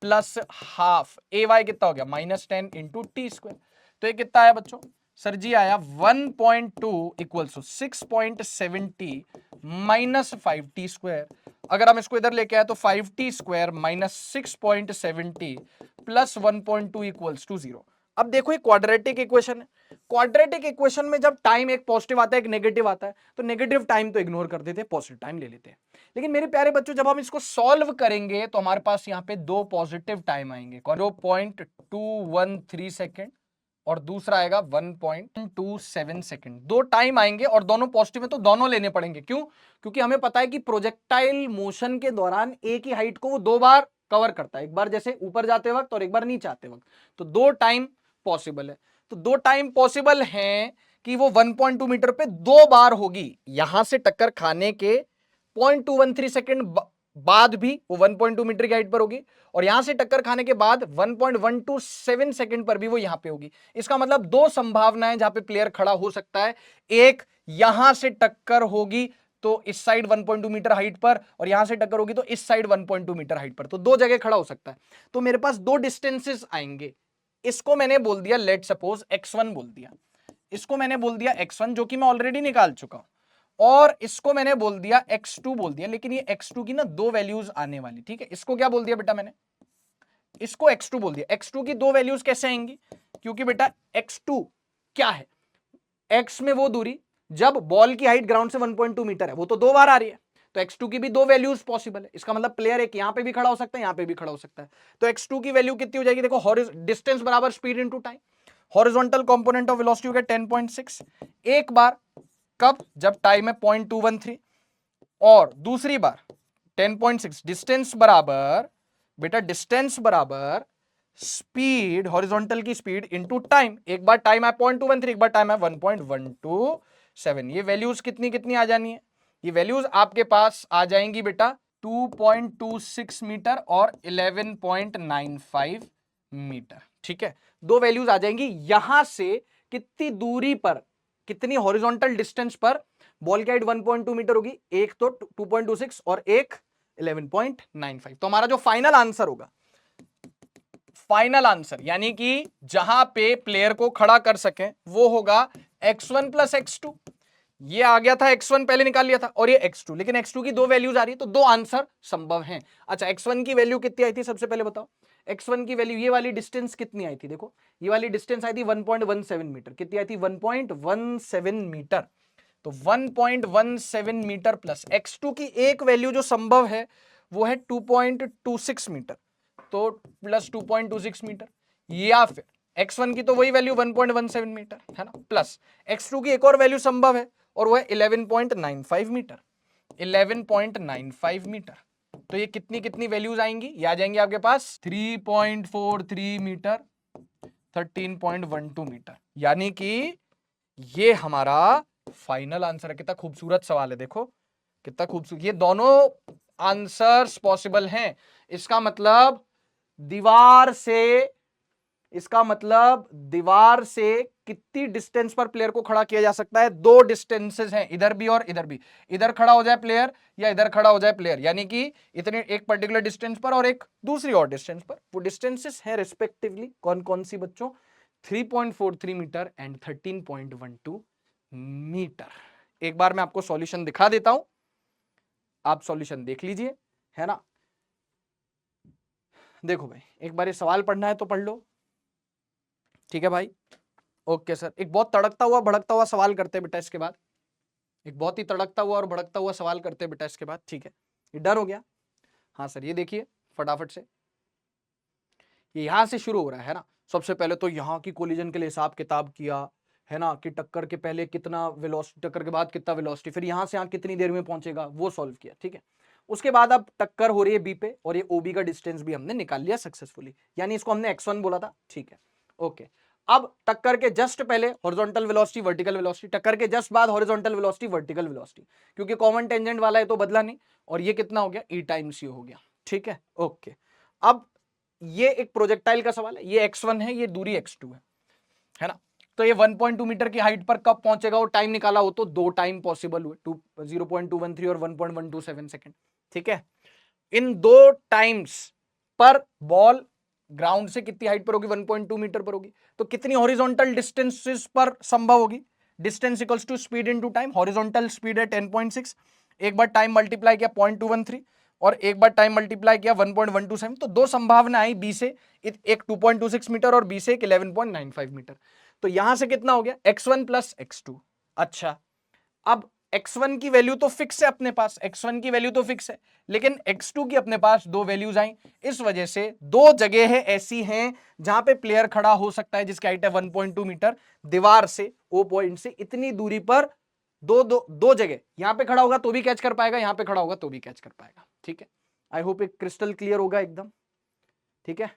प्लस हाफ, ay कितना हो गया -10 इंटू टी स्क्वायर। तो ये कितना आया बच्चों, सर जी आया 1.2 equals to 6.70 minus 5t square. अगर हम इसको इधर लेके आए तो 5t square minus 6.70 plus 1.2 equals to 0। अब देखो ये क्वाड्रेटिक इक्वेशन है, क्वाड्रेटिक इक्वेशन में जब टाइम एक पॉजिटिव आता है एक नेगेटिव आता है, तो नेगेटिव टाइम तो इग्नोर कर देते हैं, पॉजिटिव टाइम ले लेते हैं। लेकिन मेरे प्यारे बच्चों जब हम इसको सॉल्व करेंगे तो हमारे पास यहाँ पे दो पॉजिटिव टाइम आएंगे, 0.213 सेकेंड और दूसरा आएगा 1.27 सेकेंड। दो टाइम आएंगे और दोनों पॉजिटिव है, तो दोनों लेने पड़ेंगे। क्यों, क्योंकि हमें पता है कि प्रोजेक्टाइल मोशन के दौरान एक ही हाइट को वो दो बार कवर करता है, एक बार जैसे ऊपर जाते वक्त और एक बार नीचे आते वक्त। तो दो टाइम पॉसिबल है, तो दो टाइम पॉसिबल है कि वो 1.2 मीटर पे दो बार होगी। यहां से टक्कर खाने के 0.213 सेकेंड बाद भी वो 1.2 मीटर की हाइट पर होगी, और यहां से टक्कर खाने के बाद 1.127 सेकेंड पर भी वो यहां पे होगी। इसका मतलब दो संभावनाएं जहां पे प्लेयर खड़ा हो सकता है, एक यहां से टक्कर होगी तो इस साइड 1.2 मीटर हाइट पर, और यहां से टक्कर होगी तो इस साइड 1.2 मीटर हाइट पर, तो दो जगह खड़ा हो सकता है। तो मेरे पास दो डिस्टेंसेस आएंगे, इसको मैंने बोल दिया लेट सपोज x1 बोल दिया, इसको मैंने बोल दिया x1 जो कि मैं ऑलरेडी निकाल चुका हूं, और इसको मैंने बोल दिया x2 बोल दिया, लेकिन ये x2 की ना दो वैल्यूज आने वाली। ठीक है, इसको क्या बोल दिया बेटा मैंने, इसको x2 बोल दिया। x2 की दो वैल्यूज कैसे आएंगी, क्योंकि बेटा x2 क्या है, x में वो दूरी जब बॉल की हाइट ग्राउंड से 1.2 मीटर है, वो तो दो बार आ रही है, तो x2 की भी दो वैल्यूज पॉसिबल है, इसका मतलब प्लेयर एक यहां पे भी खड़ा हो सकता है, यहां पे भी खड़ा हो सकता है। तो x2 की वैल्यू कितनी हो जाएगी, देखो डिस्टेंस बराबर speed into time, horizontal component of velocity हो गया 10.6 एक बार, कब, जब टाइम है 0.213, और दूसरी बार 10.6 डिस्टेंस बराबर, बेटा डिस्टेंस बराबर स्पीड, हॉरिजॉन्टल की स्पीड इनटू टाइम, एक बार टाइम है 0.213, एक बार टाइम है 1.127। ये वैल्यूज कितनी कितनी आ जानी है, ये वैल्यूज आपके पास आ जाएंगी बेटा 2.26 मीटर और 11.95 मीटर, ठीक है। दो वैल्यूज आ जाएंगी, यहां से कितनी दूरी पर, कितनी हॉरिजॉन्टल डिस्टेंस पर बॉल की हाइट 1.2 मीटर होगी, एक तो 2.26 और एक 11.95। तो हमारा जो फाइनल आंसर होगा, फाइनल आंसर यानी कि जहां पे प्लेयर को खड़ा कर सके वो होगा x1 प्लस x2। ये आ गया था x1 पहले निकाल लिया था, और ये x2, लेकिन x2 की दो वैल्यूज आ रही है, तो दो आंसर संभव हैं। अच्छा, x1 की वैल्यू कितनी आई थी सबसे पहले बताओ, x1 की वैल्यू, ये वाली डिस्टेंस कितनी आई थी, देखो ये वाली डिस्टेंस आई थी 1.17 मीटर, कितनी आई थी 1.17 मीटर। तो 1.17 मीटर प्लस x2 की एक वैल्यू जो संभव है वो है 2.26 मीटर, तो प्लस 2.26 मीटर, या फिर x1 की तो वही वैल्यू 1.17 मीटर है ना, प्लस x2 की एक और वैल्यू संभव है और वो है 11.95 मीटर, 11.95 मीटर। तो ये कितनी कितनी वैल्यूज आएंगी, ये आ जाएंगे आपके पास 3.43 मीटर, 13.12 मीटर, यानी कि ये हमारा फाइनल आंसर है। कितना खूबसूरत सवाल है, देखो कितना खूबसूरत, ये दोनों आंसर्स पॉसिबल हैं। इसका मतलब दीवार से, इसका मतलब दीवार से कितनी डिस्टेंस पर प्लेयर को खड़ा किया जा सकता है, दो डिस्टेंसेस हैं, इधर भी और इधर भी, इधर खड़ा हो जाए प्लेयर या इधर खड़ा हो जाए प्लेयर, यानी कि इतने एक पर्टिकुलर डिस्टेंस पर और एक दूसरी और डिस्टेंस पर, वो डिस्टेंसेस हैं रिस्पेक्टिवली कौन कौन सी बच्चों, 3.43 मीटर एंड 13.12 मीटर। एक बार मैं आपको सॉल्यूशन दिखा देता हूं, आप सॉल्यूशन देख लीजिए, है ना। देखो भाई, एक बार ये सवाल पढ़ना है तो पढ़ लो, ठीक है भाई। ओके सर, एक बहुत तड़कता हुआ भड़कता हुआ सवाल करते हैं बेटा इसके बाद, एक बहुत ही तड़कता हुआ और भड़कता हुआ सवाल करते हैं बेटा इसके बाद, ठीक है। ये डर हो गया, हाँ सर, ये देखिए फटाफट से, ये यहां से शुरू हो रहा है ना। सबसे पहले तो यहाँ की कोलिजन के लिए हिसाब किताब किया, है ना, कि टक्कर के पहले कितना वेलोसिटी, टक्कर के बाद कितना वेलोसिटी, फिर यहां से यहाँ कितनी देर में पहुंचेगा वो सॉल्व किया, ठीक है। उसके बाद अब टक्कर हो रही है बी पे, और ये ओबी का डिस्टेंस भी हमने निकाल लिया सक्सेसफुली, यानी इसको हमने x1 बोला था, ठीक है। ओके, अब टक्कर के जस्ट पहले हॉरिजॉन्टल वेलोसिटी वर्टिकल वेलोसिटी, टक्कर के जस्ट बाद हॉरिजॉन्टल वेलोसिटी वर्टिकल वेलोसिटी, क्योंकि कॉमन टेंजेंट वाला है तो बदला नहीं, और ये कितना हो गया ई टाइम्स यू हो गया, ठीक है। ओके, अब ये एक प्रोजेक्टाइल का सवाल है, ये x1 है, ये दूरी x2 है ना। तो ये 1.2 मीटर की हाइट पर कब पहुंचेगा, वो टाइम निकाला हो तो दो टाइम पॉसिबल हुए, 0.213 और 1.127 सेकंड, ठीक है। इन दो टाइम्स पर बॉल ग्राउंड से कितनी हाइट पर होगी, 1.2 मीटर पर होगी, तो कितनी हॉरिजॉन्टल डिस्टेंसेस पर संभव होगी, distance equals to speed into time, horizontal speed है 10.6, एक बार टाइम मल्टीप्लाई किया 0.213 और एक बार टाइम मल्टीप्लाई किया 1.127, तो दो संभावना आई बी से, एक 2.26 मीटर और बी से एक 11.95 मीटर। तो यहां से कितना हो गया x1 प्लस x2। अच्छा, अब x1 की वैल्यू तो फिक्स है अपने पास, x1 की वैल्यू तो फिक्स है, लेकिन x2 की अपने पास दो वैल्यूज आई, इस वजह से दो जगह ऐसी हैं जहां पे प्लेयर खड़ा हो सकता है जिसकी हाइट है 1.2 मीटर, दीवार से ओ पॉइंट से इतनी दूरी पर, दो जगह, यहां पे खड़ा होगा तो भी कैच कर पाएगा, यहां पे खड़ा होगा तो भी कैच कर पाएगा, ठीक है। आई होप एक क्रिस्टल क्लियर होगा एकदम, ठीक है।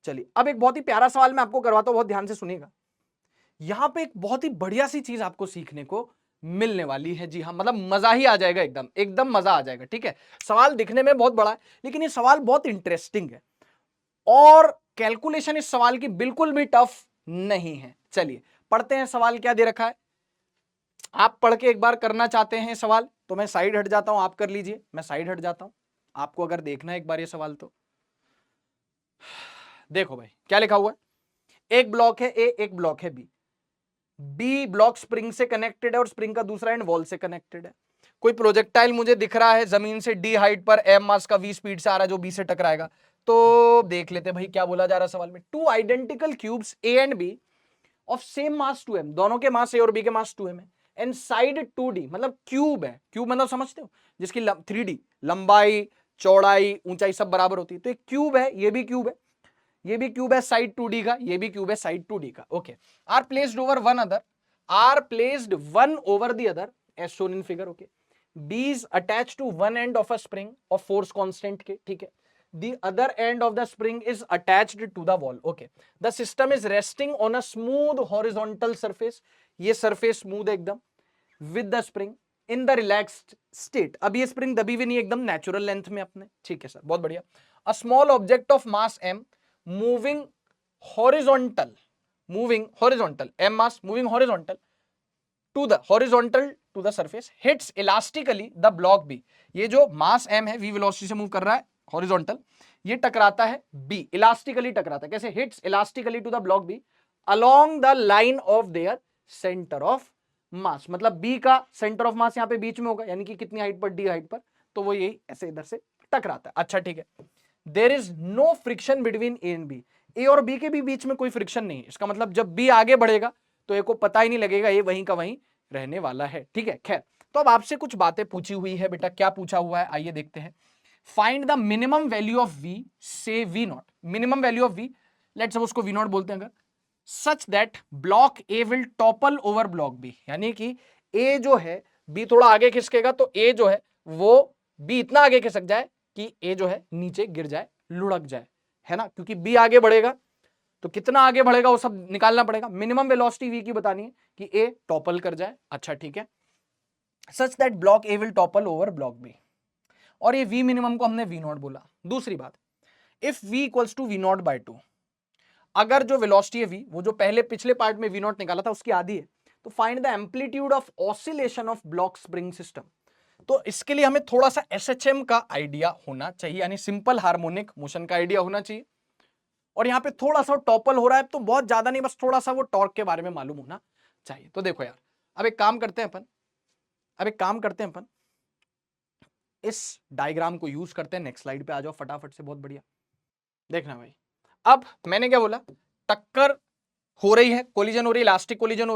चलिए, अब एक बहुत ही प्यारा सवाल मैं आपको करवाता हूं, बहुत ध्यान से सुनिएगा। यहां पे एक बहुत ही बढ़िया सी चीज आपको सीखने को मिलने वाली है, जी हाँ, मतलब मजा ही आ जाएगा, एकदम एकदम मजा आ जाएगा, ठीक है। सवाल दिखने में बहुत बड़ा है, लेकिन ये सवाल बहुत इंटरेस्टिंग है, और कैलकुलेशन इस सवाल की बिल्कुल भी टफ नहीं है। चलिए पढ़ते हैं सवाल क्या दे रखा है, आप पढ़ के एक बार करना चाहते हैं सवाल तो मैं साइड हट जाता हूं, आप कर लीजिए, मैं साइड हट जाता हूं, आपको अगर देखना है एक बार ये सवाल तो देखो भाई क्या लिखा हुआ है, एक ब्लॉक है ए, एक ब्लॉक है बी, बी ब्लॉक स्प्रिंग से कनेक्टेड है और स्प्रिंग का दूसरा एंड वॉल से कनेक्टेड है। कोई प्रोजेक्टाइल मुझे दिख रहा है जमीन से डी हाइट पर एम मास का वी स्पीड से आ रहा है जो बी से टकराएगा। तो देख लेते भाई क्या बोला जा रहा है सवाल में, two identical cubes A and B of same mass 2m, दोनों के मास ए और बी के मास 2m है, एंड साइड 2D, मतलब क्यूब है, क्यूब मतलब समझते हो जिसकी 3D लंबाई चौड़ाई ऊंचाई सब बराबर होती है, तो एक क्यूब है, ये भी क्यूब है, ये भी क्यूब है साइड 2D का, ये भी क्यूब है साइड 2D का। Okay, are placed over one other, are placed one over the other as shown in figure. Okay, B is attached to one end of a spring of force constant के, ठीक है, the other end of the spring is attached to the wall. Okay, the system is resting on a smooth horizontal surface, ये surface smooth है एकदम, with the spring in the relaxed state, अब ये spring दबी हुई नहीं, एकदम natural length में अपने, ठीक है सर, बहुत बढ़िया। a small object of mass m moving horizontal, m mass moving horizontal to the surface hits elastically the block B, ये जो मास m है v वेलोसिटी से मूव कर रहा है हॉरिजॉन्टल, ये टकराता है B, इलास्टिकली टकराता है, कैसे, hits elastically to the block B along the line of their centre of mass, मतलब B का सेंटर ऑफ मास यहाँ पे बीच में होगा, यानी कि कितनी हाइट पर, D हाइट पर, तो वो यही ऐसे इधर से टकराता है। अच्छा ठीक है, there is no friction between A and B, A और बी के भी बीच में कोई फ्रिक्शन नहीं है, इसका मतलब जब बी आगे बढ़ेगा तो ए को पता ही नहीं लगेगा, ये वहीं का वहीं रहने वाला है, ठीक है। खैर, तो अब आपसे कुछ बातें पूछी हुई है बेटा, क्या पूछा हुआ है आइए देखते हैं। Find the minimum value of v, से v not, minimum value of v, let's suppose उसको v नॉट बोलते हैं अगर, such that block a will topple over block b, यानी कि a जो है b थोड़ा आगे खिसकेगा तो a जो है वो b इतना आगे खिसक जाए कि a जो है नीचे गिर जाए, लुढ़क जाए, है ना, क्योंकि b आगे बढ़ेगा तो कितना आगे बढ़ेगा वो सब निकालना पड़ेगा, मिनिमम वेलोसिटी v की बतानी है कि a टॉपल कर जाए। अच्छा ठीक है, such that block a will topple over block b, और ये v मिनिमम को हमने v नॉट बोला। दूसरी बात, if v equals to v naught by 2, अगर जो वेलोसिटी है v वो जो पहले पिछले पार्ट में v नॉट निकाला था उसकी आधी है, तो find the amplitude of oscillation of block spring system, तो इसके लिए हमें थोड़ा सा SHM का आइडिया होना चाहिए, यानी सिंपल हार्मोनिक मोशन का आइडिया होना चाहिए, और यहां पे थोड़ा सा टॉपल हो रहा है तो बहुत ज्यादा नहीं, बस थोड़ा सा वो टॉर्क के बारे में मालूम होना चाहिए। तो देखो यार, अब एक काम करते हैं अपन, इस डायग्राम को यूज करते हैं, नेक्स्ट स्लाइड पे आ जाओ फटाफट से, बहुत बढ़िया देखना भाई। अब मैंने क्या बोला, टक्कर हो रही है, कोलिजन हो रही है, इलास्टिक कोलिजन हो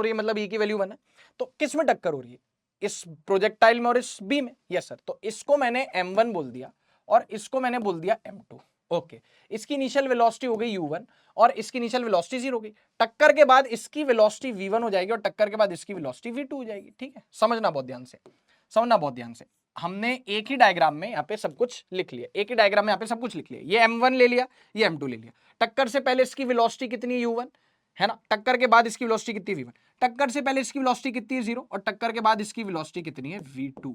रही है, मतलब E की वैल्यू 1 है, तो किस में टक्कर हो रही है, इस प्रोजेक्टाइल में और इस बी में, यस सर, तो इसको मैंने m1 बोल दिया और इसको मैंने बोल दिया m2। ओके, इसकी इनिशियल वेलोसिटी हो गई u1 और इसकी इनिशियल वेलोसिटी 0 हो गई, टक्कर के बाद इसकी वेलोसिटी v1 हो जाएगी और टक्कर के बाद इसकी वेलोसिटी v2 हो जाएगी, ठीक है, समझना बहुत ध्यान से, हमने एक ही डायग्राम में यहाँ पे सब कुछ लिख लिया, ये m1 ले लिया, ये m2 ले लिया, टक्कर से पहले इसकी वेलोसिटी कितनी है u1, है ना, टक्कर के बाद इसकी वेलोसिटी कितनी है v1, टक्कर से पहले इसकी वेलोसिटी कितनी है 0 और टक्कर के बाद इसकी वेलोसिटी कितनी है v2,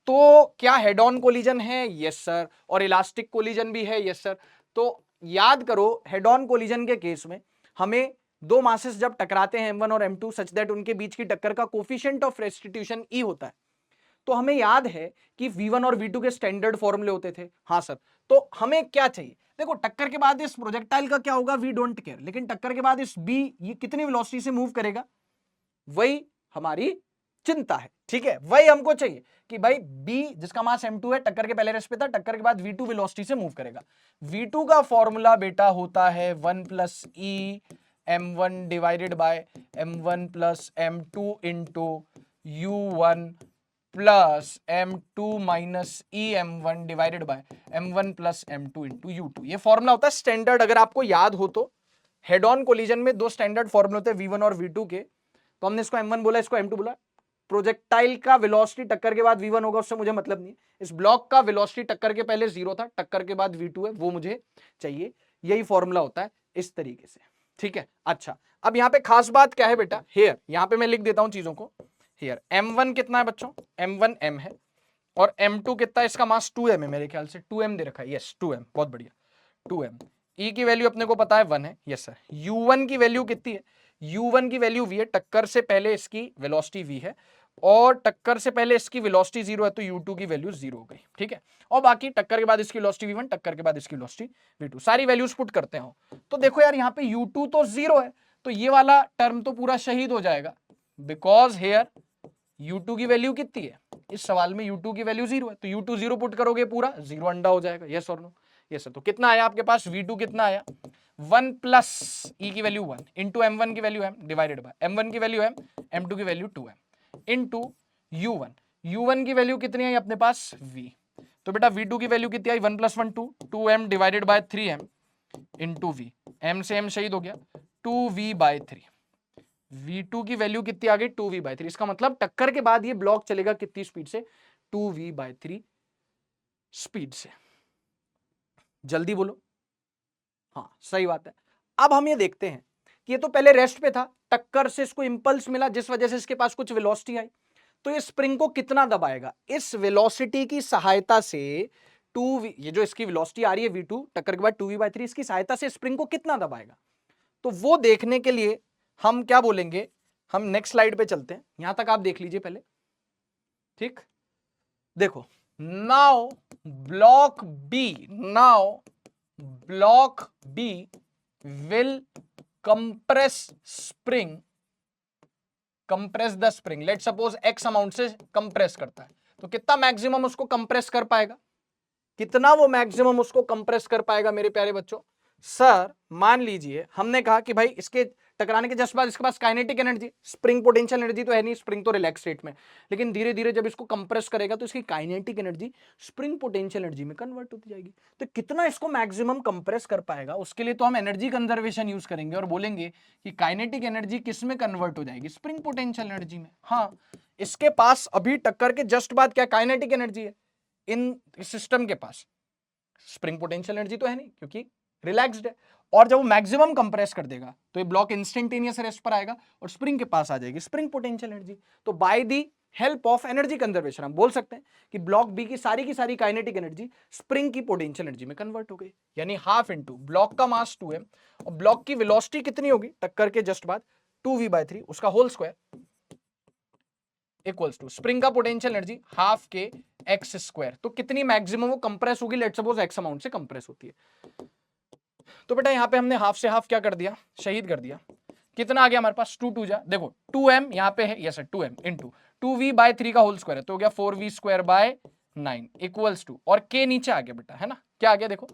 तो क्या हेड ऑन कोलिजन है, यस सर, और इलास्टिक कोलिजन भी है, यस सर। तो याद करो, हेड ऑन कोलिजन के केस में हमें दो मासेस जब टकराते हैं m1 और m2 सच दैट उनके बीच की टक्कर का कोफिशिएंट ऑफ रेस्टिट्यूशन E होता है, तो हमें याद है कि v1 और v2 के स्टैंडर्ड फॉर्मूले होते थे, हाँ सर, तो हमें क्या चाहिए, देखो टक्कर के बाद इस प्रोजेक्टाइल का क्या होगा, वी डोंट केयर, लेकिन टक्कर के बाद इस b ये कितनी वेलोसिटी से मूव करेगा, वही हमारी चिंता है, ठीक है, वही हमको चाहिए कि भाई b जिसका मास m2 है, टक्कर के पहले रेस्ट पे था, टक्कर के बाद v2 वेलोसिटी से मूव करेगा, v2 का फॉर्मूला बेटा होता है 1 plus e m1 divided by m1 plus m2 into u1 plus m2 minus e m1 divided by m1 plus m2 into u2, ये फॉर्मूला होता है स्टैंडर्ड, अगर आपको याद हो तो। हेड ऑन कोलिजन में दो स्टैंडर्ड फॉर्मूले होते हैं v1 और v2 के, तो हमने इसको m1 बोला, इसको m2 बोला, प्रोजेक्टाइल का वेलोसिटी टक्कर के बाद v1 होगा उससे मुझे मतलब नहीं, इस ब्लॉक का वेलोसिटी टक्कर के पहले 0 था, टक्कर के बाद v2 है, वो मुझे चाहिए, यही फॉर्मूला होता है इस तरीके से, ठीक है। अच्छा, अब यहाँ पे खास बात क्या है बेटा, हेयर, यहाँ पे मैं लिख देता हूं चीजों को, हेयर m1 कितना है बच्चों, m1 m है, और m2 कितना है, इसका मास 2m है, मेरे ख्याल से 2m दे रखा है, यस 2m, बहुत बढ़िया 2m, E की वैल्यू अपने को पता है 1 है, यस सर, u1 की वैल्यू कितनी है, u1 की वैल्यू v है, टक्कर से पहले इसकी वेलोसिटी v है और टक्कर से पहले इसकी वेलोसिटी 0 है, तो u2 की वैल्यू 0 हो गई, ठीक है, और बाकी टक्कर के बाद इसकी वेलोसिटी v1, टक्कर के बाद इसकी वेलोसिटी v2, सारी वैल्यूज पुट करते हो, तो देखो यार यहाँ पे u2 तो 0 है, तो ये वाला टर्म तो पूरा शहीद हो जाएगा, बिकॉज हेयर u2 की वैल्यू कितनी है, इस सवाल में u2 की वैल्यू 0 है, तो u2 0 पुट करोगे पूरा 0 अंडा हो जाएगा, यस और नो, यस सर, तो कितना आया आपके पास V2 कितना आया 1 प्लस ई की वैल्यू 1 इंटू M1 की value M divided by M1 की वैल्यू M, M2 की वैल्यू 2M इंटू U1 की वैल्यू कितनी आई अपने पास V। तो बेटा V2 की वैल्यू कितनी आई 1 plus 1 2M divided by 3M into V, M से M शहीद हो गया 2V/3। V2 की वैल्यू कितनी आ गई 2V/3। इसका मतलब टक्कर के बाद ये ब्लॉक चलेगा कितनी स्पीड से 2V/3 स्पीड से। जल्दी बोलो। हाँ सही बात है। अब हम ये देखते हैं कि ये तो पहले रेस्ट पे था, टक्कर से इसको इंपल्स मिला जिस वजह से इसके पास कुछ वेलोसिटी आई, तो ये स्प्रिंग को कितना दबाएगा, इस वेलोसिटी की सहायता से 2v, ये जो इसकी वेलोसिटी आ रही है V2 टक्कर के बाद 2V/3, इसकी सहायता से स्प्रिंग को कितना दबाएगा। तो वो देखने के लिए हम क्या बोलेंगे, हम नेक्स्ट स्लाइड पे चलते हैं, यहां तक आप देख लीजिए पहले। ठीक, देखो now block B will compress the spring. Let suppose x amount से कंप्रेस करता है, तो कितना मैक्सिमम उसको कंप्रेस कर पाएगा, कितना वो मैक्सिमम उसको कंप्रेस कर पाएगा मेरे प्यारे बच्चों। सर मान लीजिए हमने कहा कि भाई इसके टकराने के जस्ट बाद इसके पास kinetic energy, spring potential energy तो है नहीं, स्प्रिंग तो रिलैक्स स्टेट में, लेकिन धीरे धीरे जब इसको कंप्रेस करेगा तो इसकी kinetic energy spring potential energy में कन्वर्ट होती जाएगी। तो कितना इसको मैक्सिमम कंप्रेस कर पाएगा, उसके लिए तो हम एनर्जी कंजर्वेशन यूज करेंगे और बोलेंगे कि काइनेटिक एनर्जी किस में कन्वर्ट हो जाएगी, स्प्रिंग पोटेंशियल एनर्जी में। हाँ, इसके पास अभी टक्कर के जस्ट बाद क्या काइनेटिक एनर्जी है, इन सिस्टम के पास स्प्रिंग पोटेंशियल एनर्जी तो है नहीं क्योंकि रिलैक्स्ड है, और जब वो मैक्सिमम कंप्रेस कर देगा तो ये ब्लॉक इंस्टेंटेनियस रेस्ट पर आएगा और स्प्रिंग के पास आ जाएगी स्प्रिंग पोटेंशियल एनर्जी। तो by the help of energy conservation हम बोल सकते हैं कि ब्लॉक बी की सारी काइनेटिक एनर्जी स्प्रिंग की पोटेंशियल एनर्जी में कन्वर्ट हो गई, यानी हाफ इनटू ब्लॉक का मास 2m और ब्लॉक की वेलोसिटी कितनी होगी टक्कर के जस्ट बाद 2v/3 उसका whole square equals to spring का potential energy half K X square. तो कितनी मैक्सिमम वो कंप्रेस होगी, लेट्स सपोज एक्स अमाउंट से कंप्रेस होती है। तो बेटा यहां पे हमने हाफ से हाफ क्या कर दिया, शहीद कर दिया। कितना आ गया हमारे पास 2 जा, देखो 2m यहां पे है, yes sir 2m into 2v/3 का होल स्क्वायर है तो हो गया 4v²/9 इक्वल्स टू, और k नीचे आ गया बेटा, है ना, क्या आ गया देखो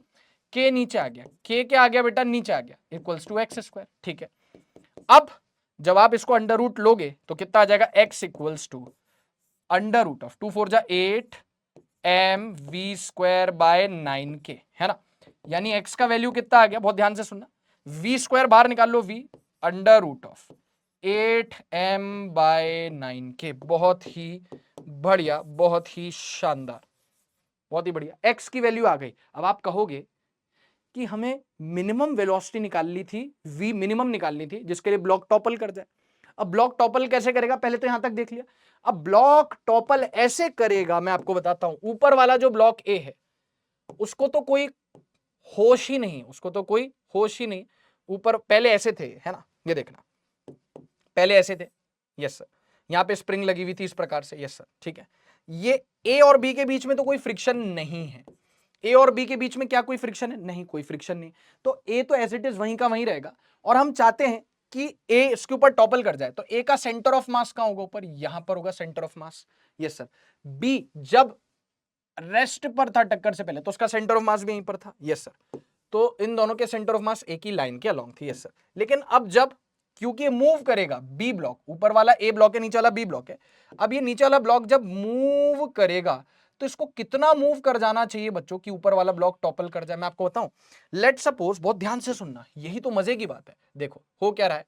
k नीचे आ गया, k क्या आ गया बेटा नीचे आ गया इक्वल्स टू x²। ठीक है, अब जब आप इसको अंडर रूट लोगे तो कितना आ जाएगा x equals to under root of 2 4 जा 8 mv²/9k, है ना, यानी x का वैल्यू कितना आ गया, बहुत ध्यान से सुनना, v² बाहर निकाल लो, v under root of 8m/9k। बहुत ही बढ़िया, बहुत ही शानदार, बहुत ही बढ़िया, x की वैल्यू आ गई। अब आप कहोगे कि हमें मिनिमम वेलोसिटी निकालनी थी, v मिनिमम निकालनी थी जिसके लिए ब्लॉक टॉपल कर जाए। अब ब्लॉक टॉपल कैसे करेगा, पहले तो यहां तक देख लिया। अब ब्लॉक टॉपल ऐसे करेगा, मैं आपको बताता हूं, ऊपर वाला जो ब्लॉक ए है उसको तो कोई होश ही नहीं, उसको तो कोई होश ही नहीं, ऊपर पहले ऐसे थे, है ना, ये देखना पहले ऐसे थे, यस सर, यहां पे स्प्रिंग लगी हुई थी इस प्रकार से, यस सर, ठीक है, ये ए और बी के बीच में तो कोई फ्रिक्शन नहीं है, ए और बी के बीच में क्या कोई फ्रिक्शन है, नहीं, कोई फ्रिक्शन नहीं, तो ए तो एज इट इज वहीं का वहीं रहेगा, और हम चाहते हैं कि ए इसके ऊपर टॉपल कर जाए, तो ए का सेंटर ऑफ मास कहां होगा, ऊपर, यहां पर होगा centre of mass, yes sir. B जब रेस्ट पर था टक्कर से पहले तो उसका सेंटर ऑफ मास भी यहीं पर था, यस सर, तो इन दोनों के सेंटर ऑफ मास एक ही लाइन के अलोंग थी, यस सर। लेकिन अब जब, क्योंकि ये मूव करेगा, बी ब्लॉक, ऊपर वाला ए ब्लॉक है, नीचे वाला बी ब्लॉक है, अब ये नीचे वाला ब्लॉक जब मूव करेगा तो इसको कितना मूव कर जाना चाहिए बच्चों कि ऊपर वाला ब्लॉक टॉपल कर जाए, मैं आपको बताऊं। लेट सपोज, बहुत ध्यान से सुनना, यही तो मजे की बात है, देखो हो क्या रहा है,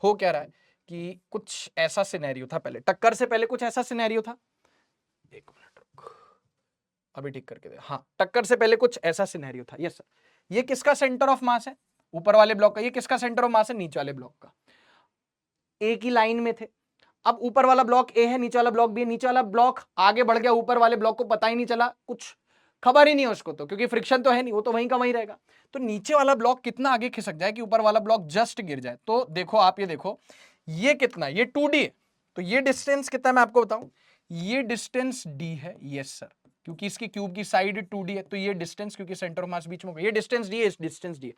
हो क्या रहा है कि कुछ ऐसा सिनेरियो था, पहले टक्कर से पहले कुछ ऐसा सिनेरियो था, एक मिनट रुक, अभी ठीक करके दे, हाँ, टक्कर से पहले कुछ ऐसा सिनेरियो था, यस सर, ये किसका सेंटर ऑफ मास है, ऊपर वाले ब्लॉक का, ये किसका सेंटर ऑफ मास है, नीचे वाले ब्लॉक का, एक ही लाइन में थे। अब ऊपर वाला ब्लॉक ए है, नीचे वाला ब्लॉक बी है, नीचे वाला ब्लॉक आगे बढ़ गया, ऊपर वाले ब्लॉक को पता ही नहीं चला, कुछ खबर ही नहीं है उसको, तो क्योंकि फ्रिक्शन तो है नहीं, वो तो वहीं का वहीं रहेगा, तो नीचे वाला ब्लॉक कितना आगे खिसक जाए कि ऊपर वाला ब्लॉक जस्ट गिर जाए। तो देखो आप, ये देखो, ये कितना, ये 2d है, तो ये डिस्टेंस कितना है मैं आपको बताऊं, ये डिस्टेंस d है, यस सर, क्योंकि इसकी क्यूब की साइड 2d है, तो ये डिस्टेंस, क्योंकि सेंटर ऑफ मास बीच में होगा, ये डिस्टेंस d है, इस डिस्टेंस d है,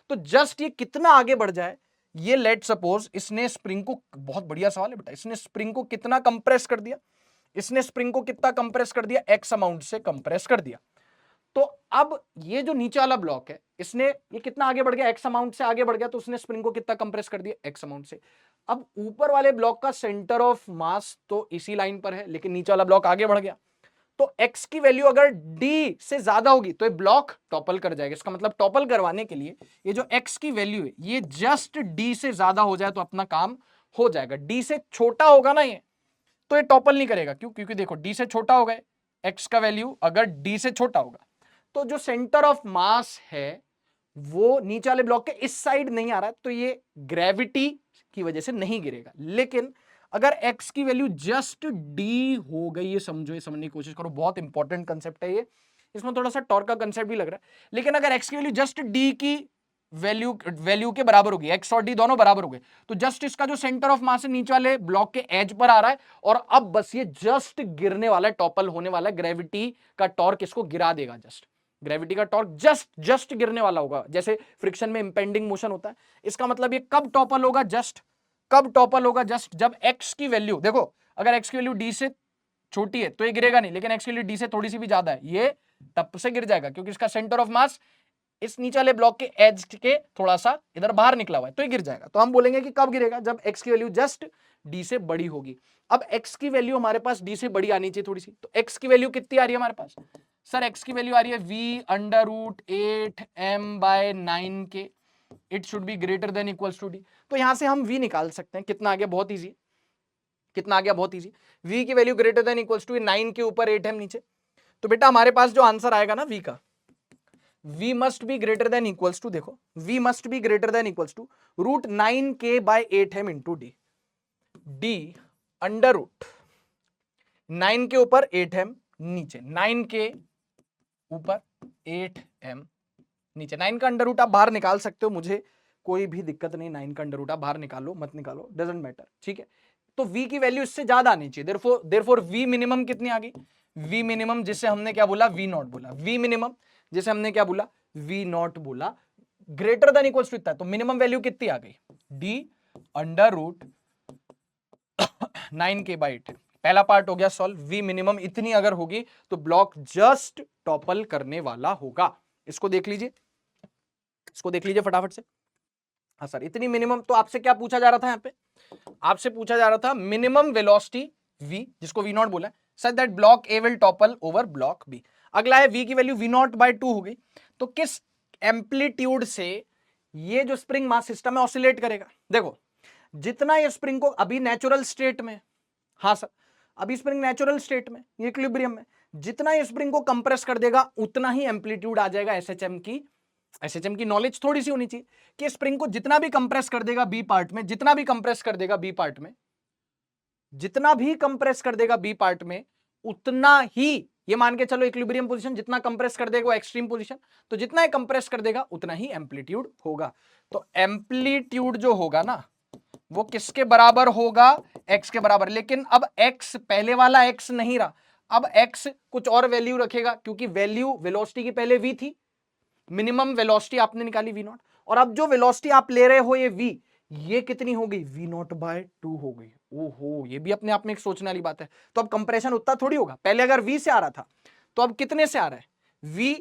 तो जस्ट ये कितना आगे बढ़ जाए, ये लेट सपोज इसने स्प्रिंग को, बहुत बढ़िया सवाल है बेटा, इसने स्प्रिंग को कितना कंप्रेस कर दिया, इसने स्प्रिंग को कितना कंप्रेस कर दिया, एक्स अमाउंट से कंप्रेस कर दिया, तो अब ये जो नीचे वाला ब्लॉक है, इसने ये कितना आगे बढ़ गया, एक्स अमाउंट से आगे बढ़ गया, तो उसने स्प्रिंग को कितना कंप्रेस कर दिया, एक्स अमाउंट से। अब ऊपर वाले ब्लॉक का सेंटर ऑफ मास तो इसी लाइन पर है, लेकिन नीचे वाला ब्लॉक आगे बढ़ गया, तो x की वैल्यू अगर d से ज्यादा होगी तो ये ब्लॉक टॉपल कर जाएगा। इसका मतलब टॉपल करवाने के लिए ये जो x की वैल्यू है ये जस्ट d से ज्यादा हो जाए तो अपना काम हो जाएगा। d से छोटा होगा ना ये, तो ये टॉपल नहीं करेगा। क्यों? क्योंकि देखो d से छोटा होगा x का वैल्यू, अगर d से छोटा होगा तो जो सेंटर ऑफ मास है वो नीचे वाले ब्लॉक के इस साइड नहीं आ रहा है, तो ये ग्रेविटी की वजह से नहीं गिरेगा। लेकिन अगर x की वैल्यू जस्ट d हो गई, ये समझो, ये समझने की कोशिश करो, बहुत इंपॉर्टेंट कंसेप्ट है ये, इसमें थोड़ा सा टॉर्क का कंसेप्ट भी लग रहा है। लेकिन अगर x की वैल्यू जस्ट d की वैल्यू के बराबर होगी, x और d दोनों बराबर हो गए, तो जस्ट इसका जो सेंटर ऑफ मास है नीचे वाले ब्लॉक के एज पर आ रहा है, और अब बस ये जस्ट गिरने वाला है, टॉपल होने वाला है। ग्रेविटी का टॉर्क इसको गिरा देगा, जस्ट ग्रेविटी का टॉर्क जस्ट गिरने वाला होगा, जैसे फ्रिक्शन में इंपेंडिंग मोशन होता है। इसका मतलब ये कब टॉपल होगा, कब टॉपल होगा, जस्ट जब x की वैल्यू, देखो अगर x की वैल्यू d से छोटी है तो ये गिरेगा नहीं, लेकिन x की वैल्यू d से थोड़ी सी भी ज्यादा है, ये तब से गिर जाएगा, क्योंकि इसका सेंटर ऑफ मास इस नीचे वाले ब्लॉक के एज के थोड़ा सा इधर बाहर निकला हुआ है, तो ये गिर जाएगा। तो हम बोलेंगे कि कब गिरेगा, जब x की वैल्यू जस्ट d से बड़ी होगी। अब x की वैल्यू हमारे पास d से बड़ी आनी चाहिए थोड़ी सी, तो x की वैल्यू कितनी आ रही है हमारे पास, सर x की वैल्यू आ रही है v/8m/9 के, it should be greater than equals to D. तो यहां से हम v निकाल सकते हैं, कितना आ गया, बहुत इजी, कितना आ गया, बहुत इजी, v की value greater than equals to 9 के ऊपर 8m नीचे। तो बेटा हमारे पास जो आंसर आएगा ना v का, v must be greater than equals to, देखो v must be greater than equals to √9k/8m into D, D under root 9 के ऊपर 8m नीचे, 9 के ऊपर 8m नीचे। 9 का अंडर रूट आप बाहर निकाल सकते हो, मुझे कोई भी दिक्कत नहीं, 9 का अंडर रूट आप बाहर निकालो मत निकालो, डजंट मैटर, ठीक है। तो v की वैल्यू इससे ज्यादा आनी चाहिए, देयरफॉर v मिनिमम कितनी आ गई, v मिनिमम जिसे हमने क्या बोला, v नॉट बोला, v मिनिमम जिसे हमने क्या बोला, v नॉट बोला, ग्रेटर देन इक्वल्स टू इतना, तो मिनिमम वैल्यू कितनी आ गई, d अंडर रूट 9k/8। पहला पार्ट हो गया सॉल्व, v मिनिमम इतनी अगर होगी तो ब्लॉक जस्ट टॉपल करने वाला होगा। इसको देख लीजिए, इसको देख लीजिए फटाफट से। हाँ सर, इतनी मिनिमम, तो आपसे क्या पूछा जा रहा था, यहाँ पे आपसे पूछा जा रहा था मिनिमम वेलोसिटी v, जिसको v नॉट बोला है, such that block a will topple over block b। अगला है v की वैल्यू v0/2 हो गई, तो किस एम्पलीट्यूड से ये जो स्प्रिंग मास सिस्टम है ऑसिलेट करेगा। देखो जितना ये स्प्रिंग को अभी नेचुरल स्टेट में, हाँ सर अभी स्प्रिंग नेचुरल स्टेट में, ये इक्विलिब्रियम में, जितना ये स्प्रिंग को कंप्रेस कर देगा उतना ही एम्पलीट्यूड आ जाएगा। एसएचएम की नॉलेज थोड़ी सी होनी चाहिए कि स्प्रिंग को जितना भी कंप्रेस कर देगा बी पार्ट में, जितना भी कंप्रेस कर देगा बी पार्ट में, जितना भी कंप्रेस कर देगा बी पार्ट में, उतना ही, ये मान के चलो इक्विलिब्रियम पोजीशन, जितना कंप्रेस कर देगा वो एक्सट्रीम पोजीशन, तो जितना कंप्रेस कर देगा उतना ही एम्पलीट्यूड होगा। तो एम्पलीट्यूड जो होगा ना वो किसके बराबर होगा, x के बराबर। लेकिन अब x पहले वाला x नहीं रहा, अब x कुछ और वैल्यू रखेगा, क्योंकि वैल्यू वेलोसिटी की पहले v थी, मिनिमम वेलोसिटी आपने निकाली v नॉट, और अब जो वेलोसिटी आप ले रहे हो ये v, ये कितनी हो गई, v0/2 हो गई। ओहो, ये भी अपने आप में एक सोचने वाली बात है। तो अब कंप्रेशन उतना थोड़ी होगा, पहले अगर v से आ रहा था तो अब कितने से आ रहा है, v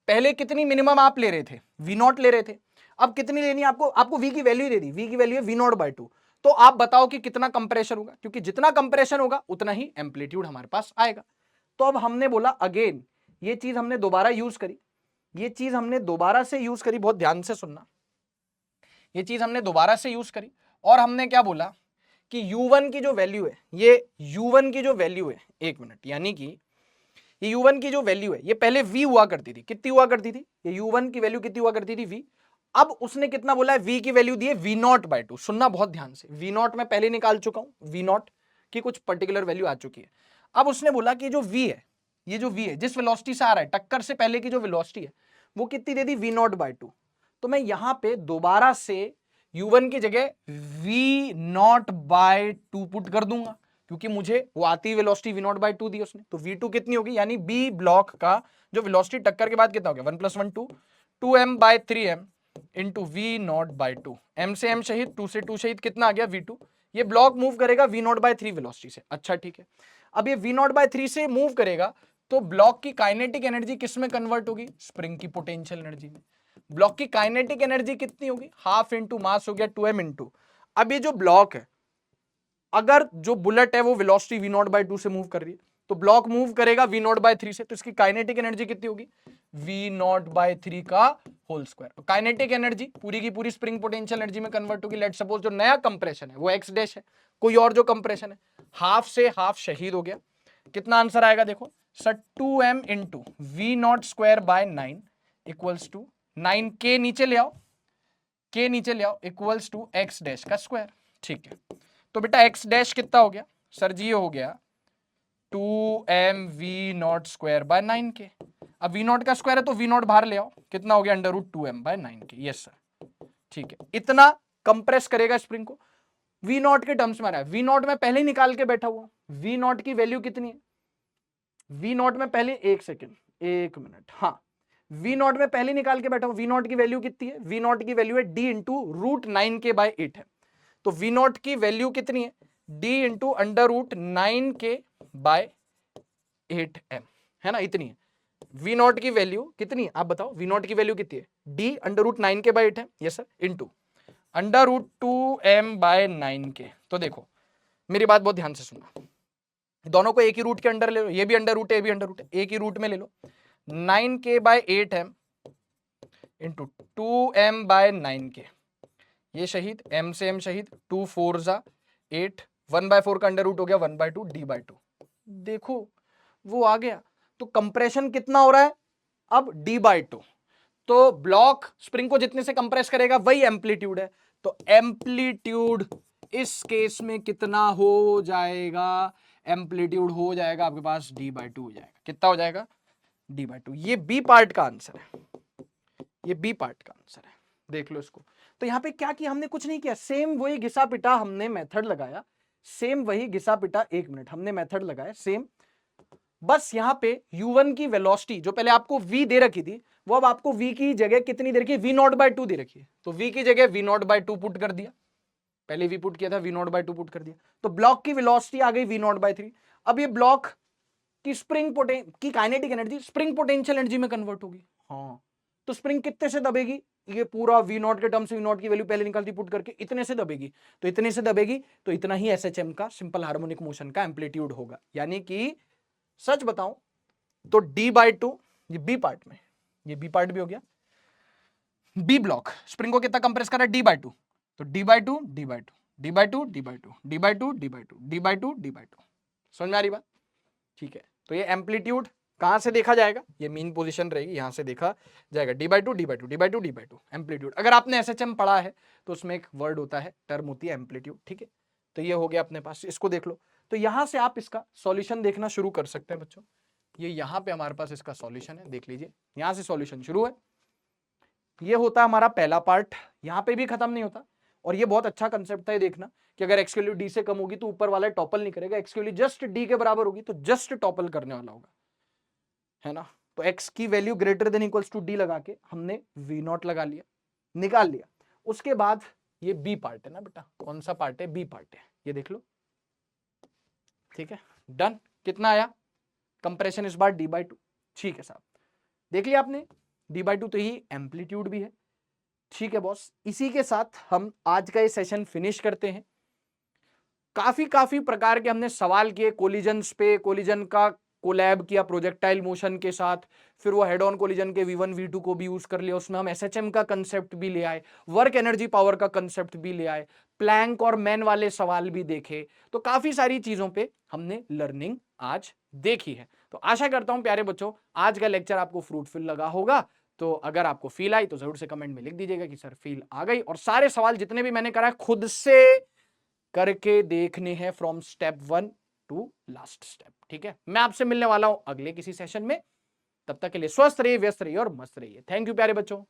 पहले कितनी मिनिमम आप ले रहे थे, v0 ले रहे थे, अब कितनी लेनी है आपको, आपको v की वैल्यू दे दी, v की वैल्यू है v0/2, तो आप बताओ कि कितना कंप्रेशन होगा, क्योंकि जितना कंप्रेशन होगा उतना ही एम्पलीट्यूड हमारे पास आएगा। तो अब हमने बोला अगेन, ये चीज हमने दोबारा यूज करी, ये चीज हमने दोबारा से यूज करी, बहुत ध्यान से सुनना, ये चीज हमने दोबारा से यूज करी, और हमने क्या बोला कि u1 की जो वैल्यू है, ये u1 की जो वैल्यू है, एक मिनट, यानी कि ये u1 की जो वैल्यू है ये पहले v हुआ करती थी, कितनी हुआ करती थी, ये u1 की वैल्यू कितनी हुआ करती थी, v। अब उसने कितना बोला है, v की वैल्यू दी है v0/2। सुनना बहुत ध्यान से, v0 मैं पहले निकाल चुका हूं, v0 की कुछ पर्टिकुलर वैल्यू आ चुकी है। अब उसने बोला कि जो v है, ये जो v है जिस वेलोसिटी से आ रहा है, टक्कर से पहले की जो वेलोसिटी है वो कितनी दे दी, v0/2। तो मैं यहां पे दोबारा से u1 की जगह v0/2 पुट कर दूंगा, क्योंकि मुझे वो आती वेलोसिटी v0/2 दी उसने, तो v2 कितनी होगी, यानी b ब्लॉक का जो वेलोसिटी टक्कर के बाद कितना हो गया, 1 + 1 2, 2m/3m इंटू v0/2, m से m शहीद, 2 से 2 शहीद, कितना आ गया v2। ये ब्लॉक मूव करेगा v0/3 वेलोसिटी से। अच्छा ठीक है, अब ये v0/3 से मूव करेगा तो ब्लॉक की काइनेटिक एनर्जी किस में कन्वर्ट होगी? स्प्रिंग की पोटेंशियल एनर्जी में। ब्लॉक की काइनेटिक एनर्जी कितनी होगी? हाफ इंटू मास हो गया 2m इंटू। अब ये जो ब्लॉक है, अगर जो बुलेट है वो वेलोसिटी v0/2 से मूव कर रही है, तो ब्लॉक मूव करेगा v0/3 से, तो इसकी काइनेटिक एनर्जी कितनी होगी? v0/3 का होल स्क्वायर। काइनेटिक एनर्जी पूरी की पूरी स्प्रिंग पोटेंशियल एनर्जी में कन्वर्ट होगी। लेट्स सपोज जो नया कंप्रेशन है वो x डैश है, कोई और जो कंप्रेशन है, हाफ से हाफ शहीद हो गया। कितना आंसर आएगा देखो sir, 2m into v0²/9 equals to 9 के नीचे ले आओ, के नीचे ले आओ इक्वल्स टू x डैश का स्क्वायर। ठीक है, तो बेटा x डैश कितना हो गया सर जी? ये हो गया 2mv0²/9 के। अब v0 का स्क्वायर है तो v0 बाहर ले आओ, कितना हो गया? √2m/9 के। यस सर, ठीक है, इतना कंप्रेस करेगा स्प्रिंग को। v0 के टर्म्स में आ रहा है, v0 में पहले ही निकाल के बैठा हुआ। v0 की वैल्यू कितनी है? v0 में पहले, एक सेकेंड, एक मिनट, हाँ, v0 में पहले निकाल के बैठा हूं। v0 की वैल्यू कितनी है? v0 की वैल्यू है d इंटू √9k/8 है। तो v0 की वैल्यू कितनी है? d इंटू √9k/8m है ना, इतनी है। v0 की वैल्यू कितनी है आप बताओ? v0 की वैल्यू कितनी है? d √9k/8 है, यस सर, इंटू √2m/9k। तो देखो मेरी बात बहुत ध्यान से सुनना, दोनों को एक ही रूट के अंडर ले लो, ये भी अंडर रूट है, ये भी अंडर रूट है, एक ही रूट में ले लो। 9k/8m इंटू 2m/9k, ये शहीद, m से m शहीद, 2 4 जा 8, 1/4 का अंडर रूट हो गया 1/2 d/2। देखो वो आ गया। तो कंप्रेशन कितना हो रहा है अब? d/2। तो ब्लॉक स्प्रिंग को जितने से कंप्रेस करेगा वही एम्पलीट्यूड है, तो एम्पलीट्यूड इस केस में कितना हो जाएगा? एम्पलीट्यूड हो जाएगा आपके पास d/2 हो जाएगा। कितना हो जाएगा? d/2। ये बी पार्ट का आंसर है, ये बी पार्ट का आंसर है, देख लो इसको। तो यहां पे क्या किया हमने? कुछ नहीं किया, सेम वही घिसा पिटा हमने मेथड लगाया, सेम वही घिसा पिटा, एक मिनट, हमने मेथड लगाया सेम। बस यहां पे u1 की वेलोसिटी जो पहले आपको v दे रखी थी, वो अब आपको v की जगह कितनी दे रखी है? v0/2 दे रखी है, तो v की जगह v0/2 पुट कर दिया। पहले v पुट किया था, v0/2 पुट कर दिया, तो ब्लॉक की वेलोसिटी आ गई v0/3। अब ये ब्लॉक की स्प्रिंग की kinetic energy spring potential energy में कन्वर्ट होगी। हाँ, तो स्प्रिंग कितने से दबेगी? ये पूरा v0 के टर्म से v0 की वैल्यू पहले निकालती पुट करके, इतने से दबेगी। तो इतने से दबेगी तो इतना ही SHM का सिंपल हार्मोनिक मोशन का एम्पलीट्यूड होगा। यानी कि सच बताऊं तो d/2, ये बी पार्ट में, ये बी पार्ट भी हो गया। बी ब्लॉक स्प्रिंग को कितना कंप्रेस कर रहा है? d/2, तो d/2 d/2 d/2 d/2 d/2 d/2 d/2 d/2। समझ में आ रही बात? ठीक है, तो ये एम्पलीट्यूड कहां से देखा जाएगा? ये मीन पोजीशन रहेगी, यहां से देखा जाएगा d/2 d/2 d/2 d/2 amplitude. अगर आपने SHM पढ़ा है तो उसमें एक वर्ड होता है, टर्म होती है एम्पलीट्यूड। ठीक है, तो ये हो गया अपने पास, इसको देख लो। तो यहां से आप इसका सॉल्यूशन देखना शुरू कर सकते हैं बच्चों। ये यहां पे हमारे पास इसका सॉल्यूशन है, देख लीजिए, यहां से सॉल्यूशन शुरू है। ये होता है हमारा पहला पार्ट, यहां पे भी खत्म नहीं होता। और ये बहुत अच्छा कंसेप्ट था, ये देखना कि अगर x की वैल्यू d से कम होगी तो ऊपर वाला टॉपल नहीं करेगा, x की वैल्यू जस्ट d के बराबर होगी तो जस्ट टॉपल करने वाला होगा, है ना। तो x की value greater than equals to d लगा के हमने v0 लगा लिया, निकाल लिया। उसके बाद ये b पार्ट है ना बेटा, कौन सा पार्ट है? b पार्ट है, ये देख लो। ठीक है, डन। कितना आया कंप्रेशन इस बार? d/2। ठीक है साहब, देख लिया आपने, d/2 तो ही एम्पलीट्यूड भी है। ठीक है बॉस, इसी के साथ हम आज का ये सेशन फिनिश करते हैं। काफी प्रकार के हमने सवाल किए कोलिजन्स पे, कोलिजन का कोलैब किया प्रोजेक्टाइल मोशन के साथ, फिर वो हेड ऑन कोलिजन के v1 v2 को भी यूज कर लिया, उसमें हम SHM का कंसेप्ट भी ले आए, वर्क एनर्जी पावर का कंसेप्ट भी ले आए, प्लैंक और मैन वाले सवाल भी देखे। तो काफी सारी चीजों पे हमने लर्निंग आज देखी है। तो आशा करता हूं प्यारे बच्चों आज का लेक्चर आपको फ्रूटफुल लगा होगा। तो अगर आपको फील आई तो जरूर से कमेंट में लिख दीजिएगा कि सर फील आ गई, और सारे सवाल जितने भी मैंने कराए खुद से करके देखने हैं from step 1 to last step. ठीक है, मैं आपसे मिलने वाला हूं अगले किसी सेशन में। तब तक के लिए स्वस्थ रहिए, व्यस्त रहिए और मस्त रहिए। थैंक यू प्यारे बच्चों।